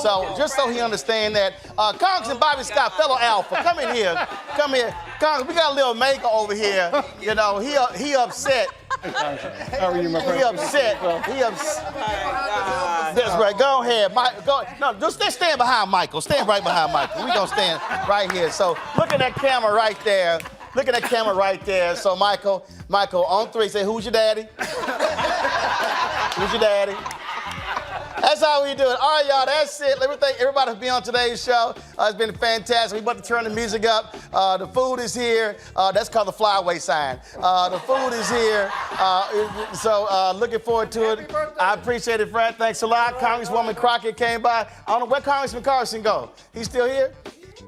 So, just so he understand that. Congressman Bobby Scott, fellow Alpha, come in here. Congress, we got a little maker over here. You know, he upset. How are you, my friend? He upset. That's right. Go ahead, Mike. No, just stand behind Michael. Stand right behind Michael. We gonna stand right here. So, look at that camera right there. So, Michael, on three, say, who's your daddy? Who's your daddy? That's how we do it. All right, y'all, that's it. Let me thank everybody for being on today's show. It's been fantastic. We're about to turn the music up. The food is here. That's called the flyaway sign. The food is here. So looking forward to it. I appreciate it, Fred. Thanks a lot. Congresswoman Crockett came by. I don't know where Congressman Carson go. He's still here?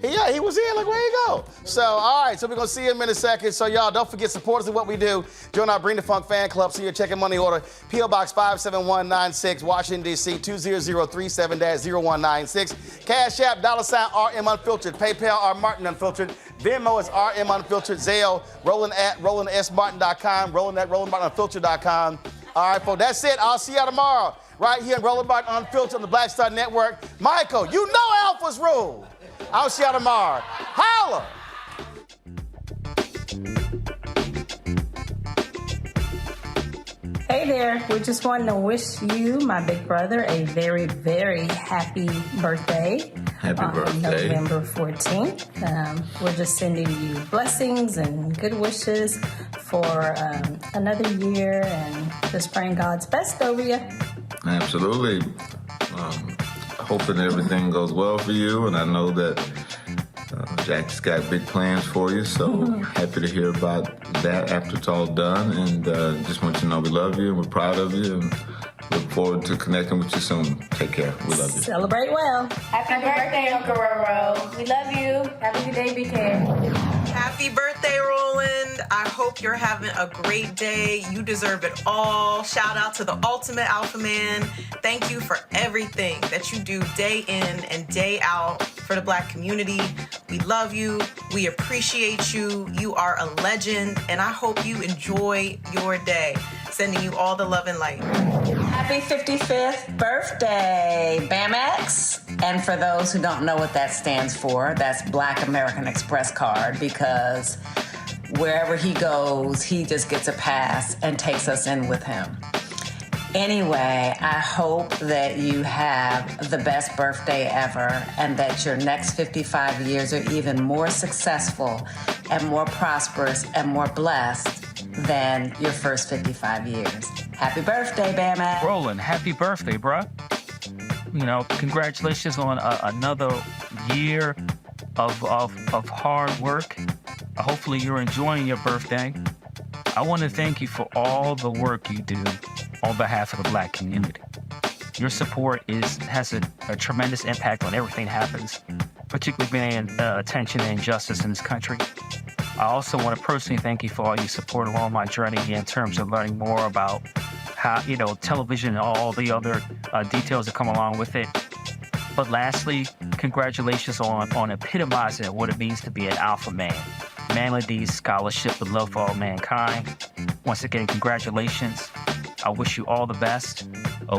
Yeah, he was here. Like, where'd he go? So, all right. So we're going to see him in a second. So, y'all, don't forget, supporters of what we do. Join our Bring the Funk fan club. See your check and money order. P.O. Box 57196, Washington, D.C. 20037-0196. Cash App, $RM Unfiltered. PayPal, R Martin Unfiltered. Venmo is RM Unfiltered. Zelle, Roland at RolandSMartin.com. Roland at RolandMartinUnfiltered.com. All right, folks. That's it. I'll see y'all tomorrow. Right here in Roland Martin Unfiltered on the Black Star Network. Michael, you know Alpha's rule. I'll see y'all tomorrow. Holla! Hey there. We just wanted to wish you, my big brother, a very, very happy birthday. Happy birthday. November 14th. We're just sending you blessings and good wishes for another year and just praying God's best over you. Absolutely. Hoping everything goes well for you, and I know that Jack's got big plans for you, so happy to hear about that after it's all done, and just want you to know we love you, and we're proud of you, and look forward to connecting with you soon. Take care. We love you. Celebrate well. Happy birthday, Uncle Roro. We love you. Have a good day, Big Hair. Happy birthday, Roland. I hope you're having a great day. You deserve it all. Shout out to the ultimate alpha man. Thank you for everything that you do day in and day out for the Black community. We love you. We appreciate you. You are a legend, and I hope you enjoy your day. Sending you all the love and light. Happy 55th birthday, BAMX. And for those who don't know what that stands for, that's Black American Express card, because wherever he goes, he just gets a pass and takes us in with him. Anyway, I hope that you have the best birthday ever and that your next 55 years are even more successful and more prosperous and more blessed than your first 55 years. Happy birthday, Bama. Roland, happy birthday, bruh. You know, congratulations on another year of hard work. Hopefully you're enjoying your birthday. I want to thank you for all the work you do on behalf of the Black community. Your support has a tremendous impact on everything that happens, particularly paying attention to injustice in this country. I also want to personally thank you for all your support along my journey in terms of learning more about how, television and all the other details that come along with it. But lastly, congratulations on epitomizing what it means to be an alpha man. Manly scholarship with love for all mankind. Once again, congratulations. I wish you all the best.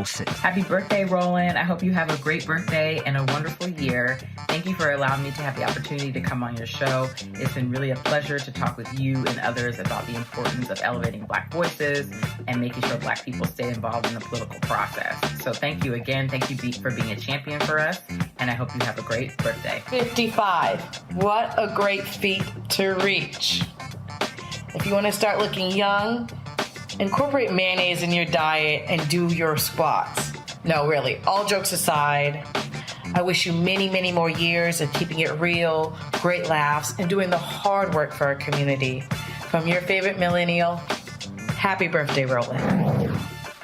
06. Happy birthday, Roland. I hope you have a great birthday and a wonderful year. Thank you for allowing me to have the opportunity to come on your show. It's been really a pleasure to talk with you and others about the importance of elevating Black voices and making sure Black people stay involved in the political process. So thank you again. Thank you for being a champion for us. And I hope you have a great birthday. 55. What a great feat to reach. If you want to start looking young, incorporate mayonnaise in your diet and do your squats. No, really, all jokes aside, I wish you many, many more years of keeping it real, great laughs, and doing the hard work for our community. From your favorite millennial, happy birthday, Roland.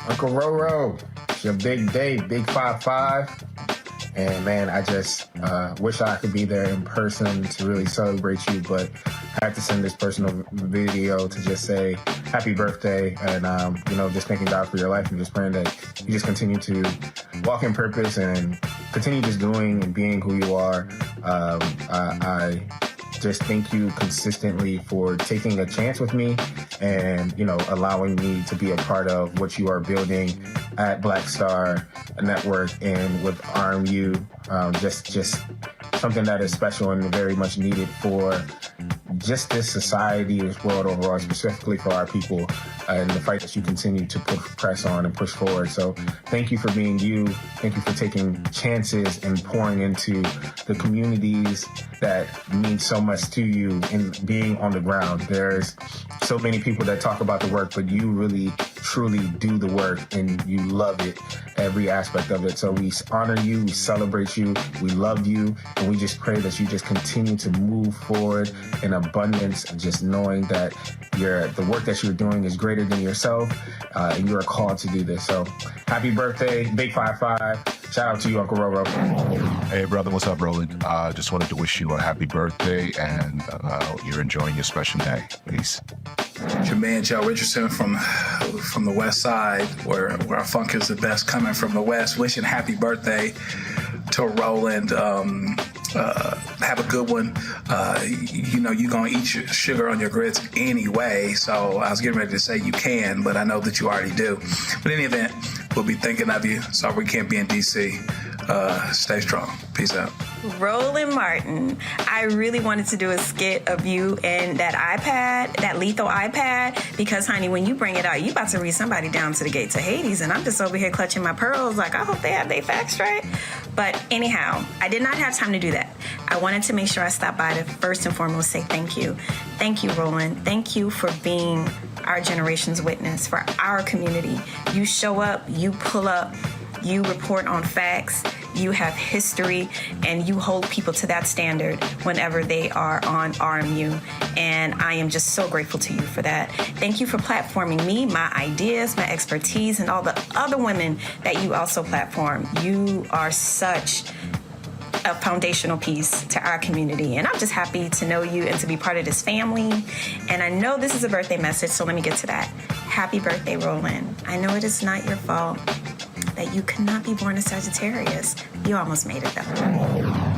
Uncle Roro, it's your big day, big 5-5. And man, I just wish I could be there in person to really celebrate you, but I had to send this personal video to just say happy birthday and, just thanking God for your life and just praying that you just continue to walk in purpose and continue just doing and being who you are. I just thank you consistently for taking a chance with me and, allowing me to be a part of what you are building at Black Star Network and with RMU. Just something that is special and very much needed for just this society, this world overall, specifically for our people and the fight that you continue to press on and push forward. So thank you for being you. Thank you for taking chances and pouring into the communities that mean so much to you and being on the ground. There's so many people that talk about the work, but you really, truly do the work and you love it, every aspect of it. So we honor you, we celebrate you, we love you, and we just pray that you just continue to move forward in abundance and just knowing that the work that you're doing is greater than yourself and you are called to do this. So happy birthday, big 5-5. Shout out to you, Uncle Roro. Hey, brother, what's up, Roland? Just wanted to wish you a happy birthday and you're enjoying your special day. Peace. It's your man, Joe Richardson from the West Side, where our funk is the best, coming from the West. Wishing happy birthday to Roland. Have a good one. You're going to eat your sugar on your grits anyway, so I was getting ready to say you can, but I know that you already do. But in any event, we'll be thinking of you. Sorry we can't be in D.C. Stay strong. Peace out. Roland Martin, I really wanted to do a skit of you and that iPad, that lethal iPad, because, honey, when you bring it out, you about to read somebody down to the gates of Hades, and I'm just over here clutching my pearls like, I hope they have their facts straight. But anyhow, I did not have time to do that. I wanted to make sure I stopped by to first and foremost say thank you. Thank you, Roland. Thank you for being our generation's witness for our community. You show up, you pull up, you report on facts, you have history, and you hold people to that standard whenever they are on RMU. And I am just so grateful to you for that. Thank you for platforming me, my ideas, my expertise, and all the other women that you also platform. You are such a foundational piece to our community. And I'm just happy to know you and to be part of this family. And I know this is a birthday message, so let me get to that. Happy birthday, Roland. I know it is not your fault that you could not be born a Sagittarius. You almost made it, though.